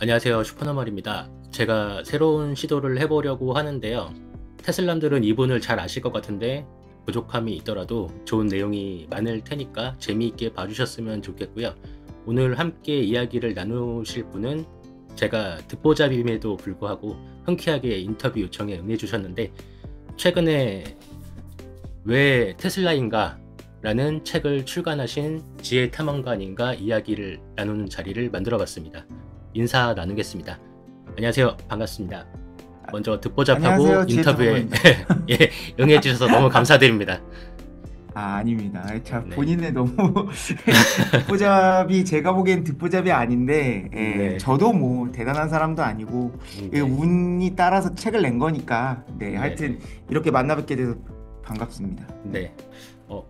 안녕하세요. 슈퍼너멀입니다. 제가 새로운 시도를 해보려고 하는데요. 테슬람들은 이분을 잘 아실 것 같은데 부족함이 있더라도 좋은 내용이 많을 테니까 재미있게 봐주셨으면 좋겠고요. 오늘 함께 이야기를 나누실 분은 제가 듣보잡임에도 불구하고 흔쾌하게 인터뷰 요청에 응해주셨는데 최근에 왜 테슬라인가? 라는 책을 출간하신 지혜 탐험가님과 이야기를 나누는 자리를 만들어 봤습니다. 인사 나누겠습니다. 안녕하세요. 반갑습니다. 먼저 듣보잡하고 안녕하세요, 지혜 인터뷰에 탐험가입니다. 예, 응해주셔서 너무 감사드립니다. 아닙니다. 자, 네, 본인의 너무 듣보잡이 제가 보기엔 듣보잡이 아닌데, 네, 저도 뭐 대단한 사람도 아니고 네, 운이 따라서 책을 낸 거니까, 네, 네, 하여튼 네, 이렇게 만나 뵙게 돼서 반갑습니다. 네, 네.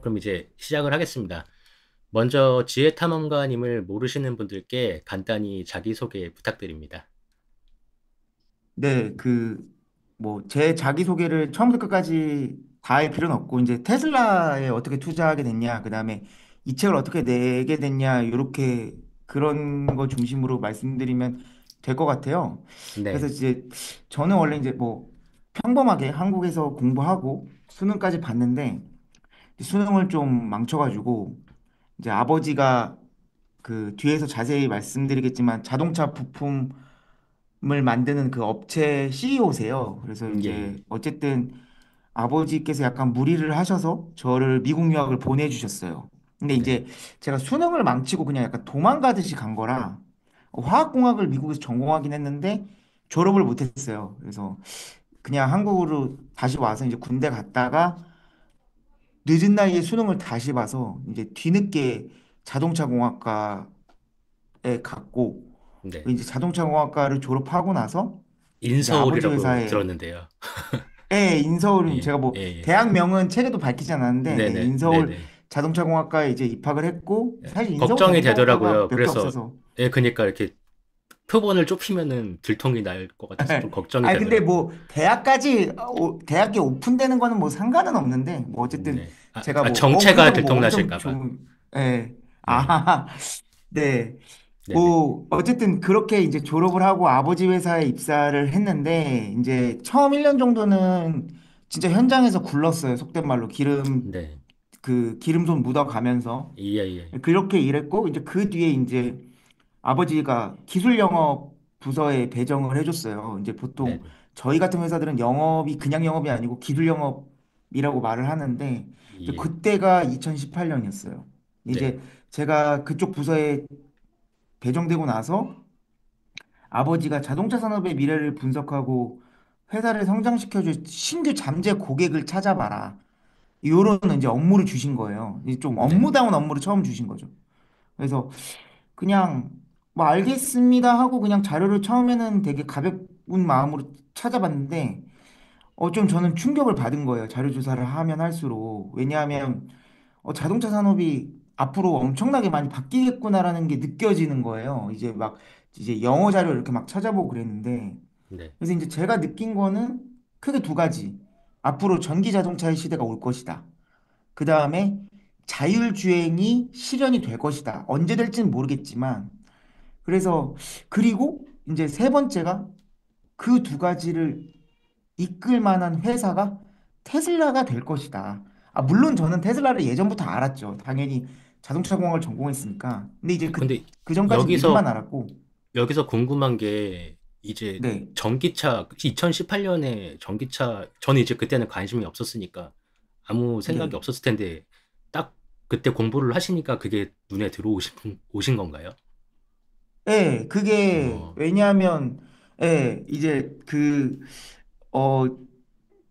그럼 이제 시작을 하겠습니다. 먼저 지혜 탐험가님을 모르시는 분들께 간단히 자기소개 부탁드립니다. 네, 뭐 제 자기 소개를 처음부터 끝까지 다 할 필요는 없고 이제 테슬라에 어떻게 투자하게 됐냐, 그다음에 이 책을 어떻게 내게 됐냐, 이렇게 그런 거 중심으로 말씀드리면 될 것 같아요. 그래서 네, 이제 저는 원래 이제 뭐 평범하게 한국에서 공부하고 수능까지 봤는데 수능을 좀 망쳐가지고 이제 아버지가 그 뒤에서 자세히 말씀드리겠지만 자동차 부품을 만드는 그 업체 CEO세요. 그래서 예, 예, 이제 어쨌든 아버지께서 약간 무리를 하셔서 저를 미국 유학을 보내주셨어요. 근데 네, 이제 제가 수능을 망치고 그냥 약간 도망가듯이 간 거라 화학공학을 미국에서 전공하긴 했는데 졸업을 못했어요. 그래서 그냥 한국으로 다시 와서 이제 군대 갔다가 늦은 나이에 수능을 다시 봐서 이제 뒤늦게 자동차 공학과에 갔고 네. 이제 자동차 공학과를 졸업하고 나서 이제 아버지 인서울이라고 회사에 들었는데요. 인서울 예, 제가 뭐 예, 예. 대학명은 책에도 밝히지 않았는데 네네, 인서울 네네. 자동차공학과에 이제 입학을 했고 예, 사실 인서울 걱정이 자동차공학과가 되더라고요. 몇 개 그래서, 없어서 예, 그니까 이렇게 표본을 좁히면은 들통이 날 것 같아서 좀 걱정이 근데 되더라고요. 뭐 대학까지 대학이 오픈되는 거는 뭐 상관은 없는데 뭐 어쨌든 네. 제가 뭐 정체가 그렇다고 뭐 엄청 들통나실까 봐. 좋은 예. 네, 아, 네. 네네, 뭐 어쨌든 그렇게 이제 졸업을 하고 아버지 회사에 입사를 했는데 이제 처음 1년 정도는 진짜 현장에서 굴렀어요. 속된 말로 네. 기름손 묻어가면서 예, 예. 그렇게 일했고 이제 그 뒤에 이제 아버지가 기술 영업 부서에 배정을 해줬어요. 이제 보통 네네. 저희 같은 회사들은 영업이 그냥 영업이 아니고 기술 영업이라고 말을 하는데 이제 예, 그때가 2018년이었어요. 네, 이제 제가 그쪽 부서에 배정되고 나서 아버지가 자동차 산업의 미래를 분석하고 회사를 성장시켜줄 신규 잠재 고객을 찾아봐라. 요런 이제 업무를 주신 거예요. 이제 좀 네, 업무다운 업무를 처음 주신 거죠. 그래서 그냥 뭐 알겠습니다 하고 그냥 자료를 처음에는 되게 가벼운 마음으로 찾아봤는데 좀 저는 충격을 받은 거예요. 자료 조사를 하면 할수록. 왜냐하면 자동차 산업이 앞으로 엄청나게 많이 바뀌겠구나라는 게 느껴지는 거예요. 이제 막 이제 영어 자료 이렇게 막 찾아보고 그랬는데 네, 그래서 이제 제가 느낀 거는 크게 두 가지. 앞으로 전기 자동차의 시대가 올 것이다. 그 다음에 자율주행이 실현이 될 것이다. 언제 될지는 모르겠지만. 그래서, 그리고 이제 세 번째가 그 두 가지를 이끌 만한 회사가 테슬라가 될 것이다. 물론 저는 테슬라를 예전부터 알았죠. 당연히 자동차 공학을 전공했으니까. 근데 이제 근데 그 전까지는 이름만 여기서, 알았고, 여기서 궁금한 게 이제 네, 전기차, 2018년에 전기차, 저는 이제 그때는 관심이 없었으니까 아무 생각이 네. 없었을 텐데 딱 그때 공부를 하시니까 그게 눈에 오신 건가요? 그게 어, 왜냐하면, 이제 어,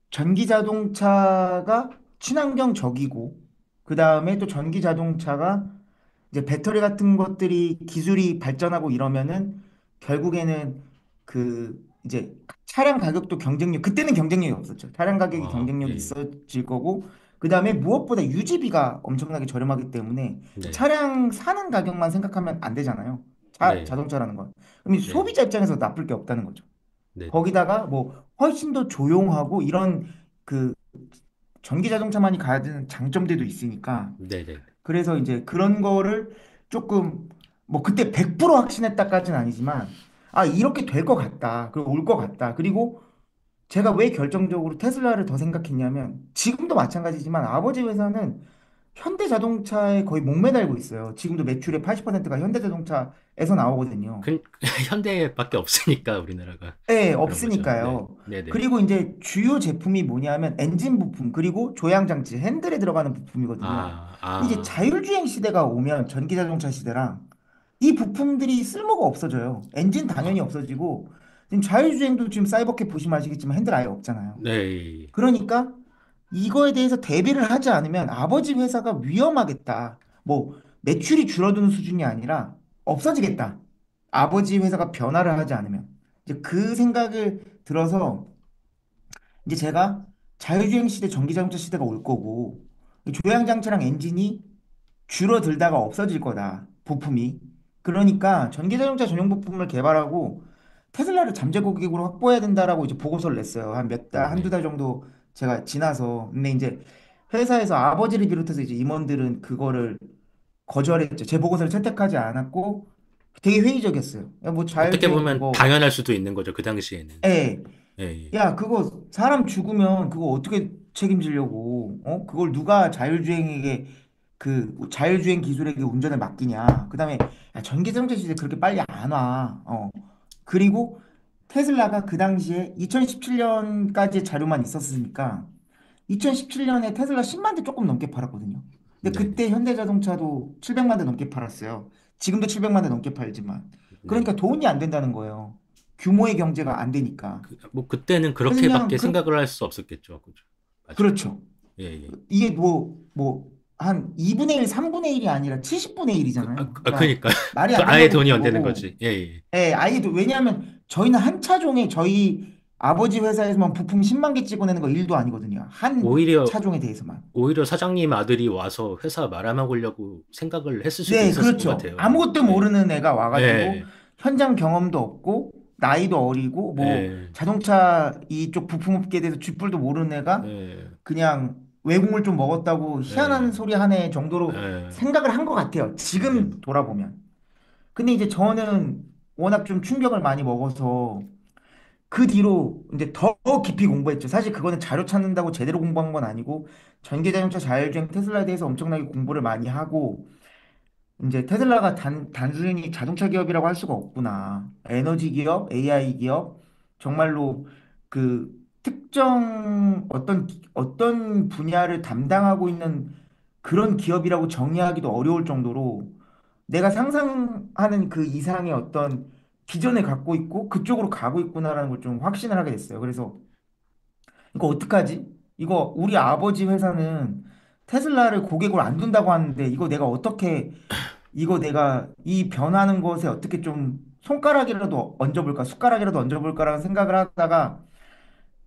전기 자동차가 친환경적이고, 그 다음에 또 전기 자동차가 이제 배터리 같은 것들이 기술이 발전하고 이러면은 결국에는 이제 차량 가격도 경쟁력, 그때는 경쟁력이 없었죠. 차량 가격이 예, 경쟁력이 예. 있어질 거고, 그 다음에 무엇보다 유지비가 엄청나게 저렴하기 때문에 네, 차량 사는 가격만 생각하면 안 되잖아요. 네, 자동차라는 건. 그럼 이 네, 소비자 입장에서 나쁠 게 없다는 거죠. 네, 거기다가 뭐 훨씬 더 조용하고 이런 그 전기 자동차만이 가지는 장점들도 있으니까 네, 네, 그래서 이제 그런 거를 조금 뭐 그때 100% 확신했다까지는 아니지만 아, 이렇게 될 것 같다. 그리고 올 것 같다. 그리고 제가 왜 결정적으로 테슬라를 더 생각했냐면 지금도 마찬가지지만 아버지 회사는 현대자동차에 거의 목매달고 있어요. 지금도 매출의 80%가 현대자동차에서 나오거든요. 그, 현대밖에 없으니까 우리나라가 네, 그런 거죠. 네, 없으니까요. 네, 네, 그리고 이제 주요 제품이 뭐냐면 엔진 부품, 그리고 조향장치, 핸들에 들어가는 부품이거든요. 아, 근데 이제 아, 자율주행 시대가 오면 전기자동차 시대랑 이 부품들이 쓸모가 없어져요. 엔진 당연히 아, 없어지고 지금 자율주행도 지금 사이버캡 보시면 아시겠지만 핸들 아예 없잖아요. 네, 그러니까 이거에 대해서 대비를 하지 않으면 아버지 회사가 위험하겠다. 뭐 매출이 줄어드는 수준이 아니라 없어지겠다. 아버지 회사가 변화를 하지 않으면. 이제 그 생각을 들어서 이제 제가 자율주행 시대, 전기자동차 시대가 올 거고 이 조향장치랑 엔진이 줄어들다가 없어질 거다. 부품이. 그러니까 전기자동차 전용 부품을 개발하고 테슬라를 잠재 고객으로 확보해야 된다라고 이제 보고서를 냈어요. 한 몇 달, 한두 네. 달 정도 제가 지나서. 근데 이제 회사에서 아버지를 비롯해서 이제 임원들은 그거를 거절했죠. 제 보고서를 채택하지 않았고 되게 회의적이었어요. 야, 뭐 어떻게 자율주행 보면 그거, 당연할 수도 있는 거죠, 그 당시에는. 예, 예, 예. 야, 그거 사람 죽으면 그거 어떻게 책임지려고? 어? 그걸 누가 자율주행에게 그 자율주행 기술에게 운전을 맡기냐? 그다음에 야, 전기자동차 시대 그렇게 빨리 안 와. 어. 그리고 테슬라가 그 당시에 2017년까지 자료만 있었으니까 2017년에 테슬라 10만 대 조금 넘게 팔았거든요. 근데 네, 네, 그때 현대자동차도 700만 대 넘게 팔았어요. 지금도 700만 대 넘게 팔지만. 네. 그러니까 돈이 안 된다는 거예요. 규모의 경제가 안 되니까. 뭐 그때는 그래서 그냥 그렇게밖에 생각을 할 수 없었겠죠, 그죠? 맞아. 그렇죠. 예, 예. 이게 한 2분의 1, 3분의 1이 아니라 70분의 1이잖아요. 그러니까 그니까 말이 그 안 아예 된다고 돈이 안 되는 보고, 거지. 예, 예. 예, 아이도, 왜냐하면 저희는 한 차종에 저희 아버지 회사에서만 부품 10만 개 찍어내는 거 일도 아니거든요. 한 오히려 차종에 대해서만. 오히려 사장님 아들이 와서 회사 말아먹으려고 생각을 했을 수도 네, 있었을 것 그렇죠. 같아요. 아무것도 예, 모르는 애가 와가지고 예, 현장 경험도 없고 나이도 어리고 뭐 예, 자동차 이쪽 부품업계에 대해서 쥐뿔도 모르는 애가 예, 그냥 외국물 좀 먹었다고 희한한 예, 소리 하네 정도로 예, 생각을 한 것 같아요. 네, 지금 돌아보면. 근데 이제 저는 워낙 좀 충격을 많이 먹어서 그 뒤로 이제 더 깊이 공부했죠. 사실 그거는 자료 찾는다고 제대로 공부한 건 아니고 전기자동차 자율주행 테슬라에 대해서 엄청나게 공부를 많이 하고 이제 테슬라가 단순히 자동차 기업이라고 할 수가 없구나. 에너지 기업, AI 기업, 정말로 그 특정 어떤 분야를 담당하고 있는 그런 기업이라고 정의하기도 어려울 정도로 내가 상상하는 그 이상의 어떤 비전을 갖고 있고 그쪽으로 가고 있구나라는 걸 좀 확신을 하게 됐어요. 그래서 이거 어떡하지? 이거 우리 아버지 회사는 테슬라를 고객으로 안 둔다고 하는데 이거 내가 어떻게 이거 내가 이 변하는 것에 어떻게 좀 손가락이라도 얹어볼까, 숟가락이라도 얹어볼까라는 생각을 하다가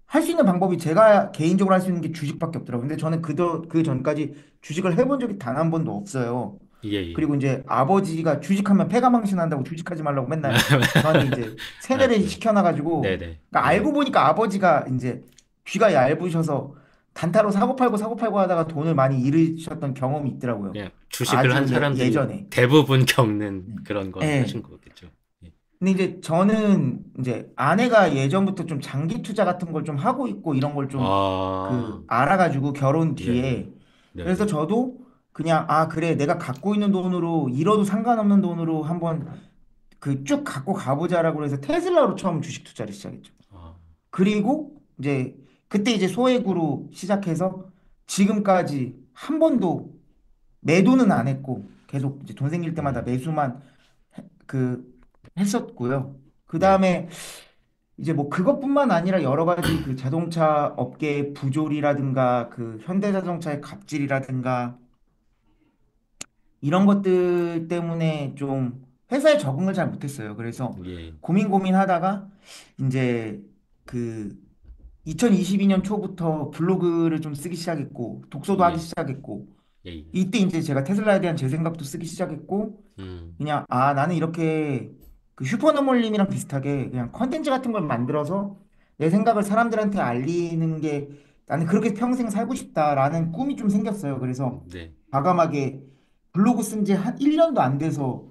할 수 있는 방법이 제가 개인적으로 할 수 있는 게 주식밖에 없더라고요. 근데 저는 그 전까지 주식을 해본 적이 단 한 번도 없어요. 예, 예. 그리고 이제 아버지가 주식하면 패가망신한다고 주식하지 말라고 맨날 저한테 이제 세뇌를 맞아요. 시켜놔가지고 네네, 그러니까 네. 알고 보니까 아버지가 이제 귀가 얇으셔서 단타로 사고 팔고 하다가 돈을 많이 잃으셨던 경험이 있더라고요. 그냥 주식을 한 아주 사람들이 예전에. 대부분 겪는 그런 걸 예. 하신 거겠죠. 예. 근데 이제 저는 이제 아내가 예전부터 좀 장기 투자 같은 걸 좀 하고 있고 이런 걸 좀 아, 그 알아가지고 결혼 예, 예. 뒤에 그래서 네네. 저도 그냥 아 그래 내가 갖고 있는 돈으로 잃어도 상관없는 돈으로 한번 그 쭉 갖고 가보자라고 해서 테슬라로 처음 주식 투자를 시작했죠. 아, 그리고 이제 그때 이제 소액으로 시작해서 지금까지 한 번도 매도는 안 했고 계속 이제 돈 생길 때마다 음, 매수만 그 했었고요. 그 네, 다음에 이제 뭐 그것뿐만 아니라 여러 가지 그 자동차 업계의 부조리라든가 그 현대자동차의 갑질이라든가 이런 것들 때문에 좀 회사에 적응을 잘 못했어요. 그래서 예, 고민하다가 이제 그 2022년 초부터 블로그를 좀 쓰기 시작했고 독서도 하기 예, 시작했고 예, 예. 이때 이제 제가 테슬라에 대한 제 생각도 쓰기 시작했고 음, 그냥 아 나는 이렇게 그 슈퍼너멀님이랑 비슷하게 그냥 컨텐츠 같은 걸 만들어서 내 생각을 사람들한테 알리는 게 나는 그렇게 평생 살고 싶다라는 꿈이 좀 생겼어요. 그래서 네, 과감하게 블로그 쓴 지 한 1년도 안 돼서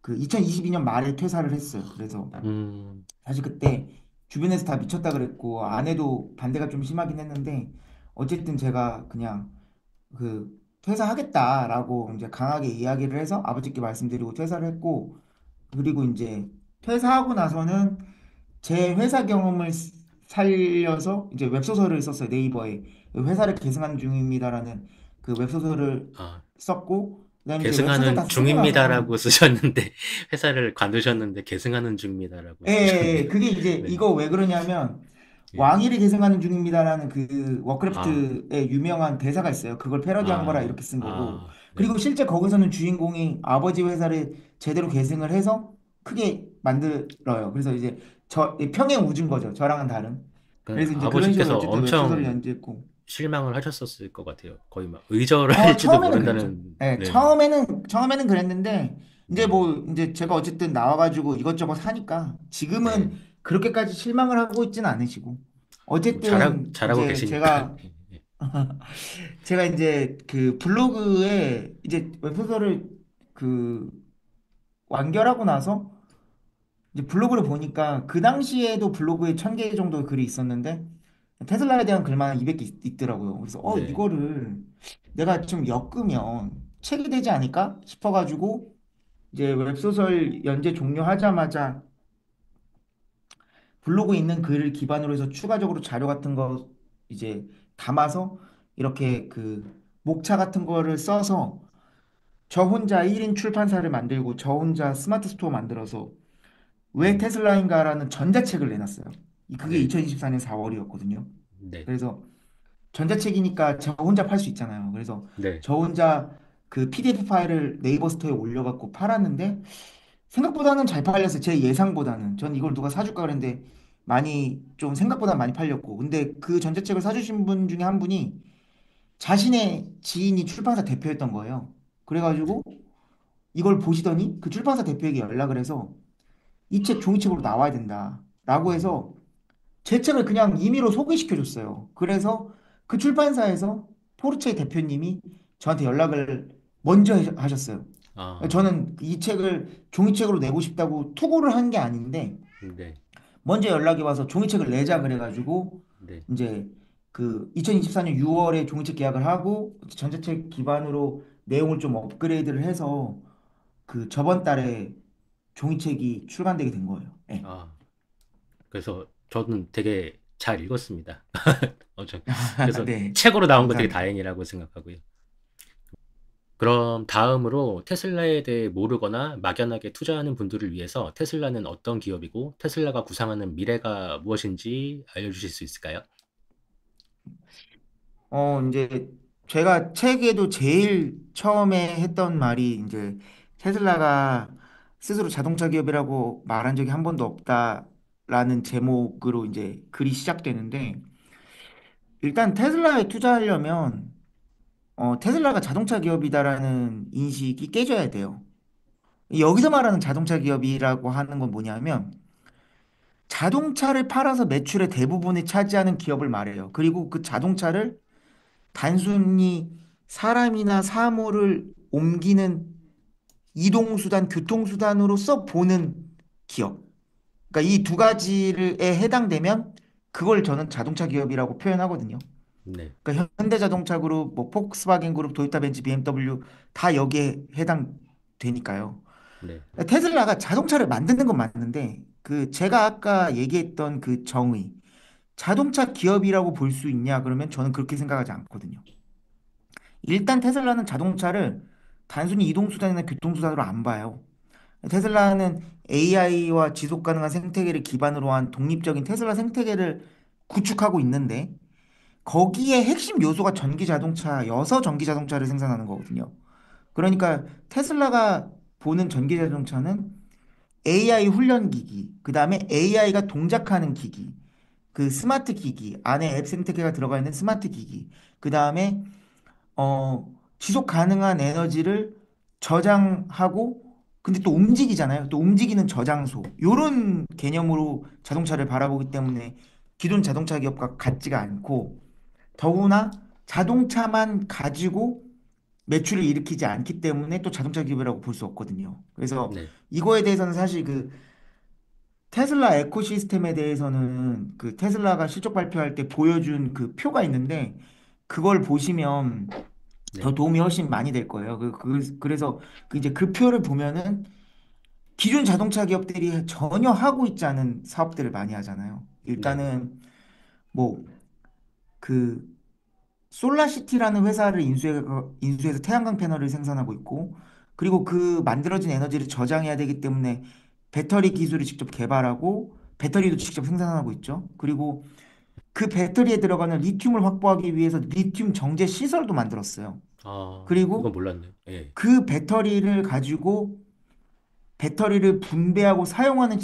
그 2022년 말에 퇴사를 했어요. 그래서 음, 사실 그때 주변에서 다 미쳤다 그랬고 아내도 반대가 좀 심하긴 했는데 어쨌든 제가 그냥 그 퇴사하겠다라고 이제 강하게 이야기를 해서 아버지께 말씀드리고 퇴사를 했고 그리고 이제 퇴사하고 나서는 제 회사 경험을 살려서 이제 웹소설을 썼어요. 네이버에 회사를 계승하는 중입니다라는 그 웹소설을 아, 썼고 그다음에 이제 웹소설 다 계승하는 쓰고 나서 중입니다라고 쓰셨는데, 회사를 관두셨는데, 계승하는 중입니다라고 예, 예, 예. 쓰셨네요. 그게 이제 네. 이거 왜 그러냐면 예. 왕위를 계승하는 중입니다라는 그 아, 워크래프트의 유명한 대사가 있어요. 그걸 패러디한 거라 아, 이렇게 쓴 거고. 그리고 네. 실제 거기서는 주인공이 아버지 회사를 제대로 계승을 해서 크게 만들어요. 그래서 이제 평행 우주인 거죠. 저랑은 다른. 그 그래서 이제 그런 식으로 아버지께서 어쨌든 웹소설을 엄청 연재했고. 실망을 하셨었을 것 같아요. 거의 막 의절을 할지도 처음에는 그랬죠. 모른다는, 예, 네, 처음에는 그랬는데, 이제 네, 뭐, 이제 제가 어쨌든 나와가지고 이것저것 하니까, 네. 지금은 그렇게까지 실망을 하고 있지는 않으시고, 뭐 어쨌든 잘하고 이제 계시니까. 제가 이제 그 블로그에 이제 웹소설을 그 완결하고 나서, 이제 블로그를 보니까 그 당시에도 블로그에 1000개 정도 글이 있었는데 테슬라에 대한 글만 한 200개 있더라고요. 그래서 네, 이거를 내가 좀 엮으면 책이 되지 않을까 싶어가지고 이제 웹소설 연재 종료하자마자 블로그에 있는 글을 기반으로 해서 추가적으로 자료 같은 거 이제 담아서 이렇게 그 목차 같은 거를 써서 저 혼자 1인 출판사를 만들고 저 혼자 스마트 스토어 만들어서 왜 음, 테슬라인가라는 전자책을 내놨어요. 그게 네, 2024년 4월이었거든요. 네, 그래서 전자책이니까 저 혼자 팔 수 있잖아요. 그래서 네, 저 혼자 그 PDF 파일을 네이버 스토어에 올려갖고 팔았는데 생각보다는 잘 팔렸어요. 제 예상보다는. 전 이걸 누가 사줄까 그랬는데 많이 좀 생각보다 많이 팔렸고. 근데 그 전자책을 사주신 분 중에 한 분이 자신의 지인이 출판사 대표였던 거예요. 네, 그래가지고 이걸 보시더니 그 출판사 대표에게 연락을 해서 이 책 종이책으로 나와야 된다라고 음, 해서 제 책을 그냥 임의로 소개시켜 줬어요. 그래서 그 출판사에서 포르체 대표님이 저한테 연락을 먼저 하셨어요. 아, 저는 이 책을 종이책으로 내고 싶다고 투고를 한 게 아닌데 네, 먼저 연락이 와서 종이책을 내자 그래가지고 네, 이제 그 2024년 6월에 종이책 계약을 하고 전자책 기반으로 내용을 좀 업그레이드를 해서 그 저번 달에 종이책이 출간되게 된 거예요. 네. 아, 그래서 저는 되게 잘 읽었습니다. 그래서 네, 책으로 나온 거 되게 감사합니다. 다행이라고 생각하고요. 그럼 다음으로 테슬라에 대해 모르거나 막연하게 투자하는 분들을 위해서 테슬라는 어떤 기업이고 테슬라가 구상하는 미래가 무엇인지 알려주실 수 있을까요? 이제 제가 책에도 제일 처음에 했던 말이 이제 테슬라가 스스로 자동차 기업이라고 말한 적이 한 번도 없다라는 제목으로 이제 글이 시작되는데 일단 테슬라에 투자하려면 테슬라가 자동차 기업이다라는 인식이 깨져야 돼요. 여기서 말하는 자동차 기업이라고 하는 건 뭐냐면 자동차를 팔아서 매출의 대부분을 차지하는 기업을 말해요. 그리고 그 자동차를 단순히 사람이나 사물을 옮기는 이동수단, 교통수단으로서 보는 기업. 그러니까 이 두 가지에 해당되면 그걸 저는 자동차 기업이라고 표현하거든요. 네, 그러니까 현대자동차 그룹, 뭐 폭스바겐 그룹, 도요타 벤츠, BMW 다 여기에 해당되니까요. 네, 테슬라가 자동차를 만드는 건 맞는데 그 제가 아까 얘기했던 그 정의 자동차 기업이라고 볼 수 있냐 그러면 저는 그렇게 생각하지 않거든요. 일단 테슬라는 자동차를 단순히 이동수단이나 교통수단으로 안 봐요. 테슬라는 AI와 지속 가능한 생태계를 기반으로 한 독립적인 테슬라 생태계를 구축하고 있는데 거기에 핵심 요소가 전기 자동차여서 전기 자동차를 생산하는 거거든요. 그러니까 테슬라가 보는 전기 자동차는 AI 훈련 기기, 그 다음에 AI가 동작하는 기기, 그 스마트 기기, 안에 앱 생태계가 들어가 있는 스마트 기기, 그 다음에 지속 가능한 에너지를 저장하고 근데 또 움직이잖아요. 또 움직이는 저장소. 요런 개념으로 자동차를 바라보기 때문에 기존 자동차 기업과 같지가 않고 더구나 자동차만 가지고 매출을 일으키지 않기 때문에 또 자동차 기업이라고 볼 수 없거든요. 그래서 네. 이거에 대해서는 사실 그 테슬라 에코시스템에 대해서는 그 테슬라가 실적 발표할 때 보여준 그 표가 있는데 그걸 보시면 더 네. 도움이 훨씬 많이 될 거예요. 그래서 그 이제 그 표를 보면은 기존 자동차 기업들이 전혀 하고 있지 않은 사업들을 많이 하잖아요. 네네. 일단은 뭐 그 솔라시티라는 회사를 인수해서 태양광 패널을 생산하고 있고 그리고 그 만들어진 에너지를 저장해야 되기 때문에 배터리 기술을 직접 개발하고 배터리도 직접 생산하고 있죠. 그리고 그 배터리에 들어가는 리튬을 확보하기 위해서 리튬 정제 시설도 만들었어요. 이건 그리고 몰랐네요. 예. 그 배터리를 가지고 배터리를 분배하고 사용하는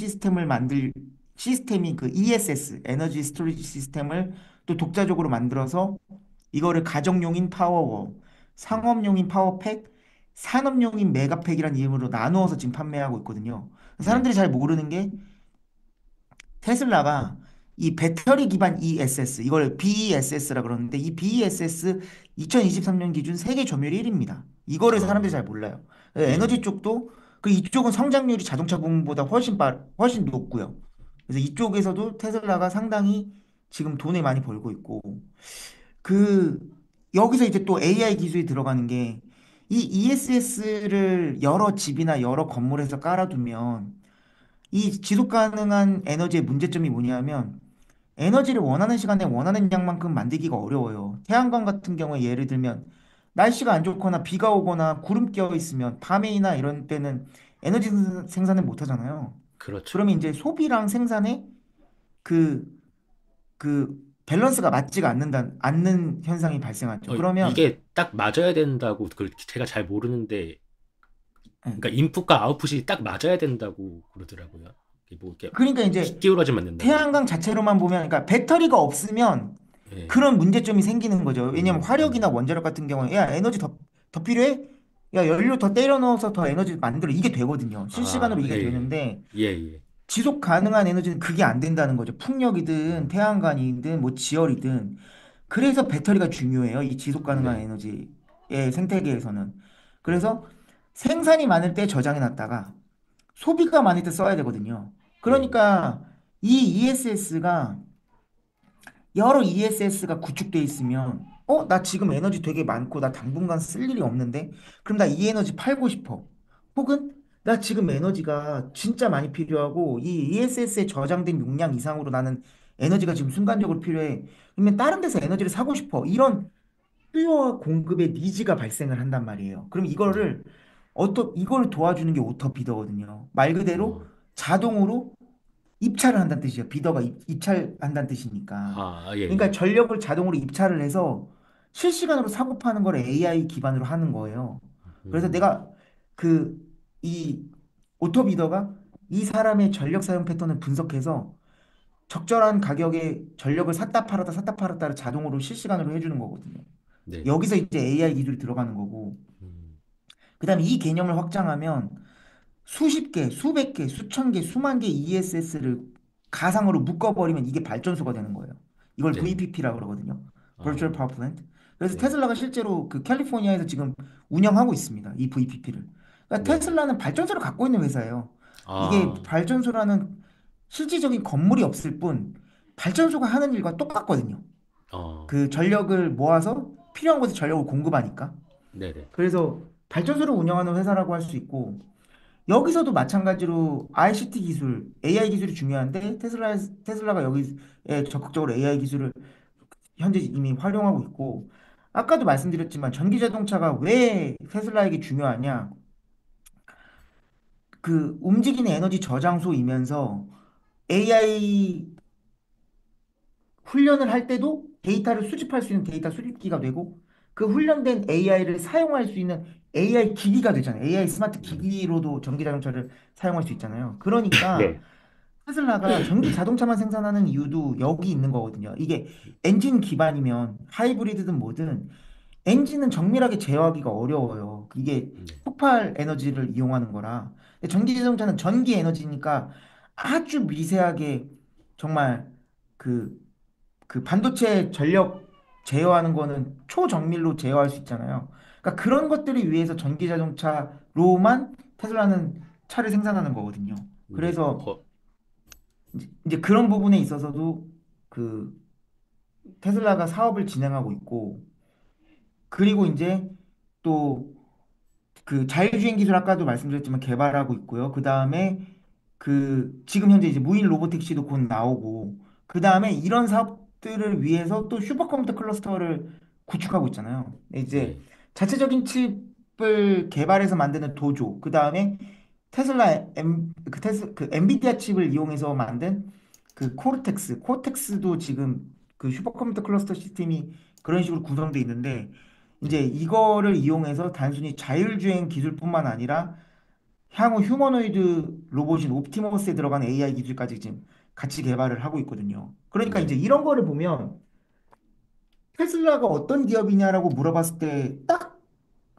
시스템이 그 ESS, 에너지 스토리지 시스템을 또 독자적으로 만들어서 이거를 가정용인 파워워, 음. 상업용인 파워팩, 산업용인 메가팩이라는 이름으로 나누어서 지금 판매하고 있거든요. 네. 사람들이 잘 모르는 게 테슬라가 이 배터리 기반 ESS, 이걸 BESS라 그러는데 이 BESS 2023년 기준 세계 점유율 1위입니다. 이거를 사람들이 아, 잘 몰라요. 예, 에너지 예. 쪽도 그 이쪽은 성장률이 자동차 부문보다 훨씬 높고요. 그래서 이쪽에서도 테슬라가 상당히 지금 돈을 많이 벌고 있고 그 여기서 이제 또 AI 기술이 들어가는 게 이 ESS를 여러 집이나 여러 건물에서 깔아두면 이 지속 가능한 에너지의 문제점이 뭐냐면 에너지를 원하는 시간에 원하는 양만큼 만들기가 어려워요. 태양광 같은 경우에 예를 들면 날씨가 안 좋거나 비가 오거나 구름 껴 있으면 밤에나 이런 때는 에너지 생산을 못 하잖아요. 그렇죠. 그러면 이제 소비랑 생산에 그, 그 밸런스가 맞지가 않는 현상이 발생하죠. 그러면 이게 딱 맞아야 된다고 그걸 제가 잘 모르는데, 예. 그러니까 인풋과 아웃풋이 딱 맞아야 된다고 그러더라고요. 이게 뭐 이렇게 그러니까 이제 기울어지면 안 된다고. 태양광 자체로만 보면 그러니까 배터리가 없으면 예. 그런 문제점이 생기는 거죠. 왜냐하면 화력이나 음. 원자력 같은 경우에 야 에너지 더 필요해? 야 연료 더 때려 넣어서 더 에너지 만들어 이게 되거든요. 실시간으로 아, 예, 이게 예. 되는데 예, 예. 지속 가능한 에너지는 그게 안 된다는 거죠. 풍력이든 음. 태양광이든 뭐 지열이든 그래서 배터리가 중요해요. 이 지속 가능한 네. 에너지의 생태계에서는. 음. 그래서 생산이 많을 때 저장해 놨다가 소비가 많을 때 써야 되거든요. 네. 그러니까 이 ESS가 여러 ESS가 구축돼 있으면 나 지금 에너지 되게 많고 나 당분간 쓸 일이 없는데 그럼 나 이 에너지 팔고 싶어. 혹은 나 지금 에너지가 진짜 많이 필요하고 이 ESS에 저장된 용량 이상으로 나는 에너지가 지금 순간적으로 필요해. 그러면 다른 데서 에너지를 사고 싶어. 이런 수요와 공급의 니즈가 발생을 한단 말이에요. 그럼 네. 이걸 도와주는 게 오토 비더거든요. 말 그대로 어. 자동으로 입찰을 한다는 뜻이에요. 비더가 입찰한다는 뜻이니까. 아, 예, 그러니까 예. 전력을 자동으로 입찰을 해서 실시간으로 사고 파는 걸 AI 기반으로 하는 거예요. 그래서 음. 내가 그, 이 오토 비더가 이 사람의 전력 사용 패턴을 분석해서 적절한 가격에 전력을 샀다 팔았다를 자동으로 실시간으로 해주는 거거든요. 네. 여기서 이제 AI 기술이 들어가는 거고, 음. 그다음에 이 개념을 확장하면 수십 개, 수백 개, 수천 개, 수만 개 ESS를 가상으로 묶어버리면 이게 발전소가 되는 거예요. 이걸 네. VPP라고 그러거든요. Virtual 아, Power Plant. 그래서 네. 테슬라가 실제로 그 캘리포니아에서 지금 운영하고 있습니다. 이 VPP를. 그러니까 네, 네. 테슬라는 발전소를 갖고 있는 회사예요. 이게 아, 발전소라는 실질적인 건물이 없을 뿐 발전소가 하는 일과 똑같거든요. 어. 그 전력을 모아서 필요한 곳에 전력을 공급하니까. 네, 네. 그래서 발전소를 운영하는 회사라고 할 수 있고 여기서도 마찬가지로 ICT 기술, AI 기술이 중요한데 테슬라가 여기에 적극적으로 AI 기술을 현재 이미 활용하고 있고 아까도 말씀드렸지만 전기 자동차가 왜 테슬라에게 중요하냐? 그 움직이는 에너지 저장소이면서 AI 훈련을 할 때도 데이터를 수집할 수 있는 데이터 수집기가 되고 그 훈련된 AI를 사용할 수 있는 AI 기기가 되잖아요. AI 스마트 음. 기기로도 전기 자동차를 사용할 수 있잖아요. 그러니까 네. 테슬라가 전기 자동차만 생산하는 이유도 여기 있는 거거든요. 이게 엔진 기반이면 하이브리드든 뭐든 엔진은 정밀하게 제어하기가 어려워요. 이게 네. 폭발 에너지를 이용하는 거라. 근데 전기 자동차는 전기 에너지니까 아주 미세하게 정말 그, 그 반도체 전력 제어하는 거는 초정밀로 제어할 수 있잖아요. 그러니까 그런 것들을 위해서 전기 자동차로만 테슬라는 차를 생산하는 거거든요. 네. 그래서 이제 그런 부분에 있어서도 그 테슬라가 사업을 진행하고 있고, 그리고 이제 또 그 자율주행 기술 아까도 말씀드렸지만 개발하고 있고요. 그 다음에 그 지금 현재 이제 무인 로보택시도 곧 나오고, 그 다음에 이런 사업들을 위해서 또 슈퍼컴퓨터 클러스터를 구축하고 있잖아요. 이제 네. 자체적인 칩을 개발해서 만드는 도조, 그 다음에 테슬라 그 엔비디아 칩을 이용해서 만든 그 코르텍스도 지금 그 슈퍼컴퓨터 클러스터 시스템이 그런 식으로 구성되어 있는데, 이제 네. 이거를 이용해서 단순히 자율주행 기술뿐만 아니라 향후 휴머노이드 로봇인 옵티머스에 들어간 AI 기술까지 지금 같이 개발을 하고 있거든요. 그러니까 이제 네. 이런 거를 보면 테슬라가 어떤 기업이냐라고 물어봤을 때 딱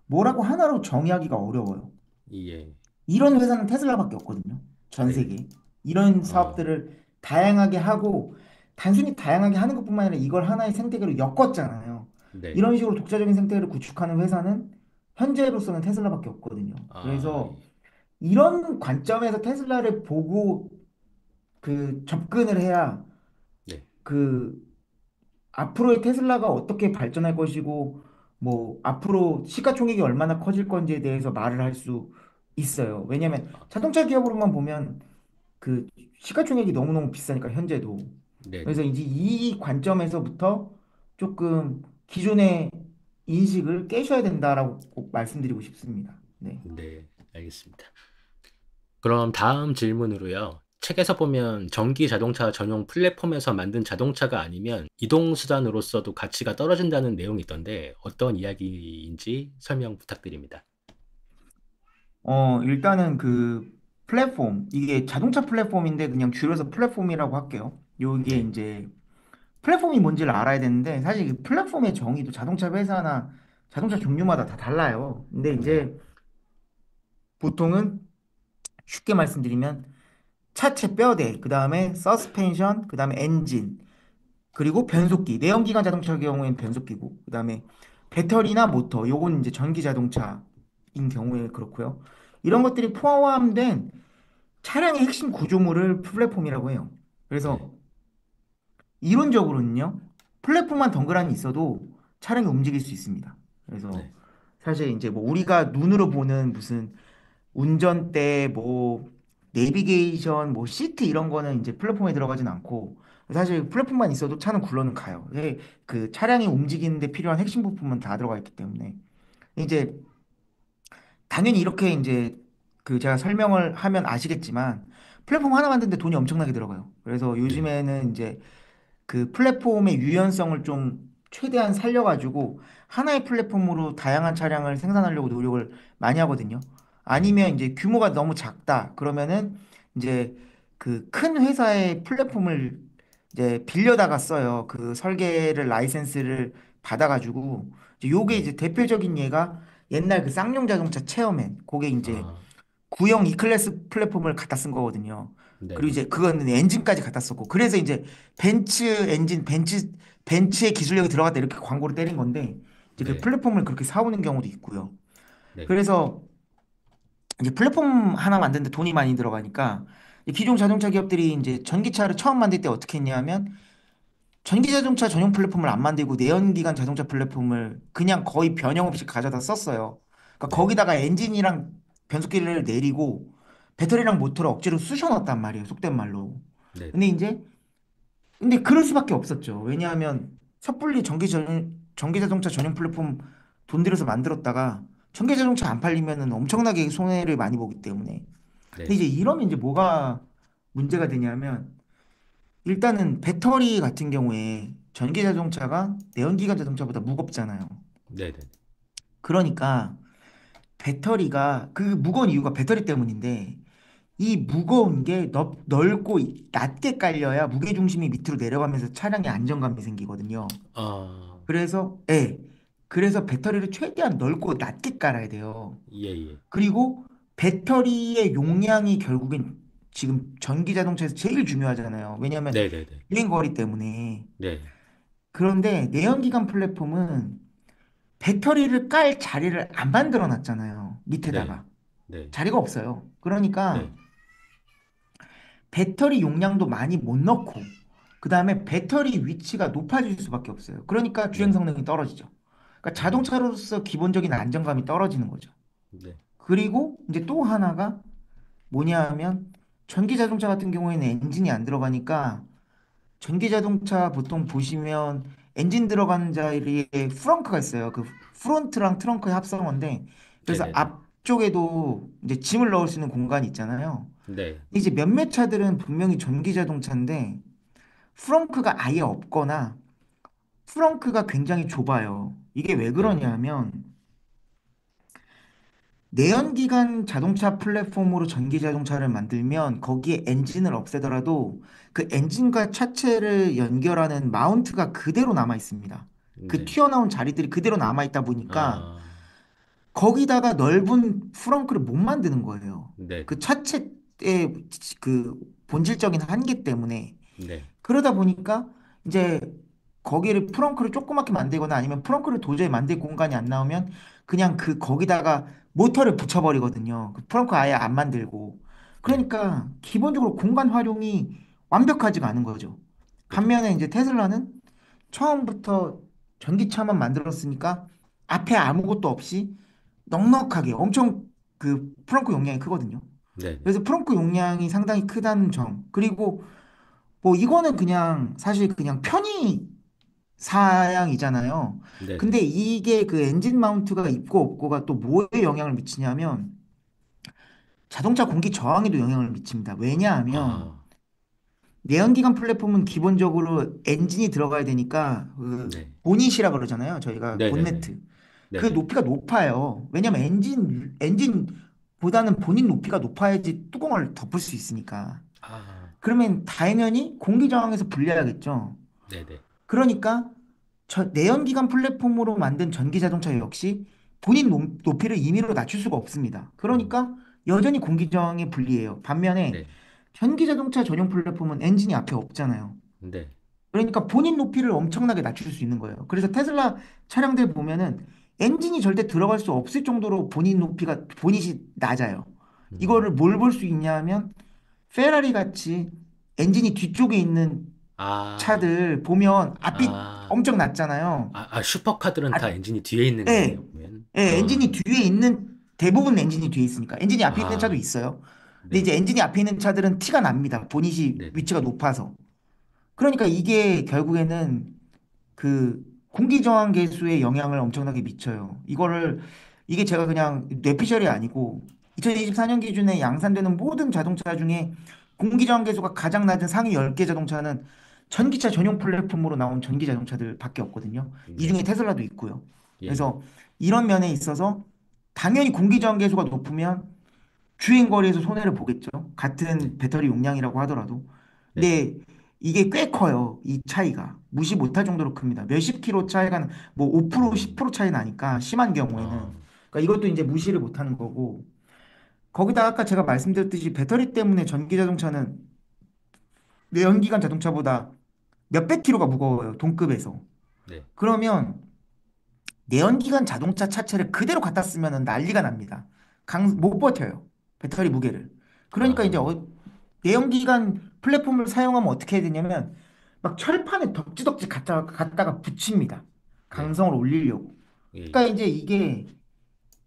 뭐라고 하나로 정의하기가 어려워요. 예. 이런 회사는 테슬라밖에 없거든요. 전 네. 세계에. 이런 아, 사업들을 다양하게 하고, 단순히 다양하게 하는 것뿐만 아니라 이걸 하나의 생태계로 엮었잖아요. 네. 이런 식으로 독자적인 생태계를 구축하는 회사는 현재로서는 테슬라밖에 없거든요. 아, 그래서 이런 관점에서 테슬라를 보고 그 접근을 해야 네. 그 앞으로의 테슬라가 어떻게 발전할 것이고, 뭐 앞으로 시가총액이 얼마나 커질 건지에 대해서 말을 할 수 있어요. 왜냐하면 아, 자동차 기업으로만 보면 그 시가총액이 너무너무 비싸니까 현재도. 네네. 그래서 이제 이 관점에서부터 조금 기존의 인식을 깨셔야 된다라고 꼭 말씀드리고 싶습니다. 네. 네, 알겠습니다. 그럼 다음 질문으로요. 책에서 보면 전기 자동차 전용 플랫폼에서 만든 자동차가 아니면 이동 수단으로서도 가치가 떨어진다는 내용이 있던데 어떤 이야기인지 설명 부탁드립니다. 일단은 그 플랫폼, 이게 자동차 플랫폼인데 그냥 줄여서 플랫폼이라고 할게요. 요게 네, 이제 플랫폼이 뭔지를 알아야 되는데, 사실 이 플랫폼의 정의도 자동차 회사나 자동차 종류마다 다 달라요. 근데 네, 이제 보통은 쉽게 말씀드리면 차체 뼈대, 그 다음에 서스펜션, 그 다음에 엔진, 그리고 변속기, 내연기관 자동차의 경우에는 변속기고, 그 다음에 배터리나 모터, 요건 이제 전기 자동차인 경우에 그렇고요. 이런 것들이 포함된 차량의 핵심 구조물을 플랫폼이라고 해요. 네, 그래서 이론적으로는요, 플랫폼만 덩그러니 있어도 차량이 움직일 수 있습니다. 그래서 네, 사실 이제 뭐 우리가 눈으로 보는 무슨 운전대, 뭐 내비게이션, 뭐 시트 이런 거는 이제 플랫폼에 들어가진 않고, 사실 플랫폼만 있어도 차는 굴러는 가요. 그 차량이 움직이는데 필요한 핵심 부품은 다 들어가 있기 때문에 이제 당연히 이렇게 이제 그 제가 설명을 하면 아시겠지만 플랫폼 하나 만드는데 돈이 엄청나게 들어가요. 그래서 네, 요즘에는 이제 그 플랫폼의 유연성을 좀 최대한 살려가지고 하나의 플랫폼으로 다양한 차량을 생산하려고 노력을 많이 하거든요. 네, 아니면 이제 규모가 너무 작다. 그러면은 이제 그 큰 회사의 플랫폼을 이제 빌려다가 써요. 그 설계를 라이센스를 받아가지고 요게 네, 이제 대표적인 예가 옛날 그 쌍용 자동차 체어맨. 그게 이제 아, 구형 E클래스 플랫폼을 갖다 쓴 거거든요. 네, 그리고 네, 이제 그거는 엔진까지 갖다 썼고, 그래서 이제 벤츠 엔진, 벤츠의 기술력이 들어갔다 이렇게 광고를 때린 건데, 이제 그 네, 플랫폼을 그렇게 사오는 경우도 있고요. 네, 그래서 이제 플랫폼 하나 만드는데 돈이 많이 들어가니까 이 기존 자동차 기업들이 이제 전기차를 처음 만들 때 어떻게 했냐면 전기 자동차 전용 플랫폼을 안 만들고 내연기관 자동차 플랫폼을 그냥 거의 변형 없이 가져다 썼어요. 그러니까 네, 거기다가 엔진이랑 변속기를 내리고 배터리랑 모터를 억지로 쑤셔 넣었단 말이에요. 속된 말로. 네, 네, 근데 이제 근데 그럴 수밖에 없었죠. 왜냐하면 섣불리 전기 자동차 전용 플랫폼 돈 들여서 만들었다가 전기 자동차 안 팔리면은 엄청나게 손해를 많이 보기 때문에. 근데 네, 이제 이러면 이제 뭐가 문제가 되냐면 일단은 배터리 같은 경우에 전기 자동차가 내연기관 자동차보다 무겁잖아요. 네, 네, 그러니까 배터리가 그 무거운 이유가 배터리 때문인데 이 무거운 게 넓고 낮게 깔려야 무게 중심이 밑으로 내려가면서 차량에 안정감이 생기거든요. 아, 그래서 그래서 배터리를 최대한 넓고 낮게 깔아야 돼요. 예, 예, 그리고 배터리의 용량이 결국엔 지금 전기 자동차에서 제일 중요하잖아요. 왜냐하면 네, 네, 네, 주행 거리 때문에. 네, 그런데 내연기관 플랫폼은 배터리를 깔 자리를 안 만들어 놨잖아요. 네. 밑에다가. 네. 자리가 없어요. 그러니까 네. 배터리 용량도 많이 못 넣고, 그 다음에 배터리 위치가 높아질 수밖에 없어요. 그러니까 주행 네. 성능이 떨어지죠. 그러니까 음. 자동차로서 기본적인 안정감이 떨어지는 거죠. 네. 그리고 이제 또 하나가 뭐냐 하면 전기 자동차 같은 경우에는 엔진이 안 들어가니까 전기 자동차 보통 보시면 엔진 들어가는 자리에 프렁크가 있어요. 그 프론트랑 트렁크의 합성어인데 그래서 네네네. 앞쪽에도 이제 짐을 넣을 수 있는 공간이 있잖아요. 네. 이제 몇몇 차들은 분명히 전기 자동차인데 프렁크가 아예 없거나 프렁크가 굉장히 좁아요. 이게 왜 네. 그러냐 하면 내연기관 자동차 플랫폼으로 전기 자동차를 만들면 거기에 엔진을 없애더라도 그 엔진과 차체를 연결하는 마운트가 그대로 남아 있습니다. 그 네. 튀어나온 자리들이 그대로 남아 있다 보니까 아. 거기다가 넓은 프렁크를 못 만드는 거예요. 그 네네. 차체의 그 본질적인 한계 때문에. 네. 그러다 보니까 이제 거기를 프렁크를 조그맣게 만들거나 아니면 프렁크를 도저히 만들 공간이 안 나오면 그냥 그 거기다가 모터를 붙여버리거든요. 그 프렁크 아예 안 만들고. 네. 그러니까 기본적으로 공간 활용이 완벽하지가 않은 거죠. 그죠. 반면에 이제 테슬라는 처음부터 전기차만 만들었으니까 앞에 아무것도 없이 넉넉하게 엄청 그 프렁크 용량이 크거든요. 네네. 그래서 프렁크 용량이 상당히 크다는 점. 그리고 뭐 이거는 그냥 사실 그냥 편의 사양이잖아요. 네네. 근데 이게 그 엔진 마운트가 있고 없고가 또 뭐에 영향을 미치냐면 자동차 공기 저항에도 영향을 미칩니다. 왜냐하면 아. 내연기관 플랫폼은 기본적으로 엔진이 들어가야 되니까 그 네. 보닛이라 그러잖아요. 저희가 네네네. 본네트. 그 네네. 높이가 높아요. 왜냐면 엔진보다는 본인 높이가 높아야지 뚜껑을 덮을 수 있으니까. 아. 그러면 당연히 공기 저항에서 불리하겠죠. 네네. 그러니까 내연기관 플랫폼으로 만든 전기 자동차 역시 본인 높이를 임의로 낮출 수가 없습니다. 음. 그러니까 여전히 공기 저항에 불리해요. 반면에 네. 전기 자동차 전용 플랫폼은 엔진이 앞에 없잖아요. 네. 그러니까 본인 높이를 엄청나게 낮출 수 있는 거예요. 그래서 테슬라 차량들 보면은 엔진이 절대 들어갈 수 없을 정도로 보닛이 낮아요. 음. 이거를 뭘 볼 수 있냐 하면 페라리 같이 엔진이 뒤쪽에 있는 아. 차들 보면 앞이 아. 엄청 낮잖아요. 슈퍼카들은 다 아, 엔진이 뒤에 있는 예, 거네요, 보면. 예, 엔진이 아. 뒤에 있는 대부분 엔진이 뒤에 있으니까 엔진이 앞에 있는 차도 아. 있어요. 근데 네. 이제 엔진이 앞에 있는 차들은 티가 납니다. 보닛이 네네. 위치가 높아서. 그러니까 이게 결국에는 그 공기 저항 계수에 영향을 엄청나게 미쳐요. 이게 제가 그냥 뇌피셜이 아니고 2024년 기준에 양산되는 모든 자동차 중에 공기 저항 계수가 가장 낮은 상위 10개 자동차는 전기차 전용 플랫폼으로 나온 전기 자동차들밖에 없거든요. 이 중에 네네. 테슬라도 있고요. 예예. 그래서 이런 면에 있어서 당연히 공기 저항 계수가 높으면 주행 거리에서 손해를 보겠죠. 네. 같은 배터리 용량이라고 하더라도. 네네. 근데 이게 꽤 커요. 이 차이가. 무시 못할 정도로 큽니다. 몇십 킬로 차이가 뭐 5%, 음. 10% 차이 나니까 심한 아. 경우에는. 그러니까 이것도 이제 무시를 못하는 거고. 거기다 아까 제가 말씀드렸듯이 배터리 때문에 전기 자동차는 내연기관 자동차보다 몇백 킬로가 무거워요. 동급에서. 네. 그러면 내연기관 자동차 차체를 그대로 갖다 쓰면 난리가 납니다. 못 버텨요. 배터리 무게를. 그러니까 이제 아. 내연기관 플랫폼을 사용하면 어떻게 해야 되냐면 막 철판에 덕지덕지 갖다가 붙입니다. 네. 강성을 올리려고. 예예. 그러니까 이제 이게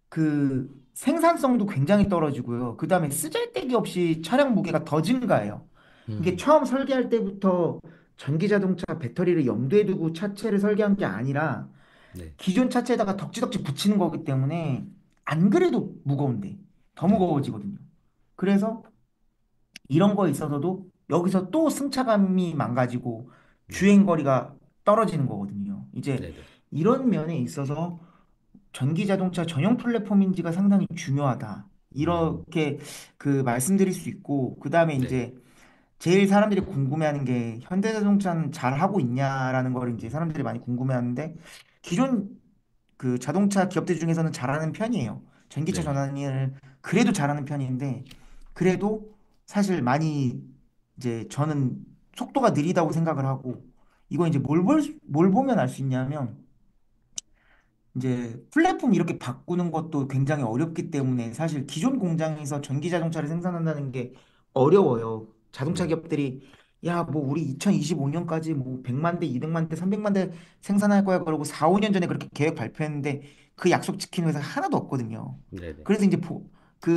그 생산성도 굉장히 떨어지고요. 그 다음에 쓰잘데기 없이 차량 무게가 더 증가해요. 이게 음. 처음 설계할 때부터 전기 자동차 배터리를 염두에 두고 차체를 설계한 게 아니라 네. 기존 차체에다가 덕지덕지 붙이는 거기 때문에 안 그래도 무거운데 더 네네. 무거워지거든요. 그래서 이런 거에 있어서도 여기서 또 승차감이 망가지고 네. 주행 거리가 떨어지는 거거든요. 이제 네네. 이런 면에 있어서 전기 자동차 전용 플랫폼인지가 상당히 중요하다. 음. 이렇게 그 말씀드릴 수 있고 그다음에 네. 이제 제일 사람들이 궁금해하는 게 현대자동차는 잘 하고 있냐라는 걸 이제 사람들이 많이 궁금해하는데 기존 그 자동차 기업들 중에서는 잘하는 편이에요. 전기차 네네. 전환을 그래도 잘하는 편인데 그래도 사실 많이 이제 저는 속도가 느리다고 생각을 하고 이거 이제 뭘 보면 알 수 있냐면 이제 플랫폼 이렇게 바꾸는 것도 굉장히 어렵기 때문에 사실 기존 공장에서 전기 자동차를 생산한다는 게 어려워요. 자동차 네, 기업들이 야, 뭐 우리 2025년까지 뭐 100만 대, 200만 대, 300만 대 생산할 거야 그러고 4, 5년 전에 그렇게 계획 발표했는데 그 약속 지키는 회사 하나도 없거든요. 네, 네, 그래서 이제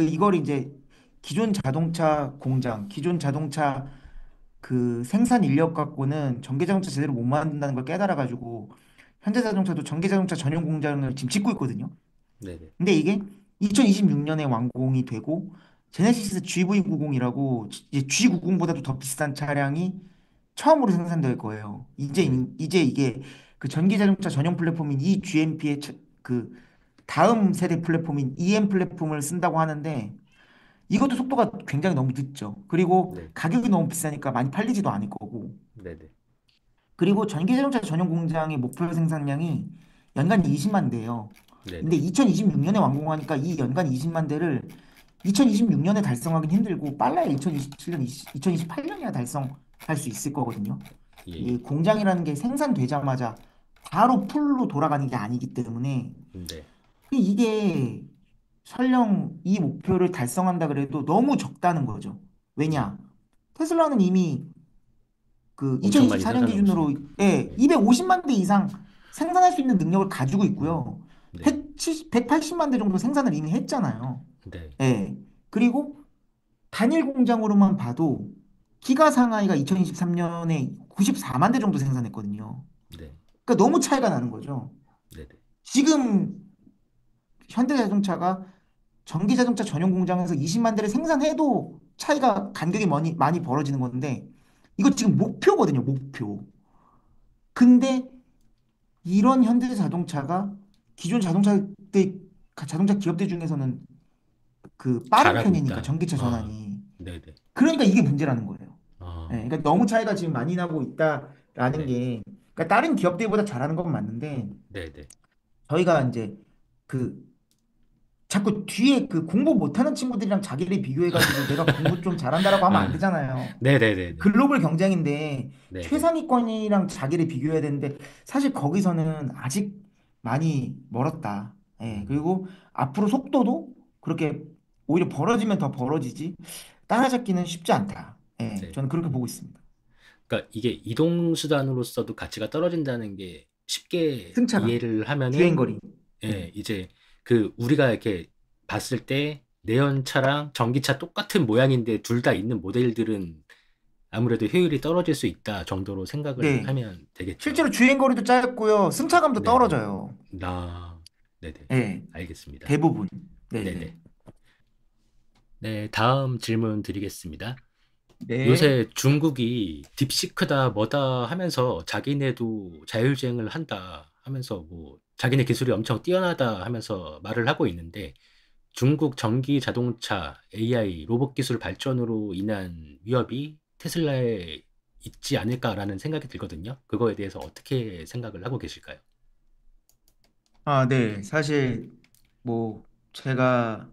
이걸 이제 기존 자동차 공장, 기존 자동차 그 생산 인력 갖고는 전기 자동차 제대로 못 만든다는 걸 깨달아가지고 현대자동차도 전기 자동차 전용 공장을 지금 짓고 있거든요. 네, 네, 근데 이게 2026년에 완공이 되고 제네시스 GV90이라고 이제 G90보다도 더 비싼 차량이 처음으로 생산될 거예요. 네, 이제 이게 그 전기 자동차 전용 플랫폼인 이 GMP의 그 다음 세대 플랫폼인 EM 플랫폼을 쓴다고 하는데 이것도 속도가 굉장히 너무 늦죠. 그리고 네, 가격이 너무 비싸니까 많이 팔리지도 않을 거고. 네, 네, 그리고 전기자동차 전용 공장의 목표 생산량이 연간 20만 대예요. 네, 근데 네, 2026년에 완공하니까 이 연간 20만 대를 2026년에 달성하긴 힘들고 빨라야 2027년, 2028년이야 달성할 수 있을 거거든요. 예, 이 예, 공장이라는 게 생산되자마자 바로 풀로 돌아가는 게 아니기 때문에 네, 이게 설령 이 목표를 달성한다 그래도 너무 적다는 거죠. 네. 왜냐? 테슬라는 이미 그 엄청 많이 2024년 생산하고 기준으로 있으니까. 예, 네, 250만 대 이상 생산할 수 있는 능력을 가지고 있고요. 네, 180만 대 정도 생산을 이미 했잖아요. 네, 예. 그리고 단일 공장으로만 봐도 기가 상하이가 2023년에 94만 대 정도 생산했거든요. 네, 그러니까 너무 차이가 나는 거죠. 네, 네, 지금 현대자동차가 전기자동차 전용 공장에서 20만 대를 생산해도 차이가 간격이 많이 벌어지는 건데 이거 지금 목표거든요, 목표. 근데 이런 현대자동차가 기존 자동차 기업들 중에서는 그 빠른 잘하고 편이니까 있다. 전기차 아, 전환이. 네, 네, 그러니까 이게 문제라는 거예요. 예, 아, 그러니까 너무 차이가 지금 많이 나고 있다라는 네, 게 그러니까 다른 기업들보다 잘하는 건 맞는데 네, 네, 저희가 이제 그 자꾸 뒤에 그 공부 못하는 친구들이랑 자기를 비교해가지고 내가 공부 좀 잘한다라고 하면 안 아, 되잖아요. 네, 네, 네, 네, 글로벌 경쟁인데 네, 네, 최상위권이랑 자기를 비교해야 되는데 사실 거기서는 아직 많이 멀었다. 예, 음, 그리고 앞으로 속도도 그렇게 오히려 벌어지면 더 벌어지지 따라잡기는 쉽지 않다. 예, 네. 저는 그렇게 보고 있습니다. 그러니까 이게 이동 수단으로서도 가치가 떨어진다는 게 쉽게 승차감, 이해를 하면은, 주행거리. 예, 예, 이제 그 우리가 이렇게 봤을 때 내연차랑 전기차 똑같은 모양인데 둘 다 있는 모델들은 아무래도 효율이 떨어질 수 있다 정도로 생각을 네. 하면 되겠죠. 실제로 주행거리도 짧고요. 승차감도 네네. 떨어져요. 네네. 예, 알겠습니다. 대부분. 네, 네네. 네. 네, 다음 질문 드리겠습니다. 네. 요새 중국이 딥시크다 뭐다 하면서 자기네도 자율주행을 한다 하면서 뭐 자기네 기술이 엄청 뛰어나다 하면서 말을 하고 있는데 중국 전기 자동차, AI, 로봇 기술 발전으로 인한 위협이 테슬라에 있지 않을까라는 생각이 들거든요. 그거에 대해서 어떻게 생각을 하고 계실까요? 아, 네. 사실 뭐 제가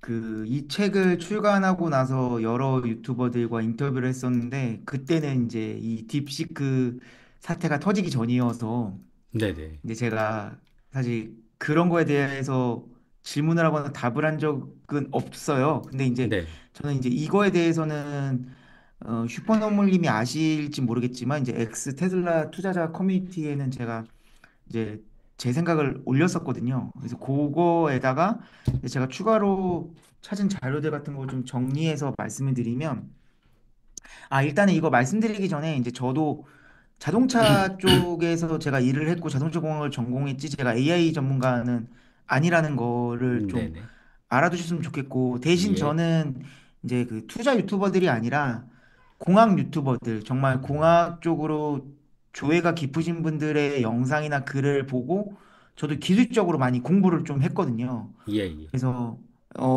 그 이 책을 출간하고 나서 여러 유튜버들과 인터뷰를 했었는데 그때는 이제 이 딥시크 사태가 터지기 전이어서 네네. 이제 제가 사실 그런 거에 대해서 질문을 하거나 답을 한 적은 없어요. 근데 이제 네. 저는 이제 이거에 대해서는 슈퍼너물님이 아실지 모르겠지만 이제 엑스 테슬라 투자자 커뮤니티에는 제가 이제 제 생각을 올렸었거든요. 그래서 그거에다가 이제 제가 추가로 찾은 자료들 같은 거 좀 정리해서 말씀을 드리면 아 일단은 이거 말씀드리기 전에 이제 저도 자동차 쪽에서 제가 일을 했고 자동차 공학을 전공했지 제가 AI 전문가는 아니라는 거를 좀 네네. 알아두셨으면 좋겠고 대신 예. 저는 이제 그 투자 유튜버들이 아니라 공학 유튜버들 정말 음, 공학 쪽으로 조예가 깊으신 분들의 영상이나 글을 보고 저도 기술적으로 많이 공부를 좀 했거든요. 예, 예. 그래서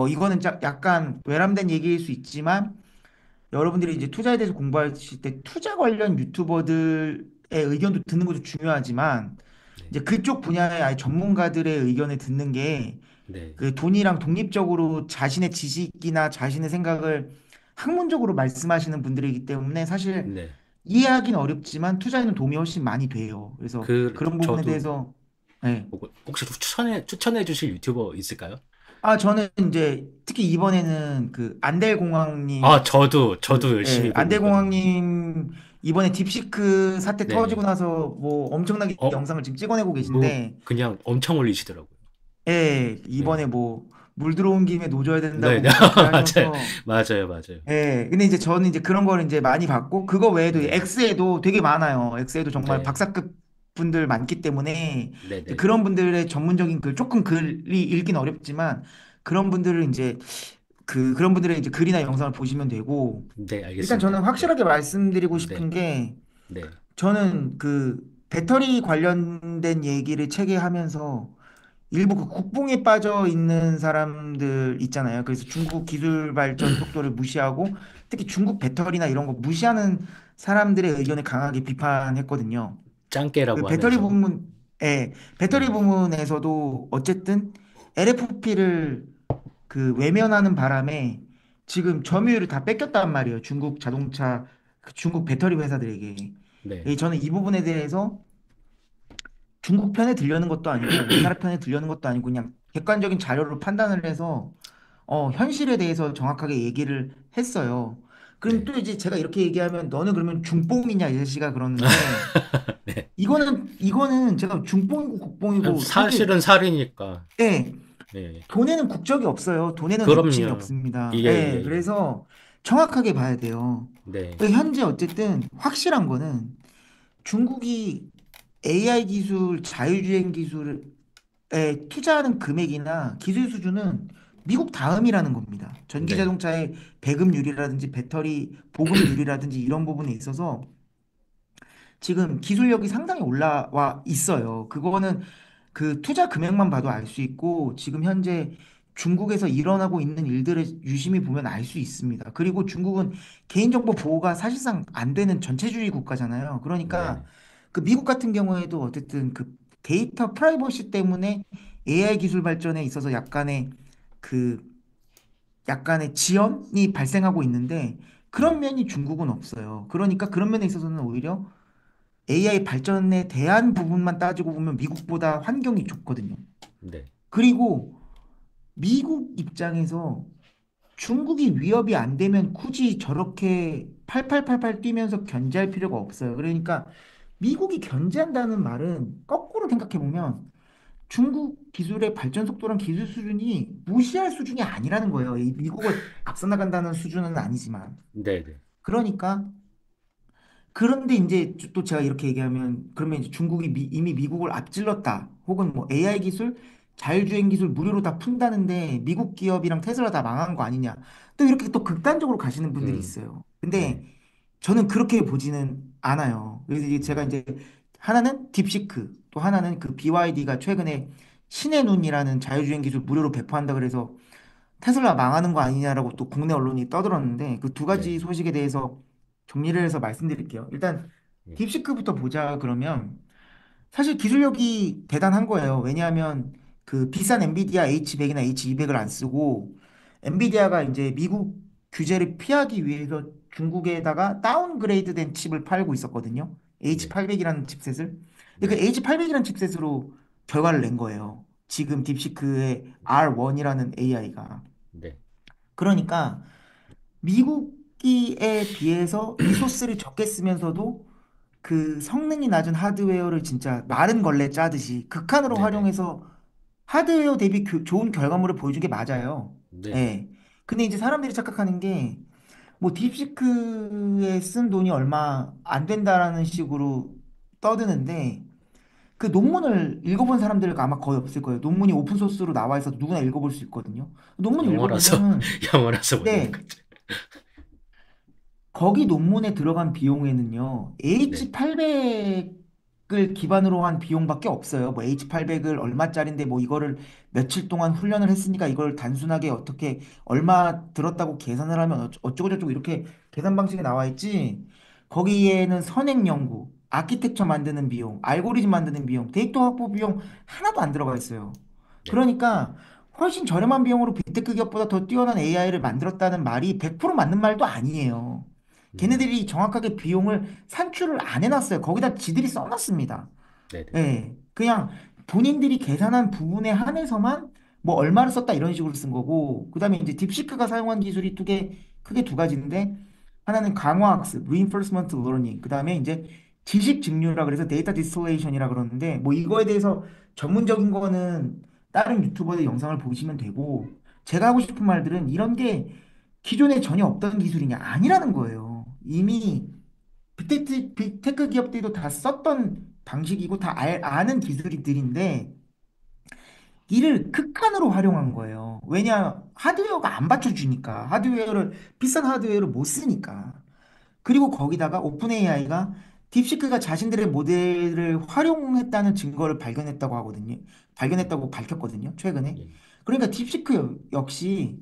이거는 약간 외람된 얘기일 수 있지만 여러분들이 이제 투자에 대해서 공부하실 때 투자 관련 유튜버들의 의견도 듣는 것도 중요하지만 네. 이제 그쪽 분야의 아예 전문가들의 의견을 듣는 게 네. 그 돈이랑 독립적으로 자신의 지식이나 자신의 생각을 학문적으로 말씀하시는 분들이기 때문에 사실 네. 이해하기는 어렵지만 투자에는 도움이 훨씬 많이 돼요. 그래서 그, 그런 부분에 저도, 대해서 예. 혹시 추천해 주실 유튜버 있을까요? 아, 저는 이제 특히 이번에는 그 아, 안델공황님 저도 예, 열심히 보고 있거든요. 안델공황님 이번에 딥시크 사태 터지고 네. 나서 뭐 엄청나게 어, 영상을 지금 찍어내고 뭐, 계신데 그냥 엄청 올리시더라고요. 예, 네. 이번에 뭐 물 들어온 김에 노져야 된다고 네, 네. 뭐 그렇게 맞아요. 하셔서 맞아요. 예, 근데 이제 저는 이제 그런 거를 이제 많이 봤고 그거 외에도 네. X에도 되게 많아요. X에도 정말 네. 박사급 분들 많기 때문에 이제 네네. 그런 분들의 전문적인 글 조금 글이 읽긴 어렵지만 그런 분들을 이제 그런 분들의 이제 글이나 영상을 보시면 되고 네, 일단 저는 알겠습니다. 네. 확실하게 말씀드리고 네. 싶은 게 네. 저는 그 배터리 관련된 얘기를 책에 하면서 일부 그 국뽕에 빠져 있는 사람들 있잖아요. 그래서 중국 기술 발전 속도를 무시하고 특히 중국 배터리나 이런 거 무시하는 사람들의 의견을 강하게 비판했거든요. 그 짱깨라고 배터리 하면서. 부분에 배터리 네. 부분에서도 어쨌든 LFP를 그 외면하는 바람에 지금 점유율을 다 뺏겼단 말이에요. 중국 자동차, 그 중국 배터리 회사들에게. 네. 예, 저는 이 부분에 대해서 중국 편에 들려는 것도 아니고 우리나라 편에 들려는 것도 아니고 그냥 객관적인 자료로 판단을 해서 현실에 대해서 정확하게 얘기를 했어요. 그럼 네. 또 이제 제가 이렇게 얘기하면 너는 그러면 중뽕이냐 이 자식아 그러는데 네. 이거는 제가 중뽕이고 국뽕이고 사실 사실은 살이니까. 예, 네. 돈에는 국적이 없어요. 돈에는 애국심이 그럼요. 없습니다. 예, 예. 그래서 정확하게 봐야 돼요. 네. 현재 어쨌든 확실한 거는 중국이 AI 기술, 자율주행 기술에 투자하는 금액이나 기술 수준은 미국 다음이라는 겁니다. 전기 네. 자동차의 배급률이라든지 배터리 보급률이라든지 이런 부분에 있어서 지금 기술력이 상당히 올라와 있어요. 그거는 그 투자 금액만 봐도 알 수 있고 지금 현재 중국에서 일어나고 있는 일들을 유심히 보면 알 수 있습니다. 그리고 중국은 개인정보 보호가 사실상 안 되는 전체주의 국가잖아요. 그러니까 네네. 그 미국 같은 경우에도 어쨌든 그 데이터 프라이버시 때문에 AI 기술 발전에 있어서 그 약간의 지연이 발생하고 있는데 네. 그런 면이 중국은 없어요. 그러니까 그런 면에 있어서는 오히려 AI 발전에 대한 부분만 따지고 보면 미국보다 환경이 좋거든요. 네. 그리고 미국 입장에서 중국이 위협이 안 되면 굳이 저렇게 8888 뛰면서 견제할 필요가 없어요. 그러니까 미국이 견제한다는 말은 거꾸로 생각해 보면 중국 기술의 발전 속도랑 기술 수준이 무시할 수준이 아니라는 거예요. 이 미국을 앞서 나간다는 수준은 아니지만. 네네. 그러니까 그런데 이제 또 제가 이렇게 얘기하면 그러면 이제 중국이 이미 미국을 앞질렀다. 혹은 뭐 AI 기술, 자율주행 기술 무료로 다 푼다는데 미국 기업이랑 테슬라 다 망한 거 아니냐. 또 이렇게 또 극단적으로 가시는 분들이 음. 있어요. 네. 근데 저는 그렇게 보지는 않아요. 그래서 이제 제가 네. 이제 하나는 딥시크, 또 하나는 그 BYD가 최근에 신의 눈이라는 자율주행 기술 무료로 배포한다 그래서 테슬라 망하는 거 아니냐라고 또 국내 언론이 떠들었는데 그 두 네. 가지 소식에 대해서 정리를 해서 말씀드릴게요. 일단 네. 딥시크부터 보자 그러면 사실 기술력이 대단한 거예요. 왜냐하면 그 비싼 엔비디아 H100이나 H200을 안 쓰고 엔비디아가 이제 미국 규제를 피하기 위해서 중국에다가 다운그레이드된 칩을 팔고 있었거든요. 네. H800이라는 칩셋을. 근데 그 네. H800이라는 칩셋으로 결과를 낸 거예요. 지금 딥시크의 R1이라는 AI가. 네. 그러니까 미국기에 비해서 리소스를 적게 쓰면서도 그 성능이 낮은 하드웨어를 진짜 마른 걸레 짜듯이 극한으로 네. 네. 활용해서 하드웨어 대비 좋은 결과물을 보여준 게 맞아요. 네. 네. 예. 근데 이제 사람들이 착각하는 게 뭐 딥시크에 쓴 돈이 얼마 안 된다라는 식으로 떠드는데 그 논문을 읽어본 사람들은 아마 거의 없을 거예요. 논문이 오픈 소스로 나와 있어서 누구나 읽어볼 수 있거든요. 논문 영어라서 읽어보면은 영어라서 못 읽는 네, 거죠. 거기 논문에 들어간 비용에는요, 네. H800을 기반으로 한 비용밖에 없어요. 뭐 H800을 얼마짜린데 뭐 이거를 며칠 동안 훈련을 했으니까 이걸 단순하게 어떻게 얼마 들었다고 계산을 하면 어쩌고저쩌고 이렇게 계산 방식이 나와 있지. 거기에는 선행 연구, 아키텍처 만드는 비용, 알고리즘 만드는 비용, 데이터 확보 비용 하나도 안 들어가 있어요. 네. 그러니까 훨씬 저렴한 비용으로 빅테크 기업보다 더 뛰어난 AI를 만들었다는 말이 100% 맞는 말도 아니에요. 음. 걔네들이 정확하게 비용을 산출을 안 해놨어요. 거기다 지들이 써놨습니다. 네네. 예. 그냥 본인들이 계산한 부분에 한해서만 뭐 얼마를 썼다 이런 식으로 쓴 거고, 그다음에 이제 딥시크가 사용한 기술이 크게 두 가지인데, 하나는 강화학습 (reinforcement learning), 그다음에 이제 지식 증류라 그래서 데이터 디스틸레이션이라 그러는데, 뭐 이거에 대해서 전문적인 거는 다른 유튜버의 영상을 보시면 되고, 제가 하고 싶은 말들은 이런 게 기존에 전혀 없던 기술이냐 아니라는 거예요. 이미 빅테크 기업들도 다 썼던 방식이고 다 아는 기술들인데 이를 극한으로 활용한 거예요. 왜냐, 하드웨어가 안 받쳐주니까. 비싼 하드웨어를 못 쓰니까. 그리고 거기다가 오픈 AI가 딥시크가 자신들의 모델을 활용했다는 증거를 발견했다고 하거든요. 발견했다고 밝혔거든요, 최근에. 예. 그러니까 딥시크 역시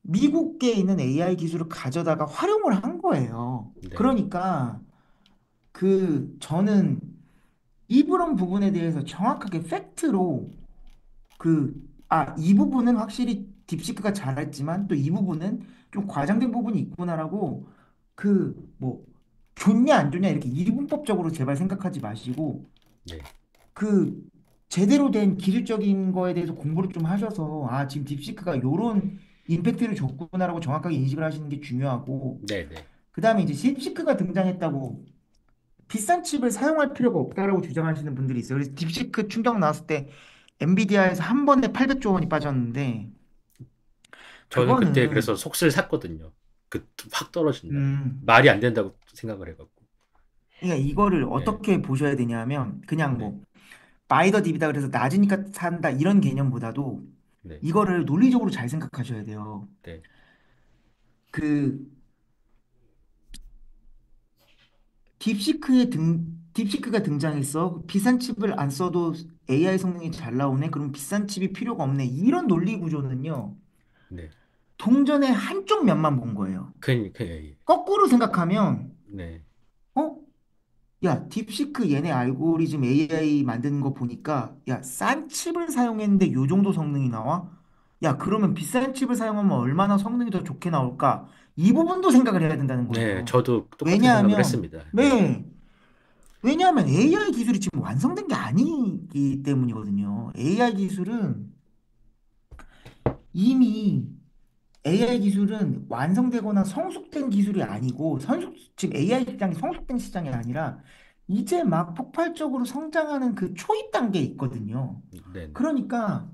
미국에 있는 AI 기술을 가져다가 활용을 한 거예요. 네. 그러니까 저는 이런 부분에 대해서 정확하게 팩트로 이 부분은 확실히 딥시크가 잘했지만 또 이 부분은 좀 과장된 부분이 있구나라고 뭐 좋냐 안 좋냐 이렇게 이분법적으로 제발 생각하지 마시고 네. 그 제대로 된 기술적인 거에 대해서 공부를 좀 하셔서 지금 딥시크가 요런 임팩트를 줬구나라고 정확하게 인식을 하시는 게 중요하고, 네. 네. 그다음에 이제 딥시크가 등장했다고 비싼 칩을 사용할 필요가 없다라고 주장하시는 분들이 있어요. 그래서 딥시크 충격 나왔을 때 엔비디아에서 한 번에 800조 원이 빠졌는데, 저는 그때 그거는 그래서 속슬 샀거든요. 그 확 떨어진다고. 음 말이 안 된다고 생각을 해갖고. 그러니까 이거를 네. 어떻게 보셔야 되냐면, 그냥 네. 뭐 바이 더 딥이다 그래서 낮으니까 산다 이런 개념보다도 네. 이거를 논리적으로 잘 생각하셔야 돼요. 네. 그 딥시크가 등장했어. 비싼 칩을 안 써도 AI 성능이 잘 나오네. 그럼 비싼 칩이 필요가 없네. 이런 논리 구조는요. 네. 동전의 한쪽 면만 본 거예요. 예. 거꾸로 생각하면 네. 어? 야, 딥시크 얘네 알고리즘 AI 만드는 거 보니까 야, 싼 칩을 사용했는데 요 정도 성능이 나와? 야, 그러면 비싼 칩을 사용하면 얼마나 성능이 더 좋게 나올까? 이 부분도 생각을 해야 된다는 네. 거예요. 저도 똑같은 생각을 왜냐하면 했습니다. 네. 네. 왜냐하면 AI 기술이 지금 완성된 게 아니기 때문이거든요. 이미 AI 기술은 완성되거나 성숙된 기술이 아니고, 지금 AI 시장이 성숙된 시장이 아니라 이제 막 폭발적으로 성장하는 그 초입 단계에 있거든요. 네. 네. 그러니까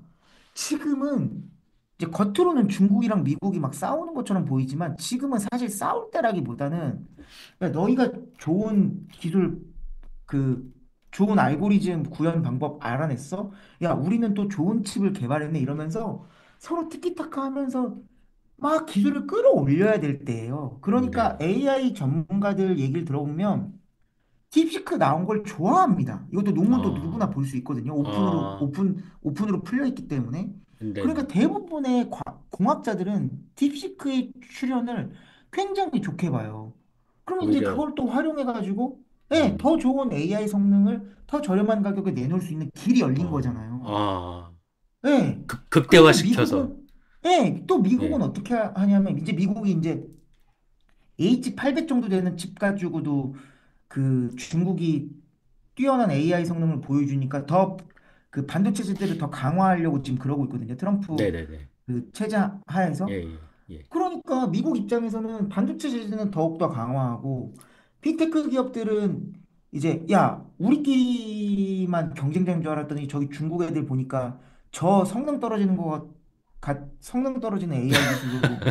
지금은 이제 겉으로는 중국이랑 미국이 막 싸우는 것처럼 보이지만 지금은 사실 싸울 때라기보다는, 야, 너희가 그 좋은 알고리즘 구현 방법 알아냈어? 야, 우리는 또 좋은 칩을 개발했네 이러면서 서로 티키타카 하면서 막 기술을 끌어올려야 될 때예요. 그러니까 네. AI 전문가들 얘기를 들어보면 딥시크 나온 걸 좋아합니다. 이것도 논문도 누구나 아, 볼 수 있거든요. 아, 오픈으로 풀려 있기 때문에. 그러니까 네네. 대부분의 공학자들은 딥시크의 출현을 굉장히 좋게 봐요. 그럼 이제 오히려, 그걸 또 활용해가지고, 네, 음, 더 좋은 AI 성능을 더 저렴한 가격에 내놓을 수 있는 길이 열린 어, 거잖아요. 아, 네. 그리고 극대화시켜서, 또 미국은 예, 어떻게 하냐면, 이제 미국이 이제 H800 정도 되는 칩 가지고도 중국이 뛰어난 AI 성능을 보여주니까 더 그 반도체 체제를 더 강화하려고 지금 그러고 있거든요. 트럼프 네네네. 체제 예, 하에서. 예, 예. 그러니까 미국 입장에서는 반도체 제재는 더욱더 강화하고, 빅테크 기업들은 이제 야, 우리끼리만 경쟁자인 줄 알았더니 저기 중국 애들 보니까 저 성능 떨어지는 AI 기술로도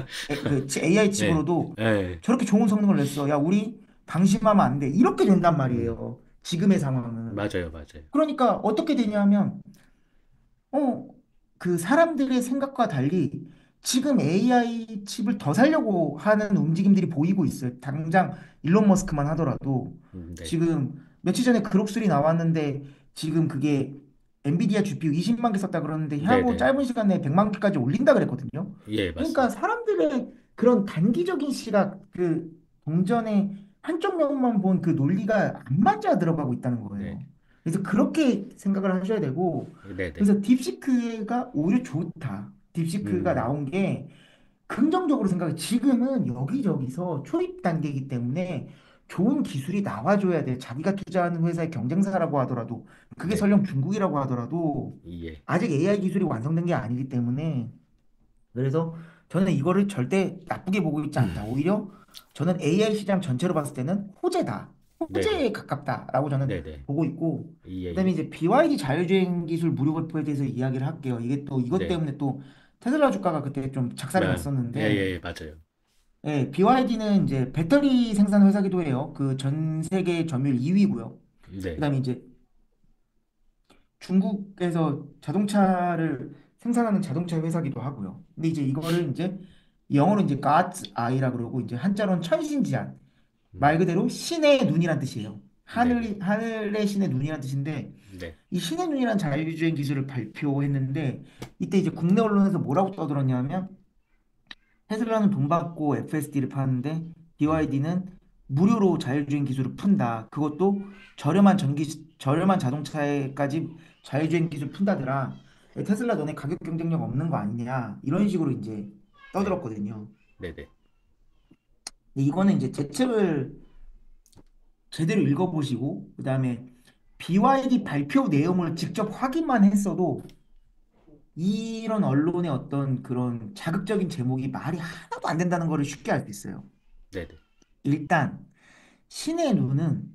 AI 네, 칩으로도 예, 저렇게 좋은 성능을 냈어. 야, 우리 방심하면 안 돼. 이렇게 된단 음, 말이에요. 지금의 상황은. 맞아요, 맞아요. 그러니까 어떻게 되냐면 어, 사람들의 생각과 달리 지금 AI 칩을 더 살려고 하는 움직임들이 보이고 있어요. 당장 일론 머스크만 하더라도 네, 지금 며칠 전에 그록슬이 나왔는데, 지금 그게 엔비디아 GPU 20만 개 썼다 그러는데 향후 네네. 짧은 시간 내에 100만 개까지 올린다 그랬거든요. 예, 그러니까 맞습니다. 사람들의 그런 단기적인 시각, 동전의 한쪽 면만 본 그 논리가 안 맞아 들어가고 있다는 네, 거예요. 그래서 그렇게 생각을 하셔야 되고, 네네. 그래서 딥시크가 오히려 좋다. 딥시크가 음, 나온 게 긍정적으로 생각해. 지금은 여기저기서 초입 단계이기 때문에 좋은 기술이 나와줘야 돼. 자기가 투자하는 회사의 경쟁사라고 하더라도, 그게 네. 설령 중국이라고 하더라도, 예. 아직 AI 기술이 완성된 게 아니기 때문에, 그래서 저는 이거를 절대 나쁘게 보고 있지 않다. 오히려 저는 AI 시장 전체로 봤을 때는 호재다. 네네. 호재에 가깝다라고 저는 네네. 보고 있고, 그다음에 예. 이제 BYD 자율주행 기술 무료 배포에 대해서 이야기를 할게요. 이게 또 이것 네. 때문에 또 테슬라 주가가 그때 좀 착살이 났었는데, 맞아요. 예, BYD는 이제 배터리 생산 회사기도 해요. 그 전 세계 점유율 2위고요. 네. 그다음에 이제 중국에서 자동차를 생산하는 자동차 회사기도 하고요. 근데 이제 이거를 이제 영어로 이제 God's Eye라 그러고 이제 한자로는 천신지한 말 음. 그대로 신의 눈이란 뜻이에요. 네네. 하늘의 신의 눈이란 뜻인데 네. 이 신의 눈이란 자율주행 기술을 발표했는데 이때 이제 국내 언론에서 뭐라고 떠들었냐면 테슬라는 돈 받고 FSD를 파는데 음. BYD는 무료로 자율주행 기술을 푼다. 그것도 저렴한 자동차에까지 자율주행 기술 푼다더라. 테슬라 너네 가격 경쟁력 없는 거 아니냐. 이런 식으로 이제 네. 떠들었거든요. 네네. 근데 이거는 이제 제 책을 제대로 읽어보시고 그다음에 BYD 발표 내용을 직접 확인만 했어도 이런 언론의 어떤 그런 자극적인 제목이 말이 하나도 안 된다는 거를 쉽게 알 수 있어요. 네네. 일단 신의 눈은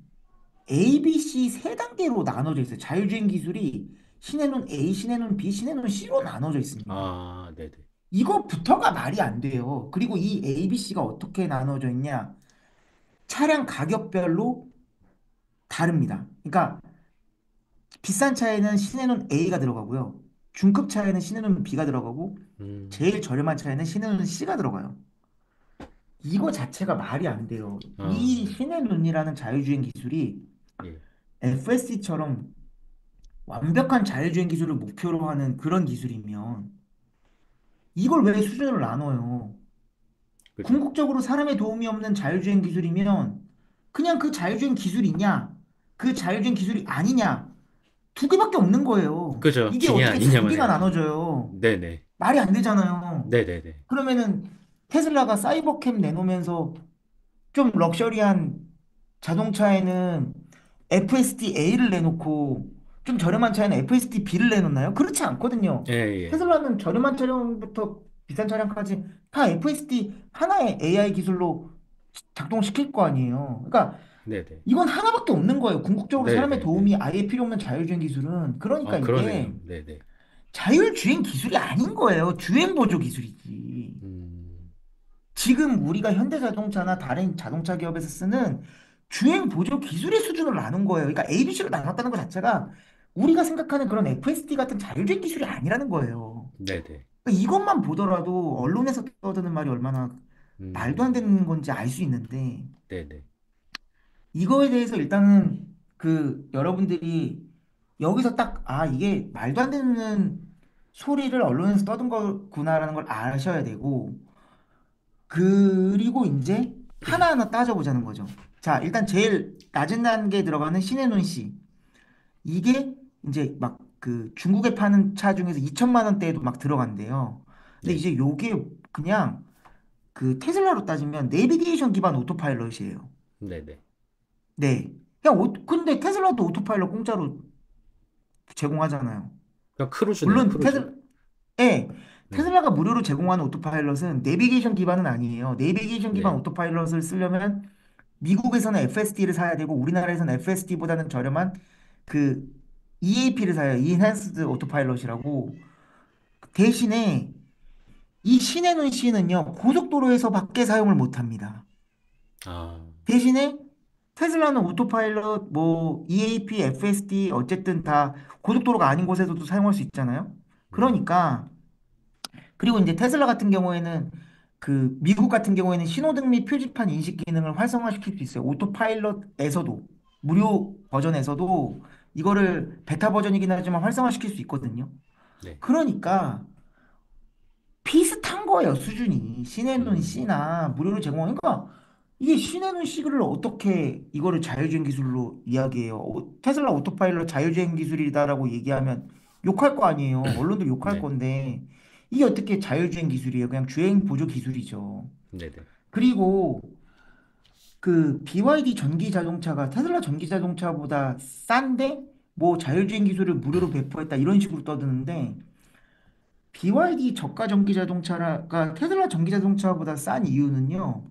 A, B, C 세 단계로 나눠져 있어요. 자율주행 기술이 신의 눈 A, 신의 눈 B, 신의 눈 C로 나눠져 있습니다. 아, 네네. 이거부터가 말이 안 돼요. 그리고 이 A, B, C가 어떻게 나눠져 있냐? 차량 가격별로 다릅니다. 그러니까 비싼 차에는 신의 눈 A가 들어가고요. 중급 차에는 신의 눈 B가 들어가고 음. 제일 저렴한 차에는 신의 눈 C가 들어가요. 이거 자체가 말이 안 돼요. 아, 이 신의 눈이라는 자율주행 기술이 예. FSD처럼 완벽한 자율주행 기술을 목표로 하는 그런 기술이면 이걸 왜 수준을 나눠요? 그죠. 궁극적으로 사람의 도움이 없는 자율주행 기술이면 그냥 그 자율주행 기술이냐, 그 자율주행 기술이 아니냐, 두 개밖에 없는 거예요. 그죠. 이게 기냐 어떻게 두 아니냐만 개가 해야지. 나눠져요? 네네. 말이 안 되잖아요. 네네네. 그러면은 테슬라가 사이버캠 내놓으면서 좀 럭셔리한 자동차에는 FSD-A를 내놓고 좀 저렴한 차에는 FSD-B를 내놓나요? 그렇지 않거든요. 예, 예. 테슬라는 저렴한 차량부터 비싼 차량까지 다 FSD 하나의 AI 기술로 작동시킬 거 아니에요. 그러니까 네네. 이건 하나밖에 없는 거예요. 궁극적으로 사람의 네네네. 도움이 아예 필요 없는 자율주행 기술은. 그러니까 아, 그러네요. 이게 네네. 자율주행 기술이 아닌 거예요. 주행 보조 기술이지. 음. 지금 우리가 현대자동차나 다른 자동차 기업에서 쓰는 주행 보조 기술의 수준을 나눈 거예요. 그러니까 ABC로 나눴다는 것 자체가 우리가 생각하는 그런 FSD 같은 자율주행 기술이 아니라는 거예요. 네네. 그러니까 이것만 보더라도 언론에서 떠드는 말이 얼마나 말도 안 음. 되는 건지 알 수 있는데 네네. 이거에 대해서 일단은 그 여러분들이 여기서 딱 아 이게 말도 안 되는 소리를 언론에서 떠든 거구나라는 걸 아셔야 되고 그리고 이제 하나하나 따져보자는 거죠. 자, 일단 제일 낮은 단계에 들어가는 신해논 씨. 이게 이제 막 그 중국에 파는 차 중에서 2천만 원대에도 막 들어간대요. 근데 네. 이제 요게 그냥 그 테슬라로 따지면 내비게이션 기반 오토파일럿이에요. 네네. 네. 그냥 근데 테슬라도 오토파일럿 공짜로 제공하잖아요. 그냥 크루즈네요, 물론 크루즈. 예, 네. 테슬라가 무료로 제공하는 오토파일럿은 내비게이션 기반은 아니에요. 내비게이션 기반 네. 오토파일럿을 쓰려면 미국에서는 FSD를 사야 되고 우리나라에서는 FSD보다는 저렴한 그 EAP를 사요. Enhanced Autopilot이라고. 대신에 이 신에는 C는요 고속도로에서 밖에 사용을 못합니다. 아, 대신에 테슬라는 오토파일럿 뭐 EAP, FSD 어쨌든 다 고속도로가 아닌 곳에서도 사용할 수 있잖아요. 네. 그러니까 그리고 이제 테슬라 같은 경우에는 그 미국 같은 경우에는 신호등 및 표지판 인식 기능을 활성화시킬 수 있어요. 오토파일럿에서도 무료 버전에서도 이거를 베타 버전이긴 하지만 활성화시킬 수 있거든요. 네. 그러니까 비슷한 거예요, 수준이. 신의 눈 음. C나 무료로 제공하니까 이게 신의 눈 C를 어떻게 이거를 자율주행 기술로 이야기해요? 테슬라 오토파일럿 자율주행 기술이다라고 얘기하면 욕할 거 아니에요. 언론도 욕할 네. 건데 이게 어떻게 자율주행 기술이에요? 그냥 주행 보조 기술이죠. 네네. 그리고 그 BYD 전기 자동차가 테슬라 전기 자동차보다 싼데 뭐 자율주행 기술을 무료로 배포했다 이런 식으로 떠드는데 BYD 저가 전기 자동차가 테슬라 전기 자동차보다 싼 이유는요.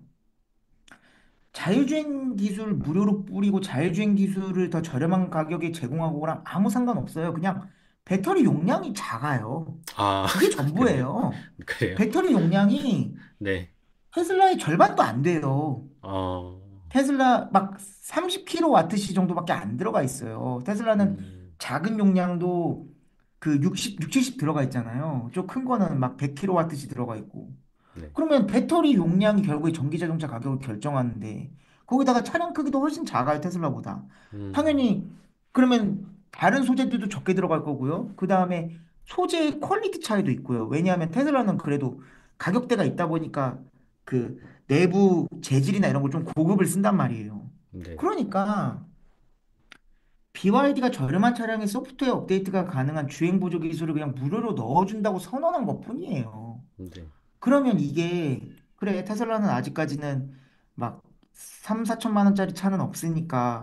자율주행 기술 무료로 뿌리고 자율주행 기술을 더 저렴한 가격에 제공하고랑 아무 상관없어요. 그냥 배터리 용량이 작아요. 아, 그게 그래요? 전부예요. 그래요? 배터리 용량이 네. 테슬라의 절반도 안 돼요. 어, 테슬라 막 30kWh 정도밖에 안 들어가 있어요. 테슬라는 음, 작은 용량도 그 70 들어가 있잖아요. 좀 큰 거는 막 100kWh 들어가 있고. 네. 그러면 배터리 용량이 결국에 전기 자동차 가격을 결정하는데 거기다가 차량 크기도 훨씬 작아요, 테슬라보다. 음, 당연히 그러면 다른 소재들도 적게 들어갈 거고요. 그다음에 소재의 퀄리티 차이도 있고요. 왜냐하면 테슬라는 그래도 가격대가 있다 보니까 그 내부 재질이나 이런 걸 좀 고급을 쓴단 말이에요. 네. 그러니까 BYD가 저렴한 차량에 소프트웨어 업데이트가 가능한 주행 보조 기술을 그냥 무료로 넣어준다고 선언한 것뿐이에요. 네. 그러면 이게 그래 테슬라는 아직까지는 막 3, 4천만 원짜리 차는 없으니까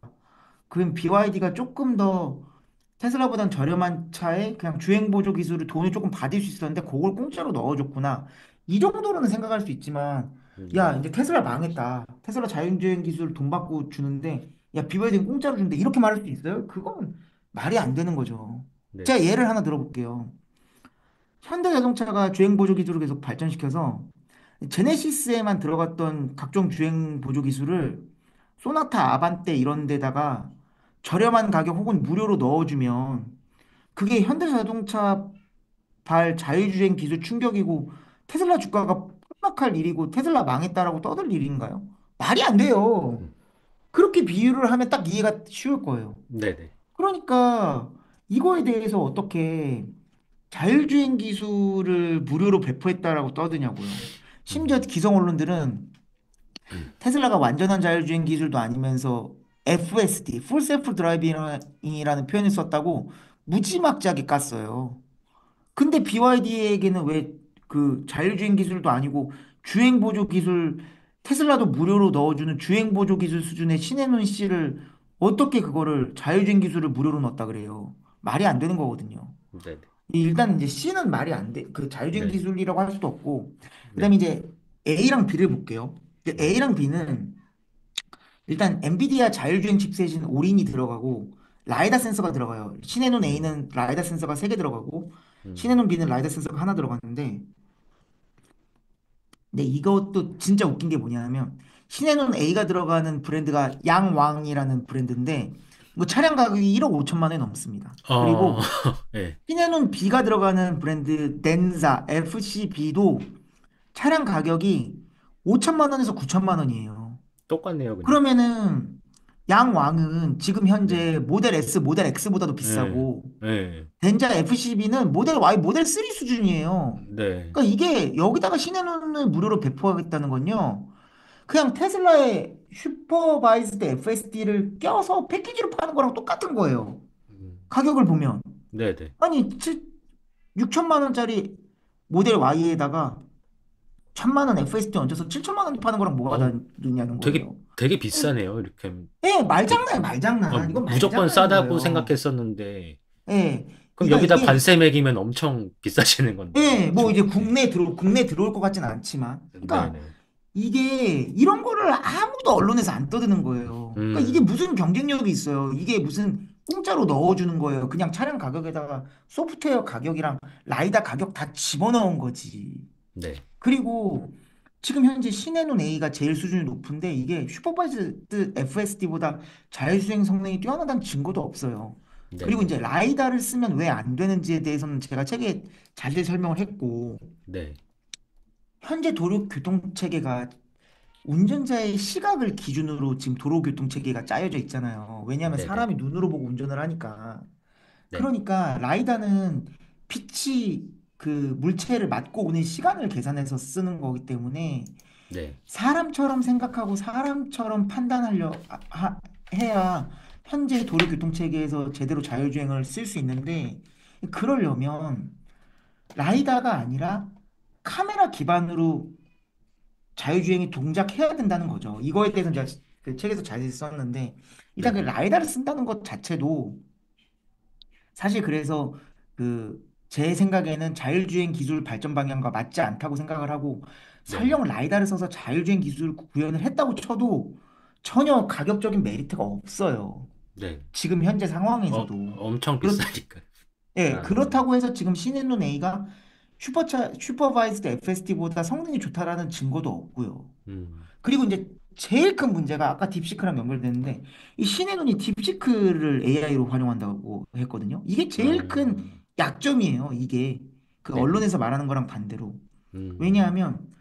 그럼 BYD가 조금 더 테슬라보단 저렴한 차에 그냥 주행 보조 기술을 돈을 조금 받을 수 있었는데 그걸 공짜로 넣어줬구나. 이 정도로는 생각할 수 있지만 야 네. 이제 테슬라 망했다. 테슬라 자율주행 기술 돈 받고 주는데 야 BYD는 공짜로 준대. 이렇게 말할 수 있어요? 그건 말이 안 되는 거죠. 네. 제가 예를 하나 들어볼게요. 현대자동차가 주행 보조 기술을 계속 발전시켜서 제네시스에만 들어갔던 각종 주행 보조 기술을 소나타, 아반떼 이런 데다가 저렴한 가격 혹은 무료로 넣어주면 그게 현대자동차 발 자율주행 기술 충격이고 테슬라 주가가 폭락할 일이고 테슬라 망했다라고 떠들 일인가요? 말이 안 돼요. 음, 그렇게 비유를 하면 딱 이해가 쉬울 거예요. 네네. 그러니까 이거에 대해서 어떻게 자율주행 기술을 무료로 배포했다라고 떠드냐고요. 심지어 음, 기성 언론들은 테슬라가 완전한 자율주행 기술도 아니면서 FSD, Full Self Driving이라는 표현을 썼다고 무지막지하게 깠어요. 근데 BYD에게는 왜 그 자율주행 기술도 아니고 주행 보조 기술 테슬라도 무료로 넣어주는 주행 보조 기술 수준의 신혜논 씨를 어떻게 그거를 자율주행 기술을 무료로 넣었다 그래요? 말이 안 되는 거거든요. 네네. 일단 이제 C는 말이 안 돼. 그 자율주행 네. 기술이라고 할 수도 없고. 네. 그다음에 이제 A랑 B를 볼게요. 근데 네. A랑 B는 일단 엔비디아 자율주행 칩셋인 오린이 들어가고 라이다 센서가 들어가요. 신해논 음, A는 라이다 센서가 3개 들어가고 음. 신해논 B는 라이다 센서가 하나 들어갔는데 근데 이것도 진짜 웃긴 게 뭐냐면 신해논 A가 들어가는 브랜드가 양왕이라는 브랜드인데 뭐 차량 가격이 1억 5천만 원이 넘습니다. 어, 그리고 네. 신해논 B가 들어가는 브랜드 넨자 FCB도 차량 가격이 5천만 원에서 9천만 원이에요. 똑같네요, 그냥. 그러면은 양왕은 지금 네. 현재 모델 S, 모델 X보다도 네. 비싸고 네. 덴자 FCB는 모델 Y, 모델 3 수준이에요. 네. 그러니까 이게 여기다가 신해놓는 무료로 배포하겠다는 건요. 그냥 테슬라의 슈퍼바이즈드 FSD를 껴서 패키지로 파는 거랑 똑같은 거예요. 음, 가격을 보면. 네네. 아니, 6천만 원짜리 모델 Y에다가 1천만 원 FSD 얹어서 7천만 원에 파는 거랑 뭐가 어, 다르냐는 되게, 거예요. 되게 비싸네요, 이렇게. 예, 그, 말장난이에요, 말장난. 이건 무조건 말장난인 싸다고 거예요. 생각했었는데, 예, 그럼 그러니까 여기다 이게, 관세 매기면 엄청 비싸지는 건데. 예, 뭐 그쵸? 이제 네. 국내 들어올 것 같진 않지만. 그러니까 네네. 이게 이런 거를 아무도 언론에서 안 떠드는 거예요. 그러니까 이게 음, 무슨 경쟁력이 있어요. 이게 무슨 공짜로 넣어주는 거예요. 그냥 차량 가격에다가 소프트웨어 가격이랑 라이다 가격 다 집어넣은 거지. 네. 그리고 지금 현재 신해논 A가 제일 수준이 높은데 이게 슈퍼바이즈드 FSD보다 자율주행 성능이 뛰어나다는 증거도 없어요. 그리고 네네. 이제 라이다를 쓰면 왜 안 되는지에 대해서는 제가 책에 자세히 설명을 했고 네. 현재 도로교통체계가 운전자의 시각을 기준으로 지금 도로교통체계가 짜여져 있잖아요. 왜냐하면 네네. 사람이 눈으로 보고 운전을 하니까. 네. 그러니까 라이다는 빛이 그 물체를 맞고 오는 시간을 계산해서 쓰는 거기 때문에 네. 사람처럼 생각하고 사람처럼 해야 현재 도로교통 체계에서 제대로 자율주행을 쓸 수 있는데 그러려면 라이다가 아니라 카메라 기반으로 자율주행이 동작해야 된다는 거죠. 이거에 대해서 제가 그 책에서 자세히 썼는데 일단 그 네네. 라이다를 쓴다는 것 자체도 사실 그래서 그 제 생각에는 자율주행 기술 발전 방향과 맞지 않다고 생각을 하고 네네. 설령 라이다를 써서 자율주행 기술 구현을 했다고 쳐도 전혀 가격적인 메리트가 없어요. 네. 지금 현재 상황에서도. 엄청 그렇, 비싸니까. 예, 아, 그렇다고 해서 지금 신앤론 A가 슈퍼바이즈드 FSD보다 성능이 좋다라는 증거도 없고요. 음, 그리고 이제 제일 큰 문제가 아까 딥시크랑 연결되는데 이 신해논이 딥시크를 AI로 활용한다고 했거든요. 이게 제일 큰 어, 약점이에요. 이게 그 네네. 언론에서 말하는 거랑 반대로. 음, 왜냐하면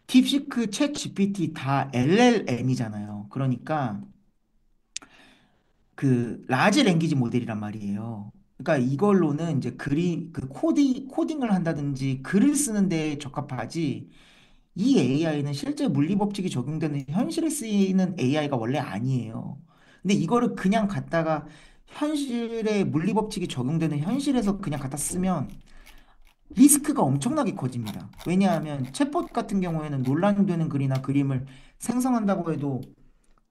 딥시크, 챗 GPT 다 LLM이잖아요. 그러니까 그 라지 랭귀지 모델이란 말이에요. 그러니까 이걸로는 이제 그 코딩을 한다든지 글을 쓰는 데 적합하지 이 AI는 실제 물리 법칙이 적용되는 현실에 쓰이는 AI가 원래 아니에요. 근데 이거를 그냥 갖다가 현실에 물리 법칙이 적용되는 현실에서 그냥 갖다 쓰면 리스크가 엄청나게 커집니다. 왜냐하면 챗봇 같은 경우에는 논란되는 글이나 그림을 생성한다고 해도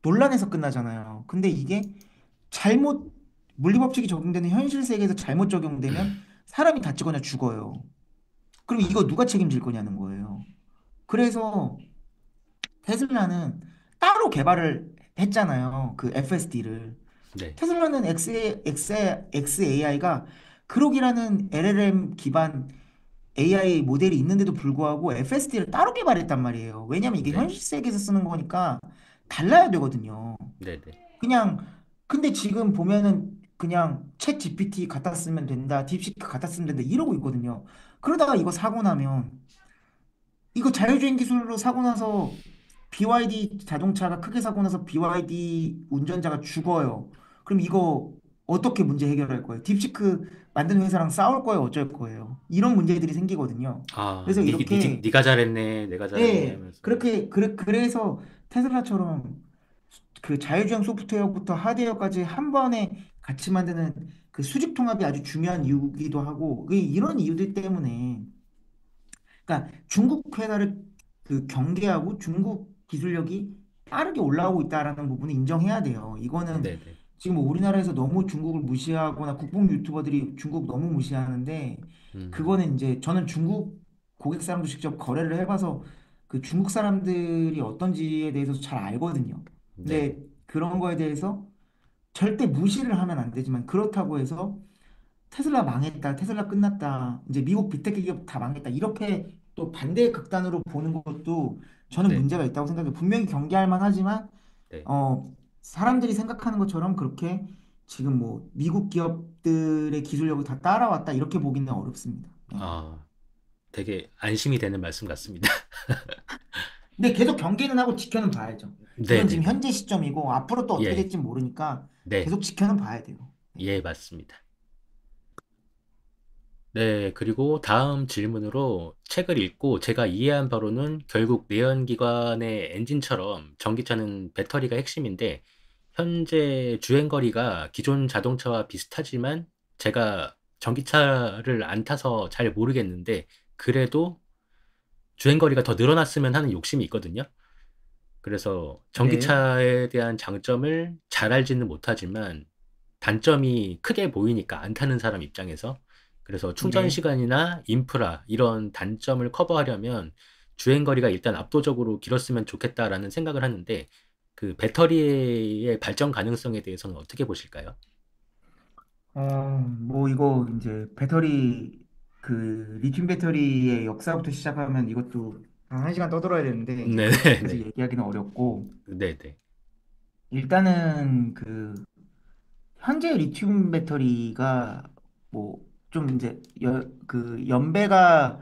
논란에서 끝나잖아요. 근데 이게 잘못 물리 법칙이 적용되는 현실 세계에서 잘못 적용되면 사람이 다치거나 죽어요. 그럼 아, 이거 누가 책임질 거냐는 거예요. 그래서 테슬라는 따로 개발을 했잖아요. 그 FSD를. 네. 테슬라는 XAI가 그록이라는 LLM 기반 AI 모델이 있는데도 불구하고 FSD를 따로 개발했단 말이에요. 왜냐면 이게 네. 현실 세계에서 쓰는 거니까 달라야 되거든요. 네네. 그냥 근데 지금 보면은 그냥 챗 GPT 갖다 쓰면 된다, 딥시크 갖다 쓰면 된다 이러고 있거든요. 그러다가 이거 사고 나면 이거 자율주행 기술로 사고 나서 BYD 자동차가 크게 사고 나서 BYD 운전자가 죽어요. 그럼 이거 어떻게 문제 해결할 거예요? 딥시크 만든 회사랑 싸울 거예요? 어쩔 거예요? 이런 문제들이 생기거든요. 아, 그래서 이렇게 니가 잘했네, 내가 잘했네 예, 하면서. 그래서 테슬라처럼 그 자율주행 소프트웨어부터 하드웨어까지 한 번에 같이 만드는 그 수직 통합이 아주 중요한 이유기도 하고 이런 이유들 때문에 그러니까 중국 회사를 그 경계하고 중국 기술력이 빠르게 올라오고 있다라는 부분을 인정해야 돼요. 이거는 네네. 지금 우리나라에서 너무 중국을 무시하거나 국뽕 유튜버들이 중국 너무 무시하는데 음, 그거는 이제 저는 중국 고객 사람도 직접 거래를 해봐서 그 중국 사람들이 어떤지에 대해서 잘 알거든요. 네네. 근데 그런 거에 대해서 절대 무시를 하면 안 되지만 그렇다고 해서 테슬라 망했다, 테슬라 끝났다, 이제 미국 빅테크 기업 다 망했다, 이렇게 또 반대 극단으로 보는 것도 저는 네. 문제가 있다고 생각해요. 분명히 경계할 만하지만, 네. 사람들이 생각하는 것처럼 그렇게 지금 뭐 미국 기업들의 기술력을 다 따라왔다, 이렇게 보기는 어렵습니다. 예. 아, 되게 안심이 되는 말씀 같습니다. 근데 계속 경계는 하고 지켜는 봐야죠. 이건 지금 네네네. 현재 시점이고, 앞으로 또 어떻게 예. 될지 모르니까 네. 계속 지켜는 봐야 돼요. 예. 예, 맞습니다. 네, 그리고 다음 질문으로 책을 읽고 제가 이해한 바로는 결국 내연기관의 엔진처럼 전기차는 배터리가 핵심인데 현재 주행거리가 기존 자동차와 비슷하지만 제가 전기차를 안 타서 잘 모르겠는데 그래도 주행거리가 더 늘어났으면 하는 욕심이 있거든요. 그래서 네. 전기차에 대한 장점을 잘 알지는 못하지만 단점이 크게 보이니까 안 타는 사람 입장에서 그래서 충전 네. 시간이나 인프라 이런 단점을 커버하려면 주행 거리가 일단 압도적으로 길었으면 좋겠다라는 생각을 하는데 그 배터리의 발전 가능성에 대해서는 어떻게 보실까요? 뭐 이거 이제 배터리 그 리튬 배터리의 역사부터 시작하면 이것도 한 시간 떠들어야 되는데 이제 그렇게 계속 네네네. 얘기하기는 어렵고 네네. 일단은 그 현재 리튬 배터리가 뭐 좀 이제 그 연배가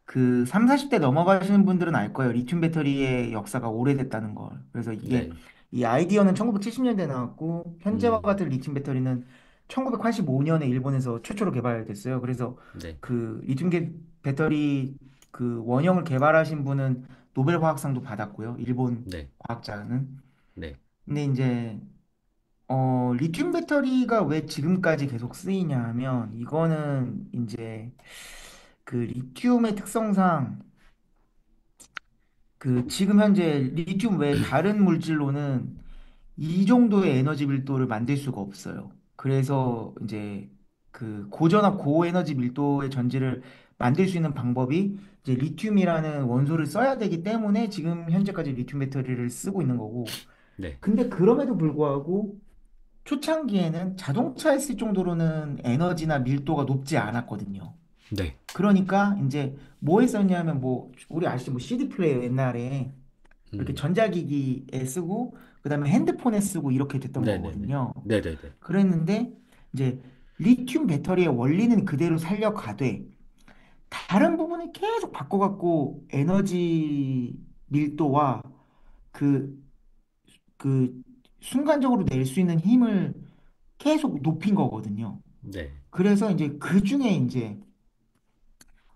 그 3, 40대 넘어가시는 분들은 알 거예요. 리튬 배터리의 역사가 오래됐다는 걸. 그래서 이게 네. 이 아이디어는 1970년대에 나왔고 현재와 음, 같은 리튬 배터리는 1985년에 일본에서 최초로 개발됐어요. 그래서 네. 그 배터리 그 원형을 개발하신 분은 노벨 화학상도 받았고요. 일본 네. 과학자는. 네. 근데 이제 리튬 배터리가 왜 지금까지 계속 쓰이냐 하면 이거는 이제 그 리튬의 특성상 그 지금 현재 리튬 외에 다른 물질로는 이 정도의 에너지 밀도를 만들 수가 없어요. 그래서 이제 그 고전압 고에너지 밀도의 전지를 만들 수 있는 방법이 이제 리튬이라는 원소를 써야 되기 때문에 지금 현재까지 리튬 배터리를 쓰고 있는 거고. 네. 근데 그럼에도 불구하고 초창기에는 자동차에 쓸 정도로는 에너지나 밀도가 높지 않았거든요. 네. 그러니까 이제 뭐에 썼냐면 뭐 우리 아시죠? 뭐 CD 플레이어 옛날에 그렇게 음. 전자기기에 쓰고 그다음에 핸드폰에 쓰고 이렇게 됐던 네네네. 거거든요. 네네네. 그랬는데 이제 리튬 배터리의 원리는 그대로 살려가되 다른 부분을 계속 바꿔갖고 에너지 밀도와 그, 그 순간적으로 낼 수 있는 힘을 계속 높인 거거든요. 네. 그래서 이제 그 중에 이제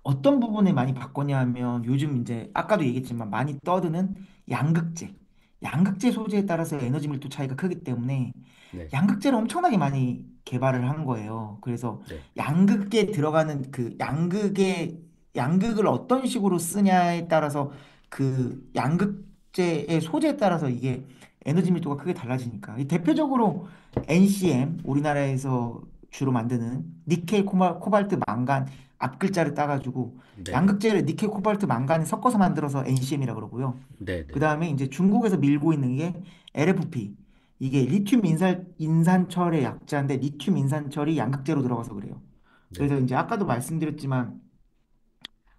어떤 부분에 많이 바꿨냐 하면 요즘 이제 아까도 얘기했지만 많이 떠드는 양극재. 양극재 소재에 따라서 에너지 밀도 차이가 크기 때문에 네. 양극재를 엄청나게 많이 개발을 한 거예요. 그래서 네. 양극에 들어가는 그 양극을 어떤 식으로 쓰냐에 따라서 그 양극재의 소재에 따라서 이게 에너지 밀도가 크게 달라지니까. 이 대표적으로 NCM 우리나라에서 주로 만드는 니켈, 코발트, 망간 앞글자를 따가지고 네네. 양극재를 니켈, 코발트, 망간을 섞어서 만들어서 NCM이라 그러고요. 그 네네. 다음에 이제 중국에서 밀고 있는 게 LFP. 이게 리튬 인산철의 약자인데 리튬 인산철이 양극재로 들어가서 그래요. 네. 그래서 이제 아까도 말씀드렸지만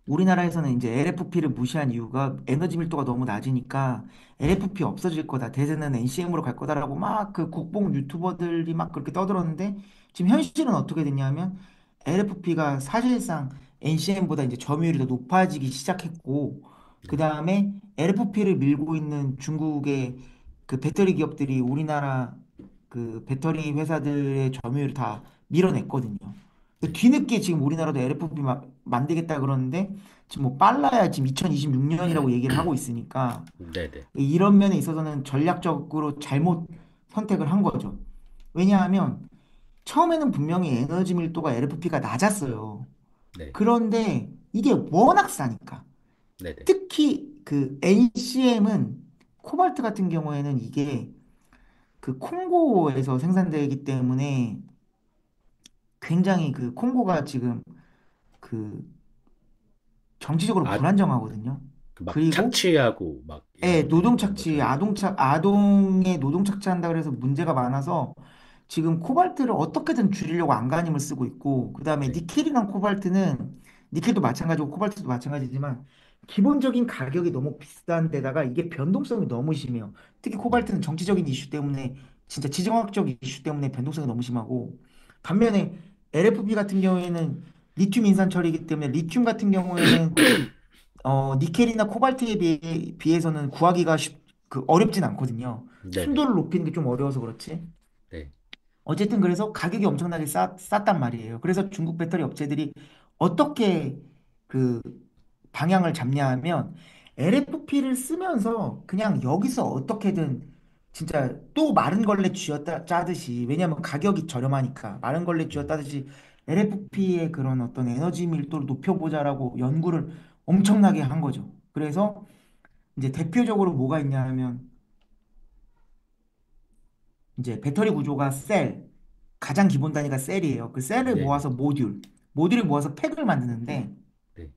우리나라에서는 이제 LFP를 무시한 이유가 에너지 밀도가 너무 낮으니까 LFP 없어질 거다. 대세는 NCM으로 갈 거다라고 막 그 국뽕 유튜버들이 막 그렇게 떠들었는데 지금 현실은 어떻게 됐냐면 LFP가 사실상 NCM보다 이제 점유율이 더 높아지기 시작했고 그 네. 다음에 LFP를 밀고 있는 중국의 그 배터리 기업들이 우리나라 그 배터리 회사들의 점유율을 다 밀어냈거든요. 그 네. 뒤늦게 지금 우리나라도 LFP 만들겠다 그러는데 지금 뭐 빨라야 지금 2026년이라고 얘기를 하고 있으니까 네네. 이런 면에 있어서는 전략적으로 잘못 선택을 한 거죠. 왜냐하면 처음에는 분명히 에너지 밀도가 LFP가 낮았어요. 네. 그런데 이게 워낙 싸니까. 네네. 특히 그 NCM은 코발트 같은 경우에는 이게 그 콩고에서 생산되기 때문에 굉장히 그 콩고가 지금 그 정치적으로 아, 불안정하거든요. 그 막 그리고 착취하고 막 이런 예, 것들이 노동 있는 착취, 거죠. 아동의 노동 착취한다 그래서 문제가 많아서 지금 코발트를 어떻게든 줄이려고 안간힘을 쓰고 있고, 그다음에 네. 니켈이랑 코발트는 니켈도 마찬가지고 코발트도 마찬가지지만 기본적인 가격이 너무 비싼 데다가 이게 변동성이 너무 심해요. 특히 네. 코발트는 정치적인 이슈 때문에 진짜 지정학적 이슈 때문에 변동성이 너무 심하고 반면에 LFP 같은 경우에는 리튬 인산철이기 때문에 리튬 같은 경우에는 니켈이나 코발트에 비해서는 구하기가 어렵진 않거든요. 네네. 순도를 높이는 게 좀 어려워서 그렇지. 네. 어쨌든 그래서 가격이 엄청나게 쌌단 말이에요. 그래서 중국 배터리 업체들이 어떻게 그 방향을 잡냐 하면 LFP를 쓰면서 그냥 여기서 어떻게든 진짜 또 마른 걸레 쥐었다 짜듯이 왜냐하면 가격이 저렴하니까 마른 걸레 음. 쥐었다듯이 LFP의 그런 어떤 에너지 밀도를 높여보자라고 연구를 엄청나게 한 거죠. 그래서 이제 대표적으로 뭐가 있냐 하면 이제 배터리 구조가 가장 기본 단위가 셀이에요. 그 셀을 네네. 모아서 모듈을 모아서 팩을 만드는데 네.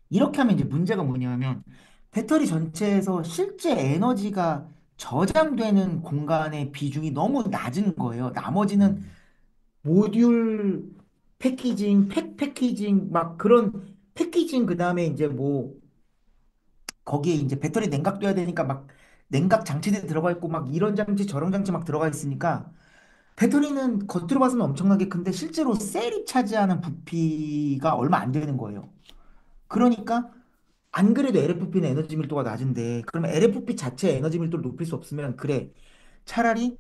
이렇게 하면 이제 문제가 뭐냐면 배터리 전체에서 실제 에너지가 저장되는 공간의 비중이 너무 낮은 거예요. 나머지는 음. 모듈 패키징, 팩 패키징 막 그런 패키징 그다음에 이제 뭐 거기에 이제 배터리 냉각돼야 되니까 막 냉각 장치들이 들어가 있고 막 이런 장치 저런 장치 막 들어가 있으니까 배터리는 겉으로 봐서는 엄청나게 큰데 실제로 셀이 차지하는 부피가 얼마 안 되는 거예요. 그러니까 안 그래도 LFP는 에너지 밀도가 낮은데 그러면 LFP 자체 에너지 밀도를 높일 수 없으면 그래 차라리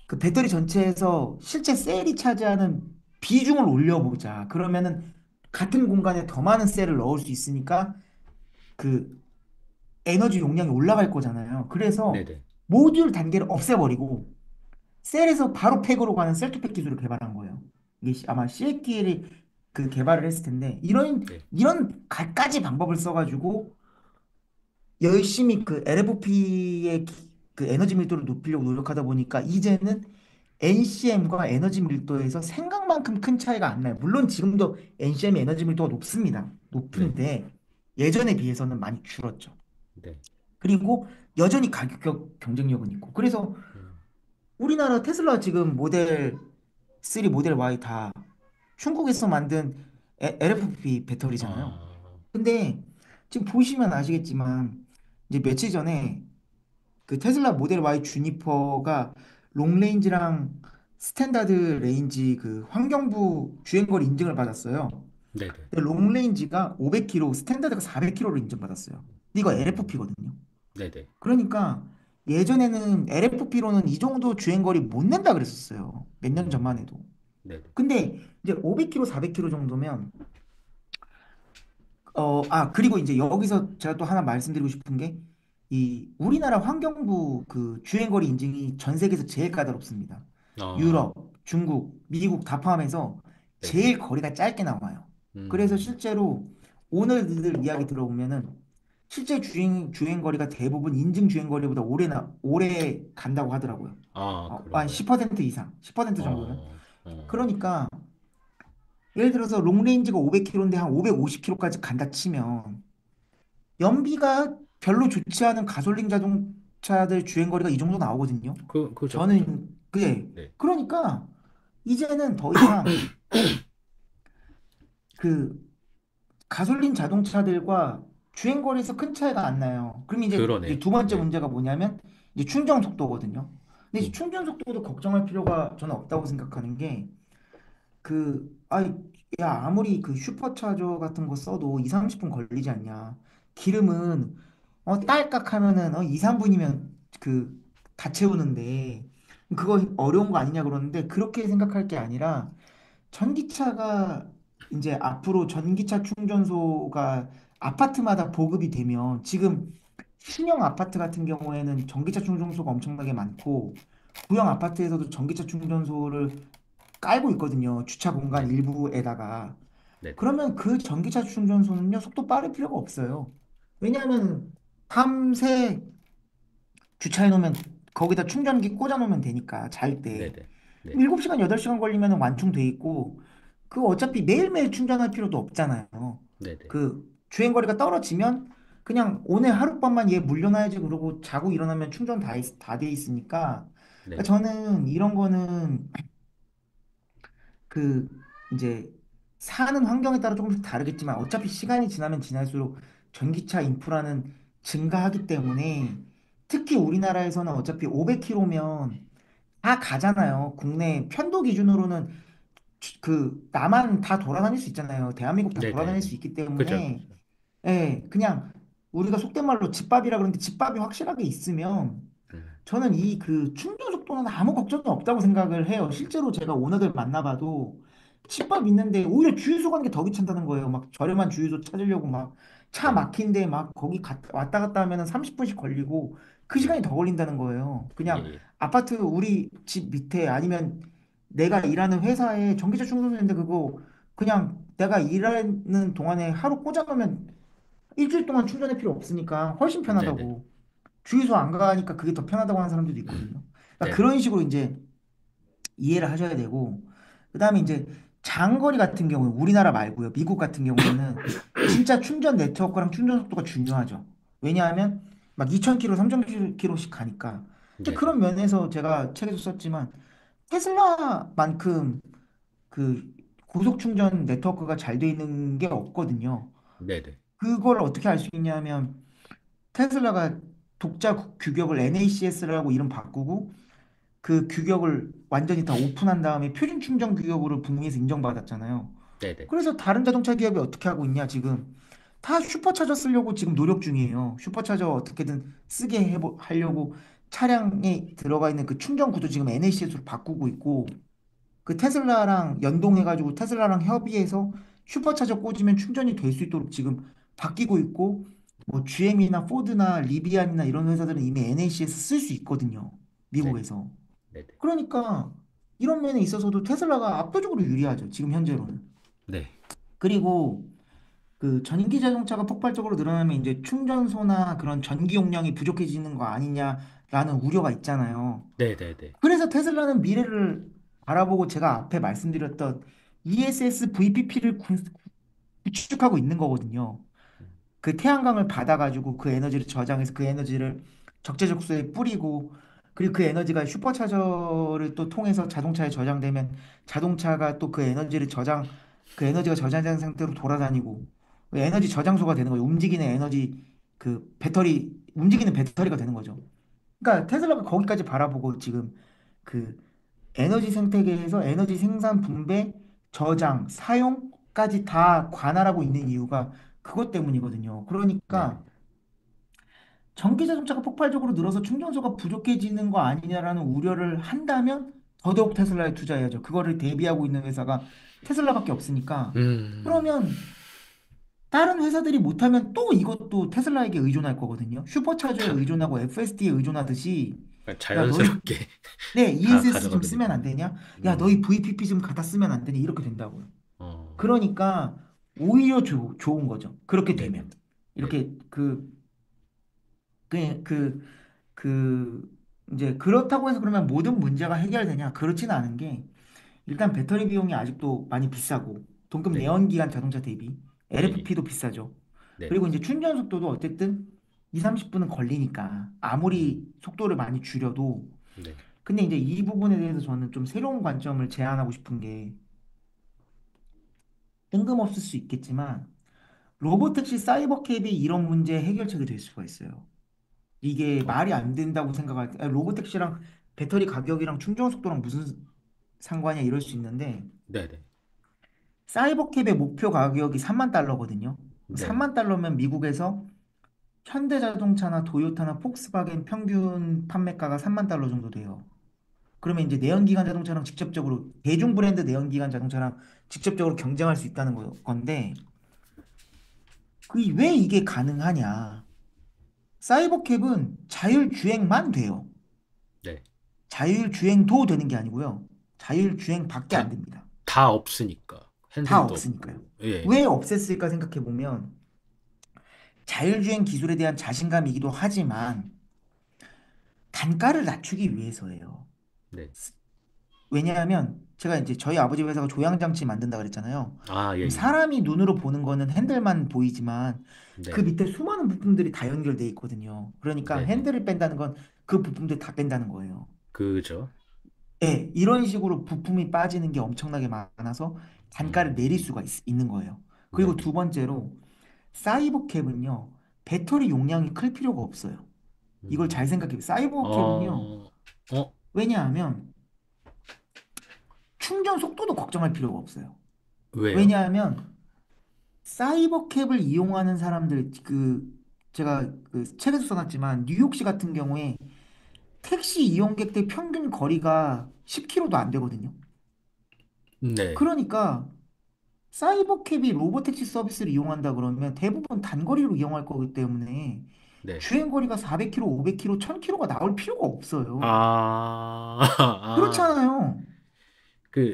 그 배터리 전체에서 실제 셀이 차지하는 비중을 올려보자. 그러면은 같은 공간에 더 많은 셀을 넣을 수 있으니까 그 에너지 용량이 올라갈 거잖아요. 그래서 네네. 모듈 단계를 없애버리고 셀에서 바로 팩으로 가는 셀투팩 기술을 개발한 거예요. 이게 아마 CATL이 그 개발을 했을 텐데 이런 네. 이런 갖가지 방법을 써가지고 열심히 그 LFP의 그 에너지 밀도를 높이려고 노력하다 보니까 이제는 NCM과 에너지 밀도에서 생각만큼 큰 차이가 안 나요. 물론 지금도 NCM의 에너지 밀도가 높습니다. 네. 높은데 예전에 비해서는 많이 줄었죠. 네. 그리고 여전히 가격 경쟁력은 있고. 그래서 음. 우리나라 테슬라 지금 모델 3, 모델 Y 다 중국에서 만든 LFP 배터리잖아요. 아, 근데 지금 보시면 아시겠지만 이제 며칠 전에 그 테슬라 모델 Y 주니퍼가 롱레인지랑 스탠다드 레인지 그 환경부 주행거리 인증을 받았어요. 네네. 근데 롱레인지가 500km, 스탠다드가 400km로 인정받았어요. 근데 이거 음, LFP거든요. 네네. 그러니까 예전에는 LFP로는 이 정도 주행거리 못 낸다 그랬었어요. 몇 년 전만 음, 해도. 네네. 근데 이제 500km, 400km 정도면 그리고 이제 여기서 제가 또 하나 말씀드리고 싶은 게 이 우리나라 환경부 그 주행거리 인증이 전 세계에서 제일 까다롭습니다. 아, 유럽, 중국, 미국 다 포함해서 네네. 제일 거리가 짧게 나와요. 그래서 음, 실제로 오늘들 이야기 들어보면은 실제 주행거리가 대부분 인증 주행거리보다 오래 간다고 하더라고요. 한 그런가요? 10% 이상, 10% 정도는. 어, 어, 그러니까 예를 들어서 롱레인지가 500km인데 한 550km까지 간다 치면 연비가 별로 좋지 않은 가솔린 자동차들 주행거리가 이 정도 나오거든요. 그죠, 그죠. 저는 그게 네. 그러니까 이제는 더 이상 그 가솔린 자동차들과 주행거리에서 큰 차이가 안 나요. 그럼 이제 그러네요. 두 번째 네. 문제가 뭐냐면 이제 충전 속도거든요. 근데 이제 음, 충전 속도도 걱정할 필요가 저는 없다고 생각하는 게 야, 아무리 그 슈퍼차저 같은 거 써도 2, 30분 걸리지 않냐. 기름은, 딸깍 하면은, 2, 3분이면 다 채우는데, 그거 어려운 거 아니냐 그러는데, 그렇게 생각할 게 아니라, 전기차가, 이제 앞으로 전기차 충전소가 아파트마다 보급이 되면, 지금 신형 아파트 같은 경우에는 전기차 충전소가 엄청나게 많고, 구형 아파트에서도 전기차 충전소를 깔고 있거든요. 주차 공간 네네. 일부에다가. 네네. 그러면 그 전기차 충전소는요, 속도 빠를 필요가 없어요. 왜냐하면 밤새 주차해 놓으면 거기다 충전기 꽂아 놓으면 되니까 잘 때. 네네. 네. 7시간, 8시간 걸리면 완충돼 있고 그 어차피 매일매일 충전할 필요도 없잖아요. 네네. 그 주행거리가 떨어지면 그냥 오늘 하룻밤만 얘 물려놔야지 그러고 자고 일어나면 충전 다 돼 있으니까 그러니까 네네. 저는 이런 거는 그 이제 사는 환경에 따라 조금씩 다르겠지만 어차피 시간이 지나면 지날수록 전기차 인프라는 증가하기 때문에 특히 우리나라에서는 어차피 500km면 다 가잖아요. 국내 편도 기준으로는 나만 다 돌아다닐 수 있잖아요. 대한민국 다 돌아다닐 수 네네네. 있기 그죠, 때문에 그죠. 예, 그냥 우리가 속된 말로 집밥이라 그러는데 집밥이 확실하게 있으면 음, 저는 이 그 충전 속도는 아무 걱정이 없다고 생각을 해요. 실제로 제가 오너들 만나봐도 집밥 있는데 오히려 주유소 가는 게 더 귀찮다는 거예요. 막 저렴한 주유소 찾으려고 막 차 네네. 막힌데 막 왔다 갔다 하면은 30분씩 걸리고 그 시간이 네. 더 걸린다는 거예요. 예, 그냥 예. 아파트 우리 집 밑에 아니면 내가 일하는 회사에 전기차 충전소인데 그거 그냥 내가 일하는 동안에 하루 꽂아놓으면 일주일 동안 충전할 필요 없으니까 훨씬 네네. 편하다고. 주유소 안 가니까 그게 더 편하다고 하는 사람들도 있거든요. 그러니까 네네. 그런 식으로 이제 이해를 하셔야 되고, 그다음에 이제 장거리 같은 경우에 우리나라 말고요. 미국 같은 경우에는 진짜 충전 네트워크랑 충전 속도가 중요하죠. 왜냐하면 막 2,000km, 3,000km씩 가니까. 근데 네네. 그런 면에서 제가 책에도 썼지만 테슬라만큼 그 고속 충전 네트워크가 잘 돼 있는 게 없거든요. 네네. 그걸 어떻게 알 수 있냐면 테슬라가 독자 규격을 NACS라고 이름 바꾸고 그 규격을 완전히 다 오픈한 다음에 표준 충전 규격으로 북미에서 인정받았잖아요. 네네. 그래서 다른 자동차 기업이 어떻게 하고 있냐 지금 다 슈퍼차저 쓰려고 지금 노력 중이에요. 슈퍼차저 어떻게든 하려고 차량에 들어가 있는 그 충전 구도 지금 NACS로 바꾸고 있고 그 테슬라랑 연동해가지고 테슬라랑 협의해서 슈퍼차저 꽂으면 충전이 될 수 있도록 지금 바뀌고 있고 뭐 GM이나 포드나 리비안이나 이런 회사들은 이미 NACS 쓸 수 있거든요. 네네. 미국에서. 네네. 그러니까 이런 면에 있어서도 테슬라가 압도적으로 유리하죠. 지금 현재로는. 네. 그리고 그 전기 자동차가 폭발적으로 늘어나면 이제 충전소나 그런 전기 용량이 부족해지는 거 아니냐라는 우려가 있잖아요. 네네네. 그래서 테슬라는 미래를 바라보고 제가 앞에 말씀드렸던 ESS VPP를 구축하고 있는 거거든요. 그 태양광을 받아가지고 그 에너지를 저장해서 그 에너지를 적재적소에 뿌리고 그리고 그 에너지가 슈퍼차저를 또 통해서 자동차에 저장되면 자동차가 또 그 에너지가 저장된 상태로 돌아다니고 그 에너지 저장소가 되는 거죠. 움직이는 배터리가 되는 거죠. 그러니까 테슬라가 거기까지 바라보고 지금 그 에너지 생태계에서 에너지 생산, 분배, 저장, 사용까지 다 관할하고 있는 이유가 그것 때문이거든요. 네네. 그러니까 전기 자동차가 폭발적으로 늘어서 충전소가 부족해지는 거 아니냐라는 우려를 한다면 더더욱 테슬라에 투자해야죠. 그거를 대비하고 있는 회사가 테슬라밖에 없으니까. 음, 그러면 다른 회사들이 못하면 또 이것도 테슬라에게 의존할 거거든요. 슈퍼차저에 다, 의존하고 FSD에 의존하듯이 야, 너희 자연스럽게 네, 다 ESS 좀 가져가게 쓰면 되고. 안 되냐? 야, 너희 음, VPP 좀 갖다 쓰면 안 되냐? 이렇게 된다고요. 어, 그러니까 오히려 좋은 거죠. 그렇게 네네. 되면. 네네. 이렇게 그, 그, 이제 그렇다고 해서 그러면 모든 문제가 해결되냐? 그렇지는 않은 게 일단 배터리 비용이 아직도 많이 비싸고 동급 네. 내연기관 자동차 대비 예, 예. LFP도 비싸죠. 네네. 그리고 이제 충전 속도도 어쨌든 2, 30분은 걸리니까 음, 아무리 속도를 많이 줄여도 네. 근데 이제 이 부분에 대해서 저는 좀 새로운 관점을 제안하고 싶은 게 뜬금없을 수 있겠지만 로보택시 사이버캡이 이런 문제 해결책이 될 수가 있어요. 이게 어, 말이 안 된다고 생각할 때 로보택시랑 배터리 가격이랑 충전 속도랑 무슨 상관이야 이럴 수 있는데 네네. 사이버캡의 목표 가격이 3만 달러거든요. 네네. 3만 달러면 미국에서 현대자동차나 도요타나 폭스바겐 평균 판매가가 3만 달러 정도 돼요. 그러면 이제 내연기관 자동차랑 직접적으로 대중 브랜드 내연기관 자동차랑 직접적으로 경쟁할 수 있다는 건데 왜 이게 가능하냐? 사이버캡은 자율주행만 돼요. 네. 자율주행도 되는 게 아니고요. 자율주행밖에 안 다, 됩니다. 다 없으니까. 다 핸들도 없으니까요. 없고. 예. 왜 없앴을까 생각해 보면 자율주행 기술에 대한 자신감이기도 하지만 단가를 낮추기 위해서예요. 네. 왜냐하면 제가 이제 저희 아버지 회사가 조향장치 만든다 그랬잖아요. 아, 예, 그럼 예. 사람이 눈으로 보는 거는 핸들만 보이지만 그 네네. 밑에 수많은 부품들이 다 연결돼 있거든요. 그러니까 네네. 핸들을 뺀다는 건 그 부품들 다 뺀다는 거예요. 그죠? 네, 이런 식으로 부품이 빠지는 게 엄청나게 많아서 단가를 내릴 음, 수가 있는 거예요. 그리고 네네. 두 번째로 사이버캡은요, 배터리 용량이 클 필요가 없어요. 이걸 잘 음, 생각해. 사이버캡은요, 어, 어, 왜냐하면 충전 속도도 걱정할 필요가 없어요. 왜요? 왜냐하면 사이버캡을 이용하는 사람들, 제가 그 책에서 써놨지만 뉴욕시 같은 경우에 택시 이용객들 평균 거리가 10km도 안 되거든요. 네. 그러니까 사이버캡이 로보택시 서비스를 이용한다 그러면 대부분 단거리로 이용할 거기 때문에 네. 주행 거리가 400km, 500km, 1000km가 나올 필요가 없어요. 아, 아, 그렇잖아요.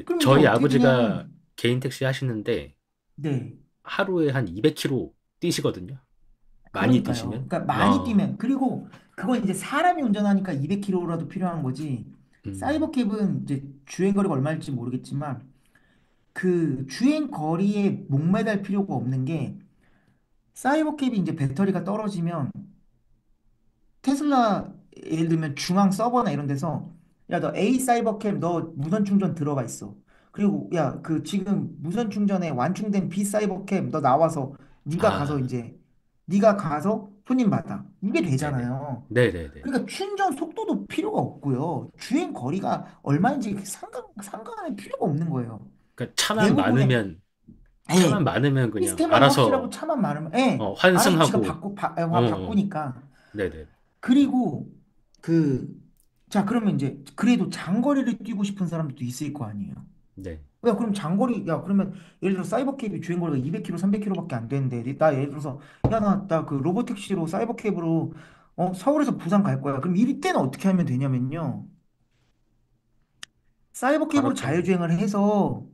그럼 이제 저희 어떻게 아버지가 되냐면, 개인 택시 하시는데 네, 하루에 한 200km 뛰시거든요. 많이 그러니까요. 뛰시면. 그러니까 많이 뛰면 그리고 그건 이제 사람이 운전하니까 200km라도 필요한 거지. 음, 사이버캡은 이제 주행 거리가 얼마일지 모르겠지만 그 주행 거리에 목매달 필요가 없는 게 사이버캡이 이제 배터리가 떨어지면 테슬라 예를 들면 중앙 서버나 이런 데서 야 너 A 사이버캠 너 무선 충전 들어가 있어. 그리고 야 그 지금 무선 충전에 완충된 B 사이버캠 너 나와서 아, 네가 가서 손님 받아. 이게 네네. 되잖아요. 네네네. 그러니까 충전 속도도 필요가 없고요. 주행 거리가 얼마인지 상관할 필요가 없는 거예요. 그러니까 대부분의 차만 예 많으면 그냥 시스템만 확실하고 알아서 차만 많으면 예 알아서 지가 환승하고, 어, 바꾸니까 네네. 그리고 그, 자, 그러면 이제 그래도 장거리를 뛰고 싶은 사람도 있을 거 아니에요. 네. 그러면 예를 들어 사이버캡이 주행거리가 200km, 300km밖에 안 되는데 나 예를 들어서 야, 나 그 로보택시로 사이버캡으로 서울에서 부산 갈 거야. 그럼 이때는 어떻게 하면 되냐면요. 사이버캡으로 바로 타면, 자율주행을 해서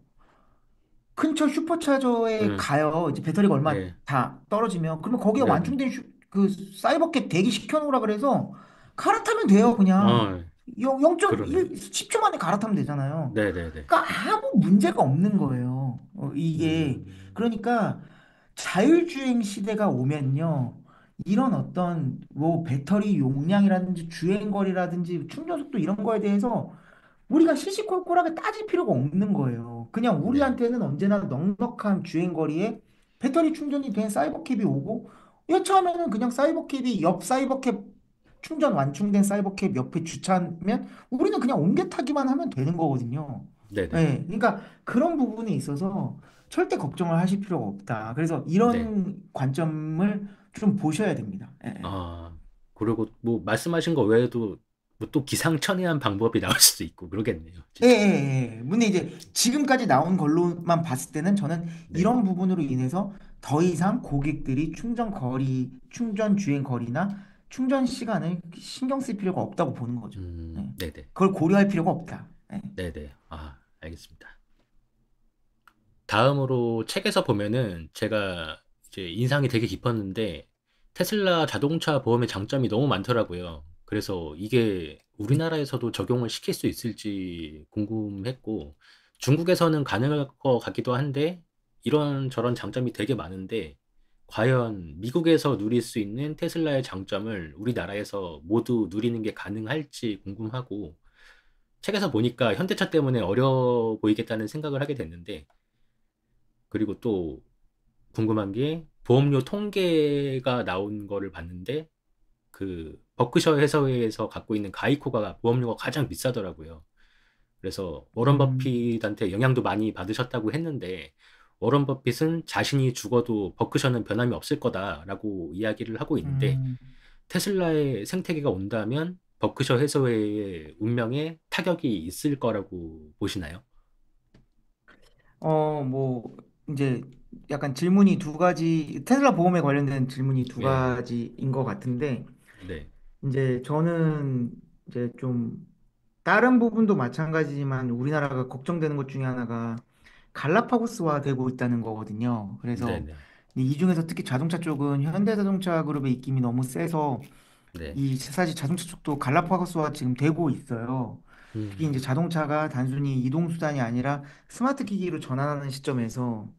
근처 슈퍼차저에 응, 가요. 이제 배터리가 얼마 네, 다 떨어지면. 그러면 거기에 네네. 완충된 그 사이버캡 대기 시켜놓으라 그래서 갈아타면 돼요, 그냥. 어, 0.1, 그러네. 10초 만에 갈아타면 되잖아요. 네네네. 그러니까 아무 문제가 없는 거예요. 이게. 음, 그러니까 자율주행 시대가 오면요. 이런 어떤 뭐 배터리 용량이라든지 주행거리라든지 충전 속도 이런 거에 대해서 우리가 시시콜콜하게 따질 필요가 없는 거예요. 그냥 네, 우리한테는 언제나 넉넉한 주행거리에 배터리 충전이 된 사이버캡이 오고 여차하면은 그냥 사이버캡이 옆 사이버캡 충전 완충된 사이버캡 옆에 주차하면 우리는 그냥 옮겨 타기만 하면 되는 거거든요. 네네. 네, 그러니까 그런 부분에 있어서 절대 걱정을 하실 필요가 없다. 그래서 네. 이런 관점을 좀 보셔야 됩니다. 예, 예. 아, 그리고 뭐 말씀하신 거 외에도 뭐 또 기상천외한 방법이 나올 수도 있고 그러겠네요. 예, 진짜. 예, 예. 근데 이제 지금까지 나온 걸로만 봤을 때는 저는 네. 이런 부분으로 인해서 더 이상 고객들이 충전 거리, 충전 주행 거리나 충전 시간을 신경 쓸 필요가 없다고 보는 거죠. 예. 네네. 그걸 고려할 필요가 없다. 예. 네네. 아, 알겠습니다. 다음으로 책에서 보면은 제가 이제 인상이 되게 깊었는데 테슬라 자동차 보험의 장점이 너무 많더라고요. 그래서 이게 우리나라에서도 적용을 시킬 수 있을지 궁금했고 중국에서는 가능할 것 같기도 한데 이런 저런 장점이 되게 많은데 과연 미국에서 누릴 수 있는 테슬라의 장점을 우리나라에서 모두 누리는 게 가능할지 궁금하고 책에서 보니까 현대차 때문에 어려워 보이겠다는 생각을 하게 됐는데 그리고 또 궁금한 게 보험료 통계가 나온 거를 봤는데 그 버크셔 해서웨이에서 갖고 있는 가이코가 보험료가 가장 비싸더라고요. 그래서 워런 음, 버핏한테 영향도 많이 받으셨다고 했는데 워런 버핏은 자신이 죽어도 버크셔는 변함이 없을 거다라고 이야기를 하고 있는데 음, 테슬라의 생태계가 온다면 버크셔 해서웨이의 운명에 타격이 있을 거라고 보시나요? 뭐, 이제 약간 질문이 두 가지, 테슬라 보험에 관련된 질문이 두 예, 가지인 것 같은데, 네, 이제 저는 이제 좀 다른 부분도 마찬가지지만 우리나라가 걱정되는 것 중에 하나가 갈라파고스화 되고 있다는 거거든요. 네, 그래서 네, 이 중에서 특히 자동차 쪽은 현대자동차 그룹의 입김이 너무 세서 네, 이 사실 자동차 쪽도 갈라파고스화 지금 되고 있어요. 특히 이제 음, 자동차가 단순히 이동 수단이 아니라 스마트 기기로 전환하는 시점에서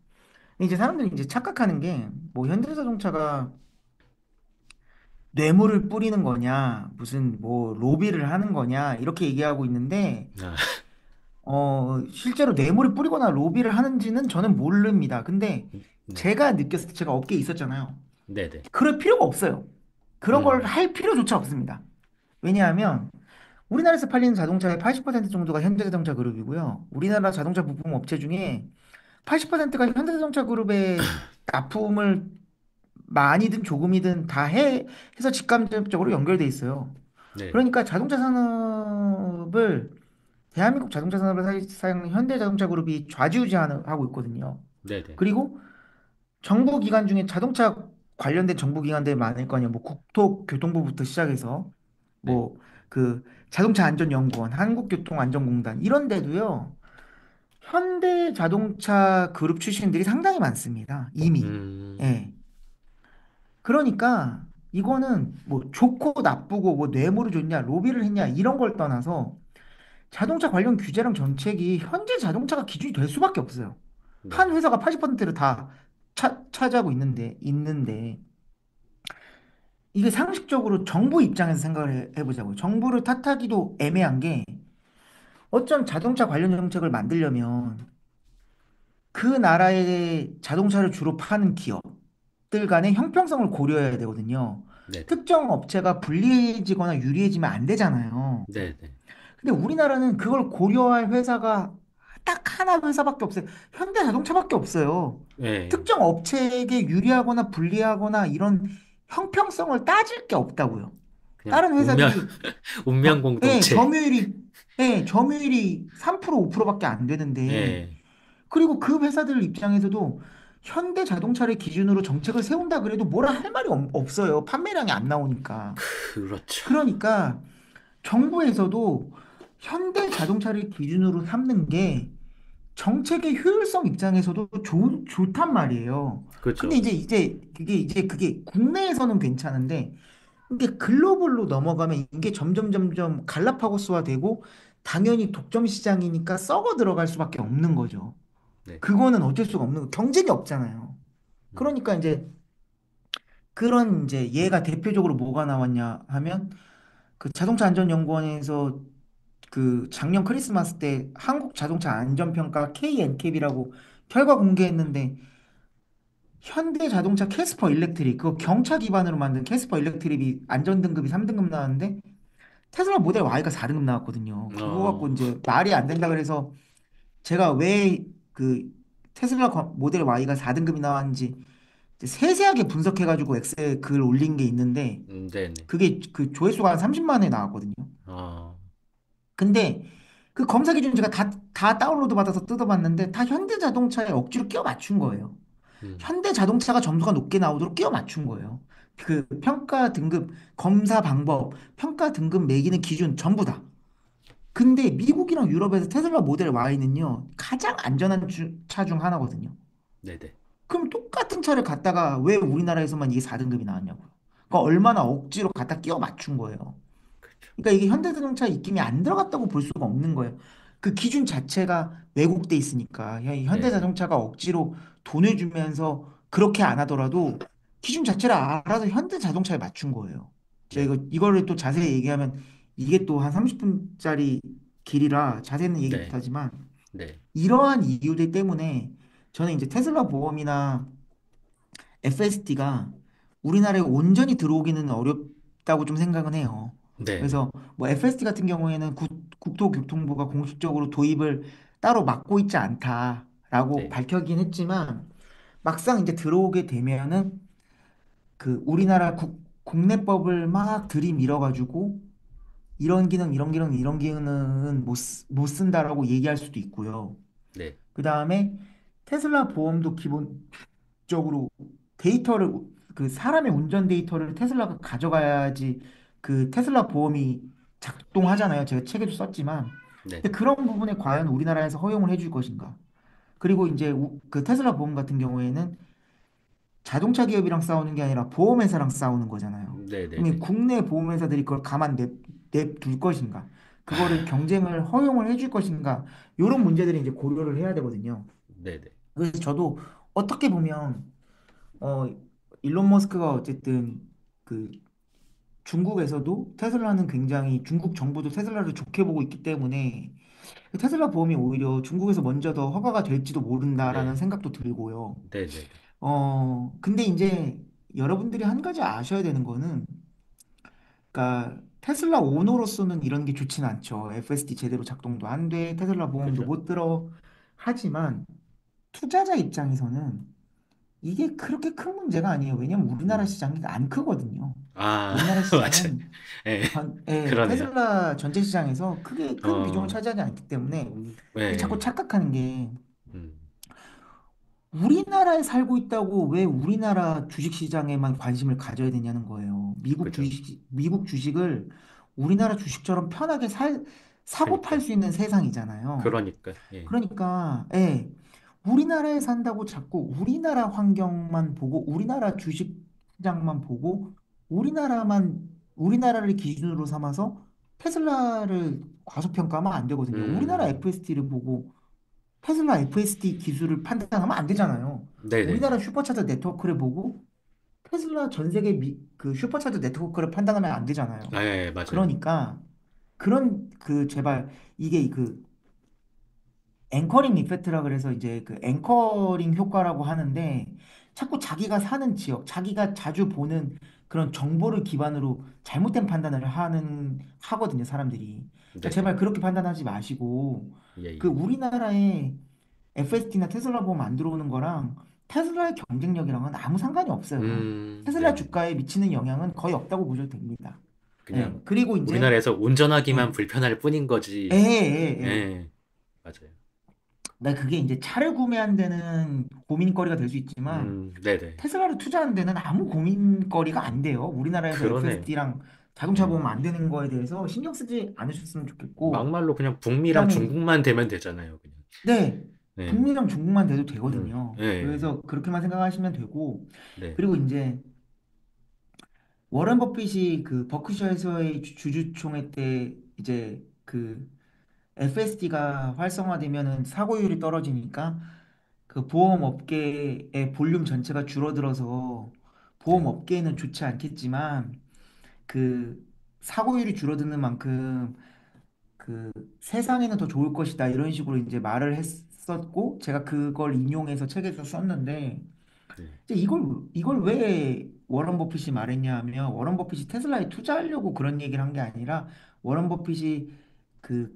이제 사람들이 이제 착각하는 게 뭐 현대자동차가 뇌물을 뿌리는 거냐, 무슨 뭐 로비를 하는 거냐 이렇게 얘기하고 있는데 아, 실제로 뇌물을 뿌리거나 로비를 하는지는 저는 모릅니다. 근데 네, 제가 느꼈을 때 제가 업계에 있었잖아요. 네, 네, 그럴 필요가 없어요. 그런 걸 음, 할 필요조차 없습니다. 왜냐하면 우리나라에서 팔리는 자동차의 80% 정도가 현대자동차 그룹이고요. 우리나라 자동차 부품 업체 중에 80%가 현대자동차 그룹에 납품을 많이든 조금이든 다 해서 직간접적으로 연결돼 있어요. 네, 그러니까 자동차 산업을 대한민국 자동차 산업을 사실상 현대자동차 그룹이 좌지우지하고 있거든요. 네, 네, 그리고 정부 기관 중에 자동차 관련된 정부 기관들 많을 거 아니에요. 뭐 국토교통부부터 시작해서 네, 뭐 그 자동차안전연구원, 한국교통안전공단 이런 데도요. 현대자동차 그룹 출신들이 상당히 많습니다. 이미. 음, 예. 그러니까 이거는 뭐 좋고 나쁘고 뭐 뇌물을 줬냐, 로비를 했냐 이런 걸 떠나서 자동차 관련 규제랑 정책이 현재 자동차가 기준이 될 수밖에 없어요. 네, 한 네, 회사가 80%를 다 차지하고 있는데 이게 상식적으로 정부 입장에서 생각을 해보자고요. 정부를 탓하기도 애매한 게 어쩜 자동차 관련 정책을 만들려면 그 나라의 자동차를 주로 파는 기업들 간의 형평성을 고려해야 되거든요. 네, 네, 특정 업체가 불리해지거나 유리해지면 안 되잖아요. 네, 네, 근데 우리나라는 그걸 고려할 회사가 딱 하나 회사밖에 없어요. 현대자동차밖에 없어요. 네, 특정 업체에게 유리하거나 불리하거나 이런 형평성을 따질 게 없다고요. 그냥 다른 운명, 회사들이 운명 예, 공동체, 점유율이 3% 5%밖에 안 되는데 예, 그리고 그 회사들 입장에서도 현대자동차를 기준으로 정책을 세운다 그래도 뭐라 할 말이 없어요. 판매량이 안 나오니까. 그렇죠. 그러니까 정부에서도 현대 자동차를 기준으로 삼는 게 정책의 효율성 입장에서도 좋단 말이에요. 근데 그렇죠. 이제 그게 국내에서는 괜찮은데 근데 글로벌로 넘어가면 이게 점점 갈라파고스화 되고 당연히 독점 시장이니까 썩어 들어갈 수밖에 없는 거죠. 네. 그거는 어쩔 수가 없는 거. 경쟁이 없잖아요. 음, 그러니까 이제 그런 이제 얘가 대표적으로 뭐가 나왔냐 하면 그 자동차 안전연구원에서 그 작년 크리스마스 때 한국 자동차 안전평가 KNCAP이라고 결과 공개했는데 현대 자동차 캐스퍼 일렉트릭 그거 경차 기반으로 만든 캐스퍼 일렉트릭이 안전등급이 3등급 나왔는데 테슬라 모델 Y가 4등급 나왔거든요. 그거 갖고 어, 이제 말이 안 된다 그래서 제가 왜 그 테슬라 모델 Y가 4등급이 나왔는지 이제 세세하게 분석해가지고 엑셀 글 올린 게 있는데 네네. 그게 그 조회수가 한 30만 회 나왔거든요. 어, 근데 그 검사 기준 제가 다 다운로드 받아서 뜯어봤는데 다 현대 자동차에 억지로 끼워 맞춘 거예요. 음, 현대 자동차가 점수가 높게 나오도록 끼워 맞춘 거예요. 그 평가 등급, 검사 방법, 평가 등급 매기는 기준 전부 다. 근데 미국이랑 유럽에서 테슬라 모델 Y는요, 가장 안전한 차 중 하나거든요. 네네. 그럼 똑같은 차를 갖다가 왜 우리나라에서만 이게 4등급이 나왔냐고요. 그러니까 얼마나 억지로 갖다 끼워 맞춘 거예요. 그렇죠. 그러니까 이게 현대자동차 입김이 안 들어갔다고 볼 수가 없는 거예요. 그 기준 자체가 왜곡돼 있으니까 네네. 현대자동차가 억지로 돈을 주면서 그렇게 안 하더라도 기준 자체를 알아서 현대자동차에 맞춘 거예요. 제가 네. 이거를 또 자세히 얘기하면 이게 또 한 30분짜리 길이라 자세히는 얘기 네. 못하지만 네. 이러한 이유들 때문에 저는 이제 테슬라 보험이나 FSD가 우리나라에 온전히 들어오기는 어렵다고 좀 생각은 해요. 네네. 그래서 뭐 FSD 같은 경우에는 국토교통부가 공식적으로 도입을 따로 막고 있지 않다라고 네. 밝혀긴 했지만 막상 이제 들어오게 되면은 그 우리나라 국내법을 막 들이밀어가지고 이런 기능, 이런 기능, 이런 기능은 못 쓴다라고 얘기할 수도 있고요. 네. 그 다음에 테슬라 보험도 기본적으로 데이터를 그 사람의 운전 데이터를 테슬라가 가져가야지 그 테슬라 보험이 작동하잖아요. 제가 책에도 썼지만 근데 네네. 그런 부분에 과연 우리나라에서 허용을 해줄 것인가? 그리고 이제 그 테슬라 보험 같은 경우에는 자동차 기업이랑 싸우는 게 아니라 보험회사랑 싸우는 거잖아요. 그러면 네네네. 국내 보험회사들이 그걸 가만 냅둘 것인가? 그거를 아, 경쟁을 허용을 해줄 것인가? 이런 문제들이 이제 고려를 해야 되거든요. 네네. 그래서 저도 어떻게 보면 어 일론 머스크가 어쨌든 그 중국에서도 테슬라는 굉장히 중국 정부도 테슬라를 좋게 보고 있기 때문에 테슬라 보험이 오히려 중국에서 먼저 더 허가가 될지도 모른다라는 네. 생각도 들고요. 네네네. 근데 이제 여러분들이 한 가지 아셔야 되는 거는 그러니까 테슬라 오너로서는 이런 게 좋진 않죠. FSD 제대로 작동도 안 돼, 테슬라 보험도 그죠. 못 들어. 하지만 투자자 입장에서는 이게 그렇게 큰 문제가 아니에요. 왜냐면 우리나라 음. 시장이 안 크거든요. 아, 우리나라 맞아요. 시장은 예. 그러네요. 테슬라 전체 시장에서 크게 큰 비중을 어, 차지하지 않기 때문에 이게 자꾸 예. 착각하는 게 음, 우리나라에 살고 있다고 왜 우리나라 주식시장에만 관심을 가져야 되냐는 거예요. 그죠. 미국 주식을 우리나라 주식처럼 편하게 사고 팔 그니까요. 수 있는 세상이잖아요. 그러니까, 예. 그러니까, 우리나라에 산다고 자꾸 우리나라 환경만 보고, 우리나라 주식시장만 보고, 우리나라를 기준으로 삼아서 테슬라를 과소평가하면 안 되거든요. 우리나라 음, FST를 보고 테슬라 FSD 기술을 판단하면 안 되잖아요. 우리나라 네네네. 슈퍼차저 네트워크를 보고 테슬라 전 세계 그 슈퍼차저 네트워크를 판단하면 안 되잖아요. 아, 예, 맞아요. 그러니까 그런 그 제발 이게 그 앵커링 이펙트라 그래서 이제 그 앵커링 효과라고 하는데 자꾸 자기가 사는 지역, 자기가 자주 보는 그런 정보를 기반으로 잘못된 판단을 하거든요, 사람들이. 그러니까 네네. 제발 그렇게 판단하지 마시고 예, 그 예. 우리나라에 FST나 테슬라 보험 안 들어오는 거랑 테슬라의 경쟁력이랑은 아무 상관이 없어요. 테슬라 네네. 주가에 미치는 영향은 거의 없다고 보셔도 됩니다. 그냥 그리고 이제 우리나라에서 운전하기만 예, 불편할 뿐인 예, 거지. 예, 예. 예, 맞아요. 나 그게 이제 차를 구매한 데는 고민거리가 될 수 있지만 네네. 테슬라를 투자하는 데는 아무 고민거리가 안 돼요. 우리나라에서 그러네요. FSD랑 자동차 예. 보험 안 되는 거에 대해서 신경 쓰지 않으셨으면 좋겠고 막말로 그냥 북미랑 그다음에 중국만 되면 되잖아요, 그냥. 네. 네, 북미랑 중국만 돼도 네, 되거든요. 네, 그래서 그렇게만 생각하시면 되고, 네, 그리고 이제 워런 버핏이 그 버크셔에서의 주주총회 때 이제 그 FSD가 활성화되면은 사고율이 떨어지니까 그 보험업계의 볼륨 전체가 줄어들어서 네, 보험업계에는 좋지 않겠지만 그 사고율이 줄어드는 만큼 그 세상에는 더 좋을 것이다 이런 식으로 이제 말을 했었고 제가 그걸 인용해서 책에서 썼는데 네, 이제 이걸 왜 워런 버핏이 말했냐 하면 워런 버핏이 테슬라에 투자하려고 그런 얘기를 한 게 아니라 워런 버핏이 그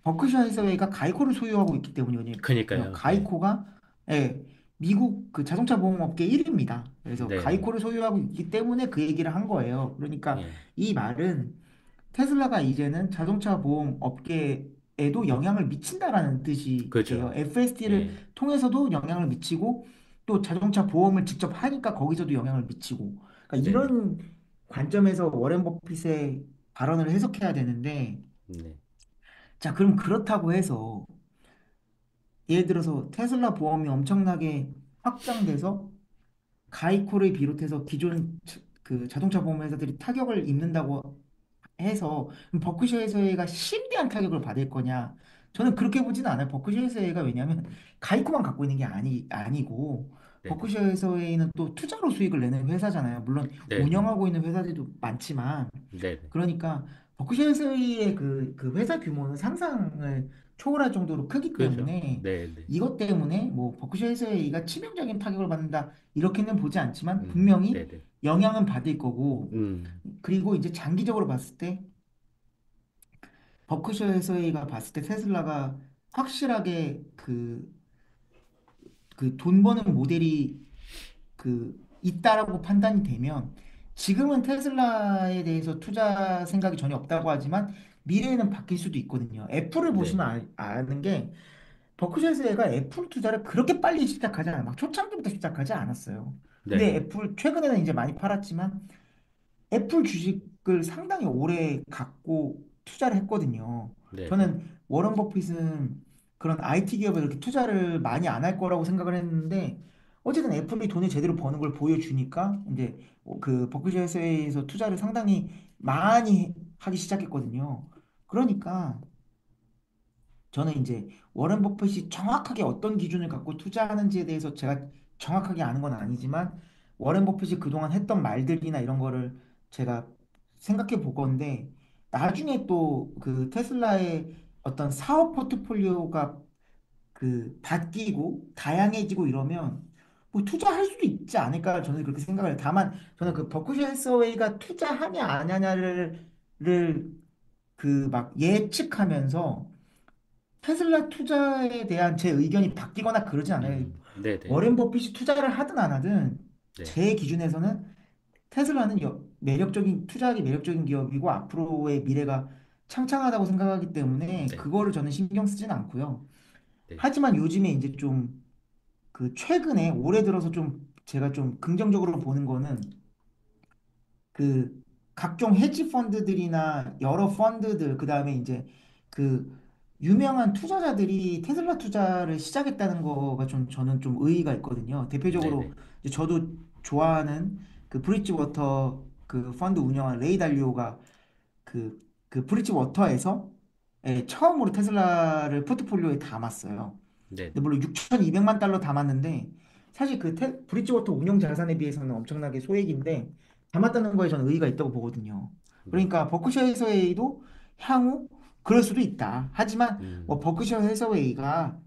버크셔 해서웨이가 가이코를 소유하고 있기 때문이거든요. 그니까요. 네, 가이코가 예, 미국 그 자동차 보험업계 1위입니다. 그래서 네, 네, 가이코를 소유하고 있기 때문에 그 얘기를 한 거예요. 그러니까 예, 이 말은 테슬라가 이제는 자동차 보험 업계에도 영향을 미친다라는 뜻이에요. 그죠. FSD를 예, 통해서도 영향을 미치고 또 자동차 보험을 직접 하니까 거기서도 영향을 미치고. 그러니까 네, 네, 이런 관점에서 워렌 버핏의 발언을 해석해야 되는데 네, 자, 그럼 그렇다고 해서 예를 들어서 테슬라 보험이 엄청나게 확장돼서 가이코를 비롯해서 기존 그 자동차 보험 회사들이 타격을 입는다고 해서 그럼 버크셔 해서웨이가 심대한 타격을 받을 거냐? 저는 그렇게 보지는 않아요. 버크셔 해서웨이가 왜냐하면 가이코만 갖고 있는 게 아니고 네, 네, 버크셔 해서웨이는 또 투자로 수익을 내는 회사잖아요. 물론 네, 네, 운영하고 있는 회사들도 많지만 네, 네, 그러니까 버크셔 해서웨이의 그 회사 규모는 상상을 초월할 정도로 크기 그죠. 때문에 네, 네, 이것 때문에 뭐 버크셔 해서웨이가 치명적인 타격을 받는다 이렇게는 보지 않지만 분명히 네, 네, 영향은 받을 거고 음, 그리고 이제 장기적으로 봤을 때 버크셔 해서웨이가 봤을 때 테슬라가 확실하게 그 돈 버는 모델이 그 있다라고 판단이 되면 지금은 테슬라에 대해서 투자 생각이 전혀 없다고 하지만 미래에는 바뀔 수도 있거든요. 애플을 네, 보시면 네, 아는 게 버크셔세가 애플 투자를 그렇게 빨리 시작하지 않아요. 막 초창기부터 시작하지 않았어요. 네, 근데 네, 애플 최근에는 이제 많이 팔았지만 애플 주식을 상당히 오래 갖고 투자를 했거든요. 네, 네, 저는 워런 버핏은 그런 IT 기업에 이렇게 투자를 많이 안 할 거라고 생각을 했는데 어쨌든 애플이 돈을 제대로 버는 걸 보여주니까 이제 그 버크셔에서 투자를 상당히 많이 하기 시작했거든요. 그러니까 저는 이제 워런 버핏이 정확하게 어떤 기준을 갖고 투자하는지에 대해서 제가 정확하게 아는 건 아니지만 워런 버핏이 그동안 했던 말들이나 이런 거를 제가 생각해 볼 건데 나중에 또 그 테슬라의 어떤 사업 포트폴리오가 그 바뀌고 다양해지고 이러면 뭐 투자할 수도 있지 않을까 저는 그렇게 생각을 해요. 다만 저는 그 버크셔 해서웨이가 투자하냐 안 하냐를 그 막 예측하면서 테슬라 투자에 대한 제 의견이 바뀌거나 그러지 않아요. 네, 네, 워렌 버핏이 투자를 하든 안 하든 네, 제 기준에서는 테슬라는 매력적인 투자하기 매력적인 기업이고 앞으로의 미래가 창창하다고 생각하기 때문에 네, 그거를 저는 신경 쓰진 않고요. 네, 하지만 요즘에 이제 좀 그 최근에 올해 들어서 좀 제가 좀 긍정적으로 보는 거는 그 각종 헤지 펀드들이나 여러 펀드들 그다음에 이제 그 유명한 투자자들이 테슬라 투자를 시작했다는 거가 좀 저는 좀 의의가 있거든요. 네, 대표적으로 네, 이제 저도 좋아하는 그 브릿지워터 그 펀드 운영한 레이 달리오가 그 브릿지워터에서 처음으로 테슬라를 포트폴리오에 담았어요. 네, 근데 물론 6,200만 달러 담았는데 사실 그 브릿지워터 운영 자산에 비해서는 엄청나게 소액인데 담았다는 거에 저는 의의가 있다고 보거든요. 네, 그러니까 버크셔 해서웨이도 향후 그럴 수도 있다. 하지만 뭐 음, 버크셔 해서웨이가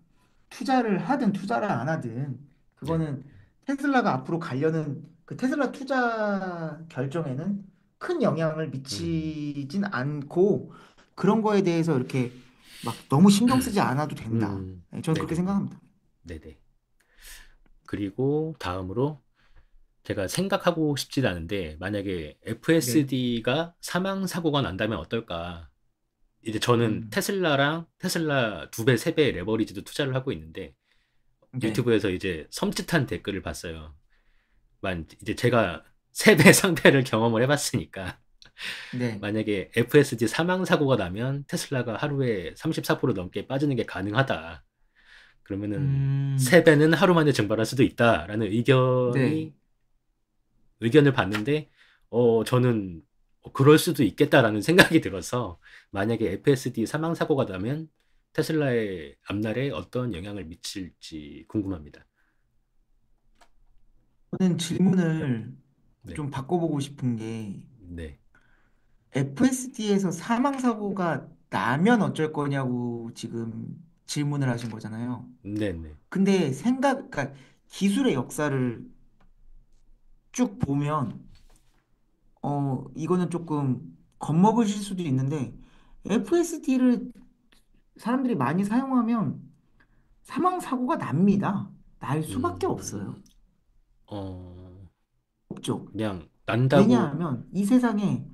투자를 하든 투자를 안 하든 네, 그거는 테슬라가 앞으로 가려는 그 테슬라 투자 결정에는 큰 영향을 음, 미치진 않고 그런 거에 대해서 이렇게 막 너무 신경 쓰지 않아도 된다. 네, 저는 네, 그렇게 네, 네, 생각합니다. 네, 네. 그리고 다음으로 제가 생각하고 싶지도 않은데 만약에 네. FSD가 사망 사고가 난다면 어떨까? 이제 저는 음, 테슬라랑 테슬라 두 배, 세 배의 레버리지도 투자를 하고 있는데 네. 유튜브에서 이제 섬찟한 댓글을 봤어요. 이제 제가 세 배 상패를 경험을 해봤으니까 네. 만약에 FSD 사망 사고가 나면 테슬라가 하루에 34% 넘게 빠지는 게 가능하다. 그러면은 음, 3배는 하루 만에 증발할 수도 있다라는 네. 의견을 봤는데, 저는 그럴 수도 있겠다라는 생각이 들어서, 만약에 FSD 사망 사고가 나면 테슬라의 앞날에 어떤 영향을 미칠지 궁금합니다. 저는 질문을 네, 좀 바꿔보고 싶은 게 네, FSD에서 사망 사고가 나면 어쩔 거냐고 지금 질문을 하신 거잖아요. 네, 네, 근데 그러니까 기술의 역사를 쭉 보면 이거는 조금 겁먹으실 수도 있는데 FSD를 사람들이 많이 사용하면 사망 사고가 납니다. 날 수밖에 없어요. 음, 어, 없죠. 그냥 난다고. 왜냐하면 이 세상에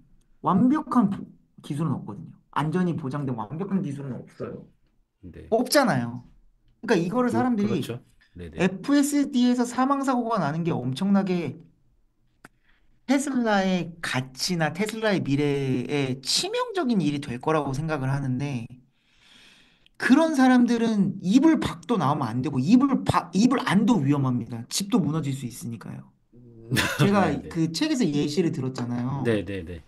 완벽한 기술은 없거든요. 안전이 보장된 완벽한 기술은 없어요. 네, 없잖아요. 그러니까 이거를 사람들이 그렇죠. 네, 네, FSD에서 사망 사고가 나는 게 엄청나게 테슬라의 가치나 테슬라의 미래에 치명적인 일이 될 거라고 생각을 하는데 그런 사람들은 이불 밖도 나오면 안 되고 이불 안도 위험합니다. 집도 무너질 수 있으니까요. 네, 제가 네, 그 책에서 예시를 들었잖아요. 네, 네, 네,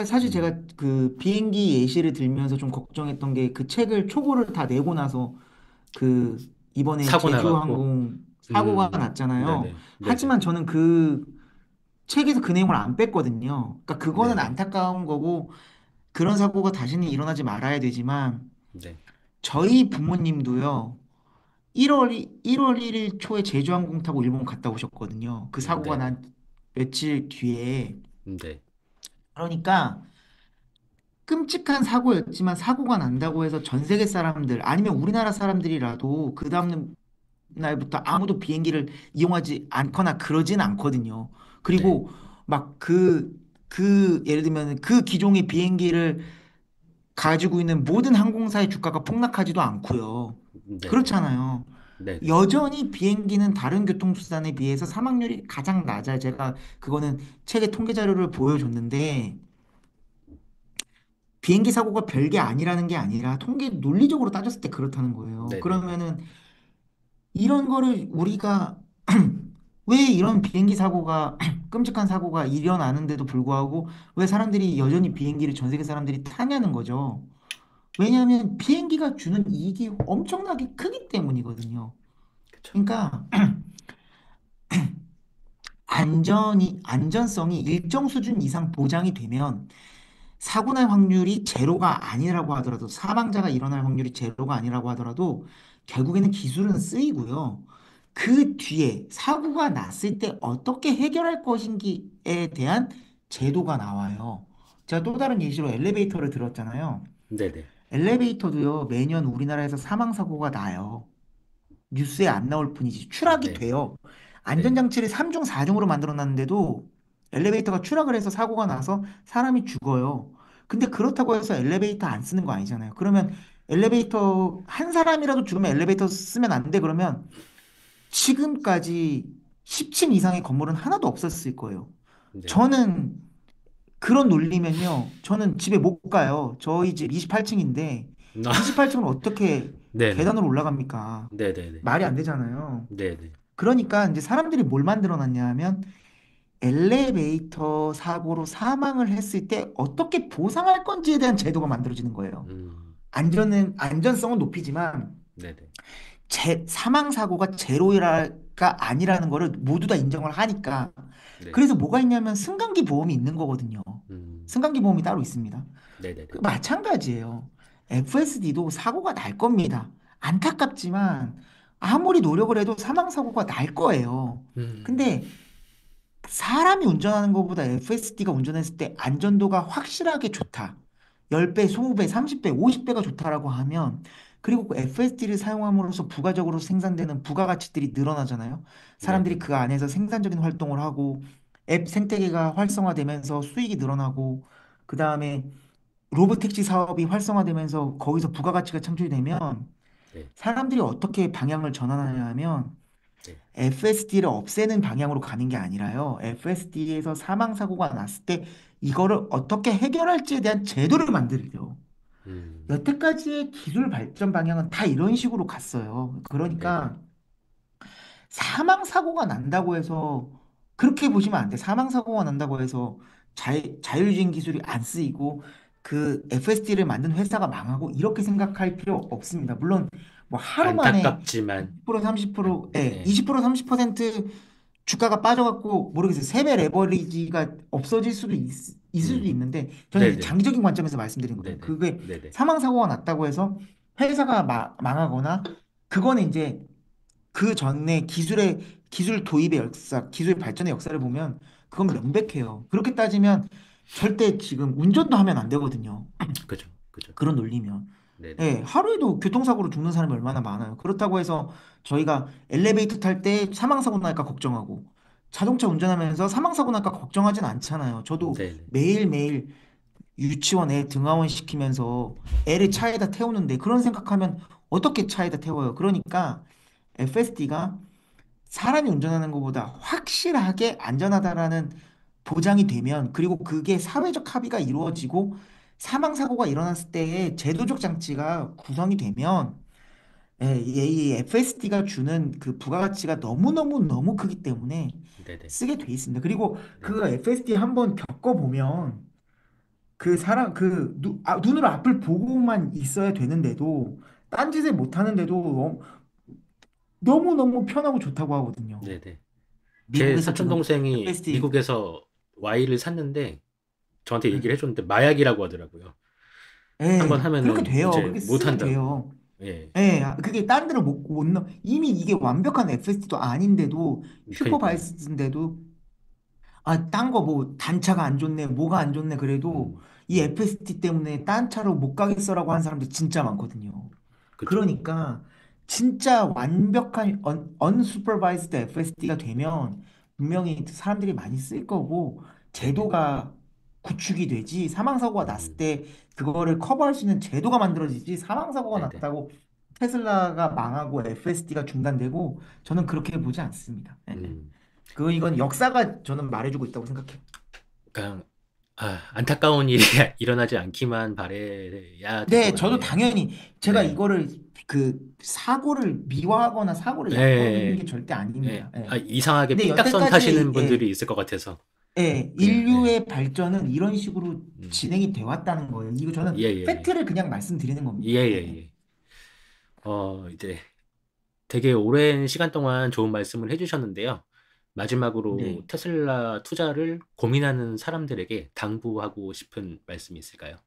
사실 음, 제가 그 비행기 예시를 들면서 좀 걱정했던 게 그 책을 초고를 다 내고 나서 그 이번에 사고 나갖고, 제주항공 사고가 네, 났잖아요. 네, 네, 네, 하지만 저는 그 책에서 그 내용을 안 뺐거든요. 그러니까 네, 그거는 네, 안타까운 거고 그런 사고가 다시는 일어나지 말아야 되지만 네, 저희 부모님도요. 1월 1일 초에 제주항공 타고 일본 갔다 오셨거든요. 그 사고가 네, 네, 난 며칠 뒤에. 네, 그러니까 끔찍한 사고였지만 사고가 난다고 해서 전 세계 사람들 아니면 우리나라 사람들이라도 그 다음 날부터 아무도 비행기를 이용하지 않거나 그러진 않거든요. 네, 그리고 막 예를 들면 그 기종의 비행기를 가지고 있는 모든 항공사의 주가가 폭락하지도 않고요. 네, 네, 그렇잖아요. 네, 네, 여전히 비행기는 다른 교통수단에 비해서 사망률이 가장 낮아요. 제가 그거는 책의 통계 자료를 보여줬는데 비행기 사고가 별게 아니라는 게 아니라 통계 논리적으로 따졌을 때 그렇다는 거예요. 네, 네, 네, 그러면은 이런 거를 우리가 왜 이런 비행기 사고가 끔찍한 사고가 일어나는데도 불구하고 왜 사람들이 여전히 비행기를 전 세계 사람들이 타냐는 거죠. 왜냐하면 비행기가 주는 이익이 엄청나게 크기 때문이거든요. 그쵸. 그러니까 안전성이 일정 수준 이상 보장이 되면 사고 날 확률이 제로가 아니라고 하더라도 사망자가 일어날 확률이 제로가 아니라고 하더라도 결국에는 기술은 쓰이고요. 그 뒤에 사고가 났을 때 어떻게 해결할 것인지에 대한 제도가 나와요. 제가 또 다른 예시로 엘리베이터를 들었잖아요. 네, 네, 엘리베이터도요, 매년 우리나라에서 사망 사고가 나요. 뉴스에 안 나올 뿐이지 추락이 네, 돼요. 네, 안전장치를 3중, 4중으로 만들어 놨는데도 엘리베이터가 추락을 해서 사고가 나서 사람이 죽어요. 근데 그렇다고 해서 엘리베이터 안 쓰는 거 아니잖아요. 그러면 엘리베이터 한 사람이라도 죽으면 엘리베이터 쓰면 안 돼. 그러면 지금까지 10층 이상의 건물은 하나도 없었을 거예요. 네, 네. 저는 그런 논리면요. 저는 집에 못 가요. 저희 집 28층인데 아, 28층을 어떻게 네, 네, 계단으로 올라갑니까? 네, 네, 네, 말이 안 되잖아요. 네, 네, 그러니까 이제 사람들이 뭘 만들어 놨냐 하면 엘리베이터 사고로 사망을 했을 때 어떻게 보상할 건지에 대한 제도가 만들어지는 거예요. 음, 안전성은 높이지만 네, 네, 사망 사고가 제로가 아니라는 거를 모두 다 인정을 하니까 네, 그래서 뭐가 있냐면 승강기 보험이 있는 거거든요. 음, 승강기 보험이 따로 있습니다. 네, 네, 네, 마찬가지예요. FSD도 사고가 날 겁니다. 안타깝지만 아무리 노력을 해도 사망 사고가 날 거예요. 음, 근데 사람이 운전하는 것보다 FSD가 운전했을 때 안전도가 확실하게 좋다. 10배, 20배, 30배, 50배가 좋다라고 하면 그리고 그 FSD를 사용함으로써 부가적으로 생산되는 부가가치들이 늘어나잖아요. 네, 사람들이 네, 그 안에서 생산적인 활동을 하고 앱 생태계가 활성화되면서 수익이 늘어나고 그 다음에 로보택시 사업이 활성화되면서 거기서 부가가치가 창출되면 네, 사람들이 어떻게 방향을 전환하냐 하면 네, FSD를 없애는 방향으로 가는 게 아니라요. FSD에서 사망 사고가 났을 때 이거를 어떻게 해결할지에 대한 제도를 만들죠. 음, 여태까지의 기술 발전 방향은 다 이런 식으로 갔어요. 네네. 그러니까 사망 사고가 난다고 해서 그렇게 보시면 안 돼. 사망 사고가 난다고 해서 자율주행 기술이 안 쓰이고 그 FSD를 만든 회사가 망하고 이렇게 생각할 필요 없습니다. 물론 뭐 하루 만에 안타깝지만, 20% 30%, 예, 예, 20% 30% 주가가 빠져갖고 모르겠어요. 세배 레버리지가 없어질 수도 있을 수도 음, 있는데 저는 이제 네네, 장기적인 관점에서 말씀드린 거예요. 네네, 그게 네네, 사망 사고가 났다고 해서 회사가 망하거나 그거는 이제 그 전에 기술 도입의 역사, 기술 발전의 역사를 보면 그건 명백해요. 그렇게 따지면 절대 지금 운전도 하면 안 되거든요. 그죠, 그죠, 그런 논리면. 네네, 예, 하루에도 교통사고로 죽는 사람이 얼마나 많아요. 그렇다고 해서 저희가 엘리베이터 탈 때 사망사고 날까 걱정하고 자동차 운전하면서 사망사고 날까 걱정하진 않잖아요. 저도 네네, 매일매일 유치원 애 등하원 시키면서 애를 차에다 태우는데 그런 생각하면 어떻게 차에다 태워요? 그러니까 FSD가 사람이 운전하는 것보다 확실하게 안전하다라는 보장이 되면 그리고 그게 사회적 합의가 이루어지고 사망 사고가 일어났을 때의 제도적 장치가 구성이 되면 이 FSD가 주는 그 부가가치가 너무너무 크기 때문에 네네, 쓰게 돼 있습니다. 그리고 네네, 그 FSD 한번 겪어보면 그 사람 눈으로 앞을 보고만 있어야 되는데도 딴짓을 못 하는데도 너무너무 편하고 좋다고 하거든요. 네네. 제 미국에서 사촌 지금 동생이 FSD 미국에서 Y를 샀는데 저한테 예, 얘기를 해줬는데 마약이라고 하더라고요. 한번 그렇게 하면은 돼요. 이제 그렇게 못 쓰게 한다고. 돼요. 예, 예, 그게 딴 데로 못 넣어. 이미 이게 완벽한 FSD도 아닌데도 그니까요. 슈퍼바이스인데도 딴 거 뭐 단차가 안 좋네, 뭐가 안 좋네 그래도 이 음, FSD 때문에 딴 차로 못 가겠어라고 하는 사람들 진짜 많거든요. 그죠. 그러니까 진짜 완벽한 unsupervised FSD가 되면 분명히 사람들이 많이 쓸 거고 네네. 제도가 구축이 되지 사망사고가 났을 음, 때 그거를 커버할 수 있는 제도가 만들어지지 사망사고가 네네. 났다고 테슬라가 망하고 FSD가 중단되고 저는 그렇게 보지 않습니다. 예. 음, 이건 역사가 저는 말해주고 있다고 생각해요. 그냥, 안타까운 일이 일어나지 않기만 바래야 될 것 네, 저도 같네요. 당연히 제가 네. 이거를 그 사고를 미화하거나 사고를 예, 얕보는 게 예, 절대 예. 아닙니다. 예. 이상하게 근데 삐딱선 타시는 여태까지 분들이 있을 것 같아서. 그냥, 예, 인류의 발전은 이런 식으로 음, 진행이 돼 왔다는 거예요. 이거 저는 예, 예, 예. 팩트를 그냥 말씀드리는 예, 겁니다. 예, 예. 이제 되게 오랜 시간 동안 좋은 말씀을 해주셨는데요. 마지막으로 네. 테슬라 투자를 고민하는 사람들에게 당부하고 싶은 말씀이 있을까요?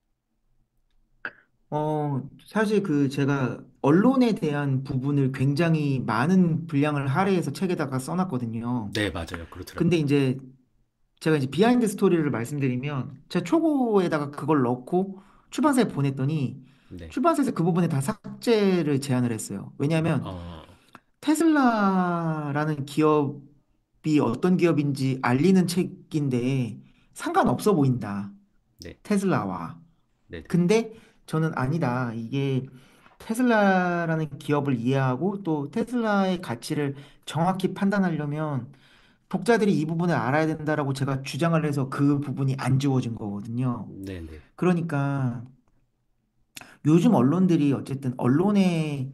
사실 제가 언론에 대한 부분을 굉장히 많은 분량을 할애해서 책에다가 써놨거든요. 네, 맞아요. 근데 그렇더라고요. 이제 제가 이제 비하인드 스토리를 말씀드리면 제가 초고에다가 그걸 넣고 출판사에 보냈더니 네. 출판사에서 그 부분에 다 삭제를 제안을 했어요. 왜냐하면 어, 테슬라라는 기업이 어떤 기업인지 알리는 책인데 상관없어 보인다. 네, 테슬라와. 네, 네, 근데 저는 아니다. 이게 테슬라라는 기업을 이해하고 또 테슬라의 가치를 정확히 판단하려면 독자들이 이 부분을 알아야 된다라고 제가 주장을 해서 그 부분이 안 지워진 거거든요. 네, 네, 그러니까 요즘 언론들이 어쨌든 언론의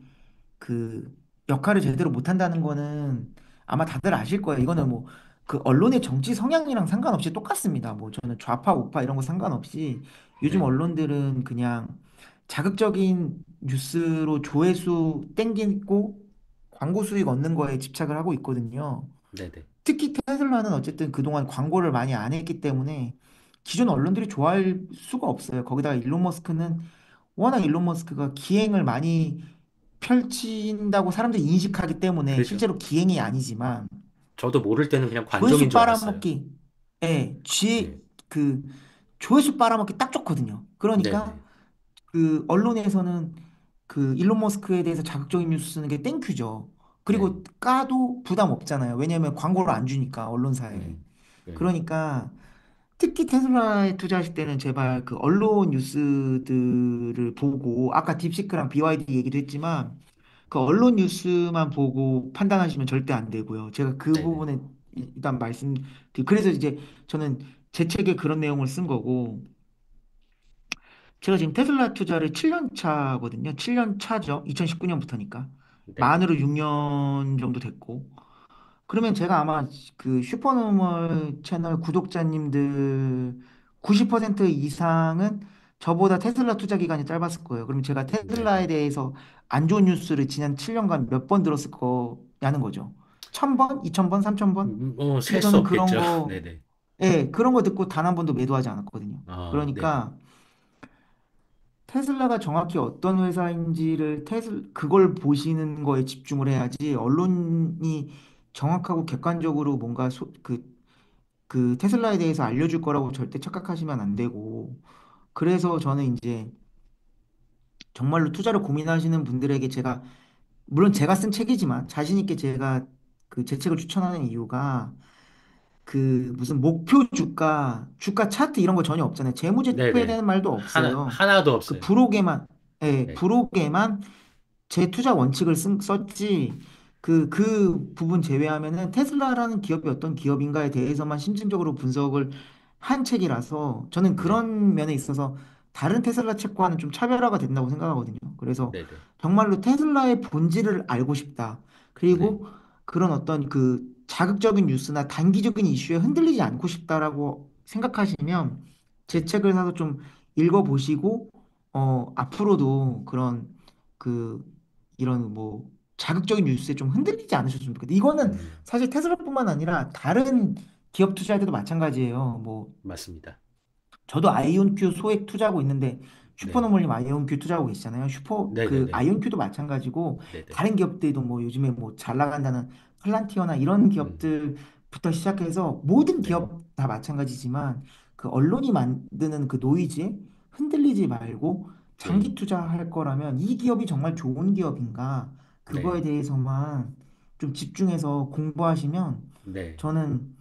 그 역할을 제대로 못한다는 거는 아마 다들 아실 거예요. 이거는 뭐 그 언론의 정치 성향이랑 상관없이 똑같습니다. 뭐 저는 좌파 우파 이런 거 상관없이 요즘 네, 언론들은 그냥 자극적인 뉴스로 조회수 땡기고 광고 수익 얻는 거에 집착을 하고 있거든요. 네, 네, 특히 테슬라는 어쨌든 그동안 광고를 많이 안 했기 때문에 기존 언론들이 좋아할 수가 없어요. 거기다가 일론 머스크는 워낙 일론 머스크가 기행을 많이 펼친다고 사람들이 인식하기 때문에 그죠. 실제로 기행이 아니지만 저도 모를 때는 그냥 관종인 조회수 줄 알았어요. 빨아먹기, 예, 네, 그 조회수 빨아먹기 딱 좋거든요. 네, 그러니까 네, 그 언론에서는 그 일론 머스크에 대해서 자극적인 뉴스 쓰는 게 땡큐죠. 네, 그리고 까도 부담 없잖아요. 왜냐하면 광고를 안 주니까 언론사에. 네, 그러니까 특히 테슬라에 투자하실 때는 제발 그 언론 뉴스들을 보고 아까 딥시크랑 BYD 얘기도 했지만 그 언론 뉴스만 보고 판단하시면 절대 안 되고요. 제가 그 네, 네, 부분에 일단 그래서 이제 저는 제 책에 그런 내용을 쓴 거고 제가 지금 테슬라 투자를 7년 차거든요. 7년 차죠. 2019년부터니까. 네네. 만으로 6년 정도 됐고. 그러면 제가 아마 그 슈퍼노멀 채널 구독자님들 90% 이상은 저보다 테슬라 투자 기간이 짧았을 거예요. 그럼 제가 테슬라에 네네. 대해서 안 좋은 뉴스를 지난 7년간 몇 번 들었을 거냐는 거죠. 1000번, 2000번, 3000번? 근데 셀 수 저는 그런 없겠죠. 거, 네네. 예, 그런 거 듣고 단 한 번도 매도하지 않았거든요. 네네. 그러니까 테슬라가 정확히 어떤 회사인지를 그걸 보시는 거에 집중을 해야지 언론이 정확하고 객관적으로 뭔가 그 테슬라에 대해서 알려줄 거라고 절대 착각하시면 안 되고 그래서 저는 이제 정말로 투자를 고민하시는 분들에게 제가 물론 제가 쓴 책이지만 자신 있게 제가 그 제 책을 추천하는 이유가 그 무슨 목표 주가 차트 이런 거 전혀 없잖아요. 재무제표에 네네. 대한 말도 없어요. 하나도 그 없어요. 부록에만 예, 네. 부록에만 제 투자 원칙을 썼지 그 부분 제외하면은 테슬라라는 기업이 어떤 기업인가에 대해서만 심층적으로 분석을 한 책이라서 저는 네. 그런 면에 있어서 다른 테슬라 책과는 좀 차별화가 된다고 생각하거든요. 그래서 네네. 정말로 테슬라의 본질을 알고 싶다. 네. 그리고 그런 어떤 그 자극적인 뉴스나 단기적인 이슈에 흔들리지 않고 싶다라고 생각하시면 제 네. 책을 사서 좀 읽어보시고 앞으로도 그런 그 이런 뭐 자극적인 뉴스에 좀 흔들리지 않으셨으면 좋겠다. 이거는 음, 사실 테슬라뿐만 아니라 다른 기업 투자할 때도 마찬가지예요. 뭐 맞습니다. 저도 아이온큐 소액 투자하고 있는데 네네. 슈퍼노멀님 아이온큐 투자하고 계시잖아요. 슈퍼 그 네네네. 아이온큐도 마찬가지고 네네. 다른 기업들도 뭐 요즘에 뭐 잘 나간다는 플란티어나 이런 음, 기업들부터 시작해서 모든 네. 기업 다 마찬가지지만 그 언론이 만드는 그 노이즈에 흔들리지 말고 장기 음, 투자할 거라면 이 기업이 정말 좋은 기업인가 그거에 네. 대해서만 좀 집중해서 공부하시면 네. 저는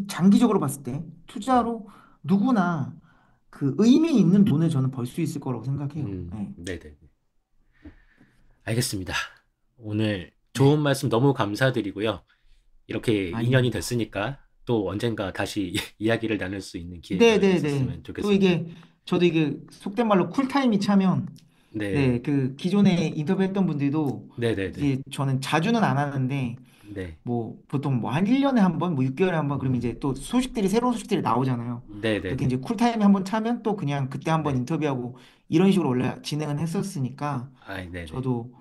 장기적으로 봤을 때 네. 투자로 누구나 그 의미 있는 돈을 저는 벌 수 있을 거라고 생각해요. 네. 네네. 알겠습니다. 오늘 좋은 네. 말씀 너무 감사드리고요. 이렇게 인연이 아닙니다. 됐으니까 또 언젠가 다시 이야기를 나눌 수 있는 기회가 네네네. 있었으면 또 좋겠습니다. 이게 저도 이게 속된 말로 쿨타임이 차면 네. 네, 그 기존에 인터뷰했던 분들도 네네네. 이제 저는 자주는 안 하는데 네. 뭐 보통 뭐 한 1년에 한 번, 뭐 6개월에 한 번 그러면 음, 이제 또 새로운 소식들이 나오잖아요. 그렇게 네네네. 이제 쿨타임이 한 번 차면 또 그냥 그때 한 번 네. 인터뷰하고 이런 식으로 원래 진행은 했었으니까 네네. 저도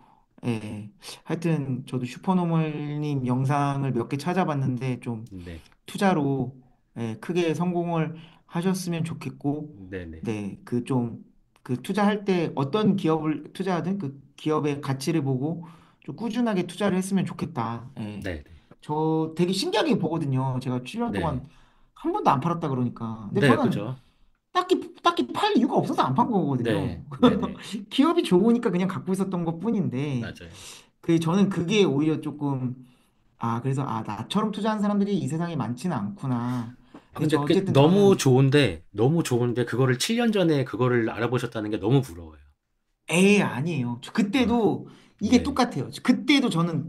예, 하여튼 저도 슈퍼노멀님 영상을 몇 개 찾아봤는데 좀 네. 투자로 예, 크게 성공을 하셨으면 좋겠고 네네. 네, 그 좀 그 투자할 때 어떤 기업을 투자하든 그 기업의 가치를 보고 좀 꾸준하게 투자를 했으면 좋겠다. 예. 네네. 저 되게 신기하게 보거든요. 제가 7년 네. 동안 한 번도 안 팔았다 그러니까. 근데 네, 저는 그죠. 딱히 팔 이유가 없어서 안 판 네. 거거든요. 네네. 기업이 좋으니까 그냥 갖고 있었던 것뿐인데 맞아요. 그 저는 그게 오히려 조금 그래서 나처럼 투자한 사람들이 이 세상에 많지는 않구나. 근데 근데 저 그게 어쨌든 저는 너무 좋은데, 그거를 7년 전에 그거를 알아보셨다는 게 너무 부러워요. 에이 아니에요. 아, 그때도 이게 네. 똑같아요. 그때도 저는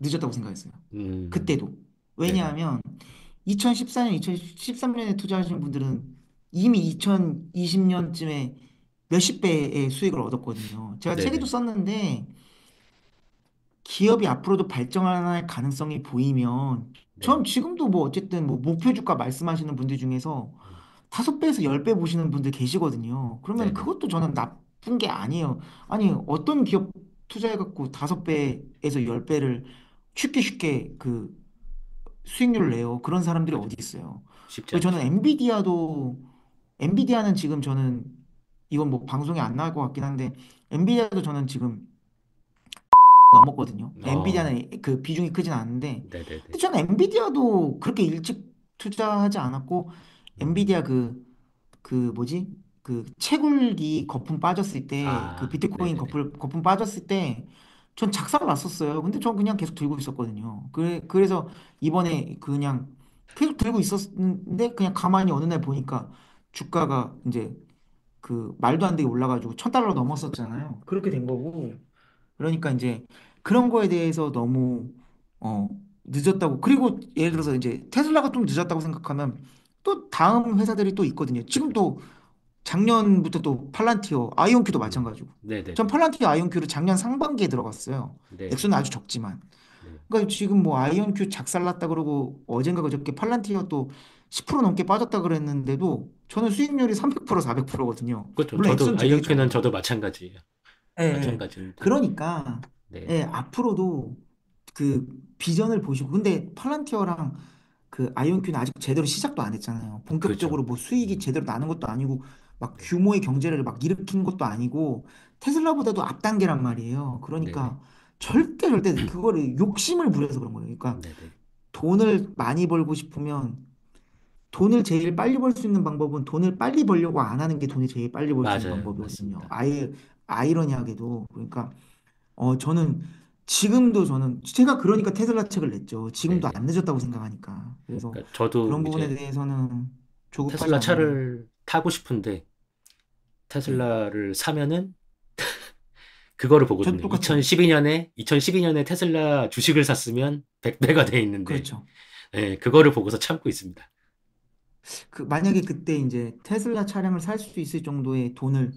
늦었다고 생각했어요. 음, 그때도. 네네. 왜냐하면 2014년, 2013년에 투자하신 분들은 이미 2020년쯤에 몇십 배의 수익을 얻었거든요. 제가 책에도 네네. 썼는데 기업이 앞으로도 발전할 가능성이 보이면 전 네. 지금도 뭐 어쨌든 뭐 목표 주가 말씀하시는 분들 중에서 음, 5배에서 10배 보시는 분들 계시거든요. 그러면 네네. 그것도 저는 나쁜 게 아니에요. 아니, 어떤 기업 투자해갖고 5배에서 10배를 쉽게 그 수익률을 내요. 그런 사람들이 그죠. 어디 있어요. 쉽지 그래서 저는 않죠. 엔비디아는 지금 저는 이건 뭐 방송에 안 나올 것 같긴 한데 엔비디아도 저는 지금 넘었거든요. 어, 엔비디아는 그 비중이 크진 않은데 근데 네네네. 저는 엔비디아도 그렇게 일찍 투자하지 않았고 엔비디아 음, 그 뭐지? 그 채굴기 거품 빠졌을 때, 그 비트코인 네네네. 거품 빠졌을 때, 전 작사를 났었어요. 근데 전 그냥 계속 들고 있었거든요. 그래서 이번에 그냥 계속 들고 있었는데, 그냥 가만히 어느 날 보니까 주가가 이제 그 말도 안 되게 올라가지고 1000달러 넘었었잖아요. 그렇게 된 거고. 그러니까 이제 그런 거에 대해서 너무, 어, 늦었다고. 그리고 예를 들어서 음, 이제 테슬라가 좀 늦었다고 생각하면 또 다음 회사들이 또 있거든요. 지금 또 작년부터 또 팔란티어, 아이온큐도 마찬가지고. 전 네네네. 팔란티어 아이온큐를 작년 상반기에 들어갔어요. 네네. 액수는 아주 적지만. 네. 그러니까 지금 뭐 아이온큐 작살났다 그러고 어젠가 그저께 팔란티어 또 10% 넘게 빠졌다 그랬는데도 저는 수익률이 300% 400%거든요. 그렇죠. 물론 저도 액수는 되게 아이언큐는 적어요. 저도 마찬가지예요. 예, 예. 마찬가지인데. 그러니까 네. 예, 앞으로도 그 비전을 보시고 근데 팔란티어랑 그 아이온큐는 아직 제대로 시작도 안 했잖아요. 그죠. 본격적으로 뭐 수익이 음, 제대로 나는 것도 아니고 막 네. 규모의 경제를 막 일으킨 것도 아니고 테슬라보다도 앞단계란 말이에요. 네네. 그러니까 절대 그거를 욕심을 부려서 그런 거예요. 그러니까 네네. 돈을 많이 벌고 싶으면 돈을 제일 빨리 벌 수 있는 방법은 돈을 빨리 벌려고 안 하는 게 돈을 제일 빨리 벌 수 있는 맞아요. 방법이거든요. 맞습니다. 아이러니하게도 그러니까 저는 지금도 저는 제가 그러니까 테슬라 책을 냈죠. 지금도 네네. 안 늦었다고 생각하니까. 그래서 그러니까 저도 그런 부분에 이제 대해서는 조급하지 테슬라 않으려고. 차를 타고 싶은데 네. 테슬라를 사면은 그거를 저도 보거든요. 똑같아요. 2012년에 테슬라 주식을 샀으면 100배가 돼 있는데, 그렇죠. 예, 그거를 보고서 참고 있습니다. 그 만약에 그때 이제 테슬라 차량을 살 수 있을 정도의 돈을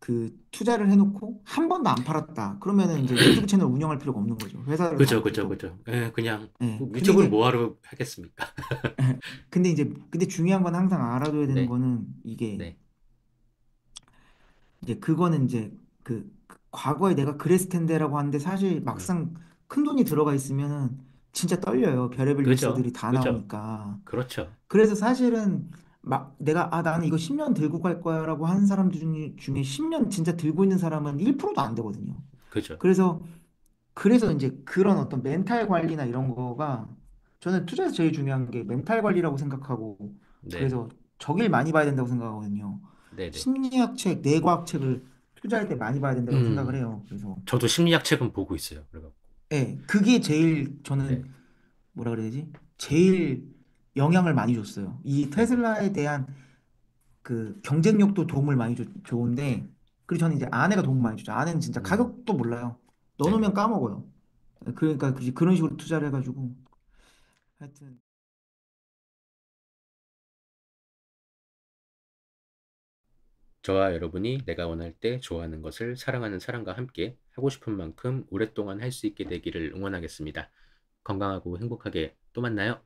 그 투자를 해놓고 한 번도 안 팔았다. 그러면은 이제 유튜브 채널 운영할 필요가 없는 거죠. 회사를 그죠, 다 그죠, 둬도. 그죠. 예, 그냥 예. 뭐 근데 유튜브를 이게 뭐하러 하겠습니까? 근데 중요한 건 항상 알아둬야 되는 네, 거는 이게 네, 이제 그거는 이제 그 과거에 내가 그랬을 텐데라고 하는데 사실 음, 막상 큰 돈이 들어가 있으면은 진짜 떨려요. 별의별 그죠, 뉴스들이 다 그죠, 나오니까. 그렇죠, 그래서 사실은 막 내가 나는 이거 10년 들고 갈 거야라고 하는 사람들 중에 10년 진짜 들고 있는 사람은 1%도 안 되거든요. 그죠. 그래서 이제 그런 어떤 멘탈 관리나 이런 거가 저는 투자에서 제일 중요한 게 멘탈 관리라고 생각하고 네네, 그래서 저길 많이 봐야 된다고 생각하거든요. 네네. 심리학 책, 뇌과학 책을 투자할 때 많이 봐야 된다고 생각을 음, 해요. 그래서 저도 심리학 책은 보고 있어요. 그래갖고, 예, 그게 제일 네, 저는 뭐라 그래야 되지? 제일 영향을 많이 줬어요. 이 네네, 테슬라에 대한 그 경쟁력도 도움을 많이 좋은데 그리고 저는 이제 아내가 도움 많이 주죠. 아내는 진짜 음, 가격도 몰라요. 네네. 넣어놓으면 까먹어요. 그러니까 그런 식으로 투자를 해가지고 하여튼 저와 여러분이 내가 원할 때 좋아하는 것을 사랑하는 사람과 함께 하고 싶은 만큼 오랫동안 할 수 있게 되기를 응원하겠습니다. 건강하고 행복하게 또 만나요.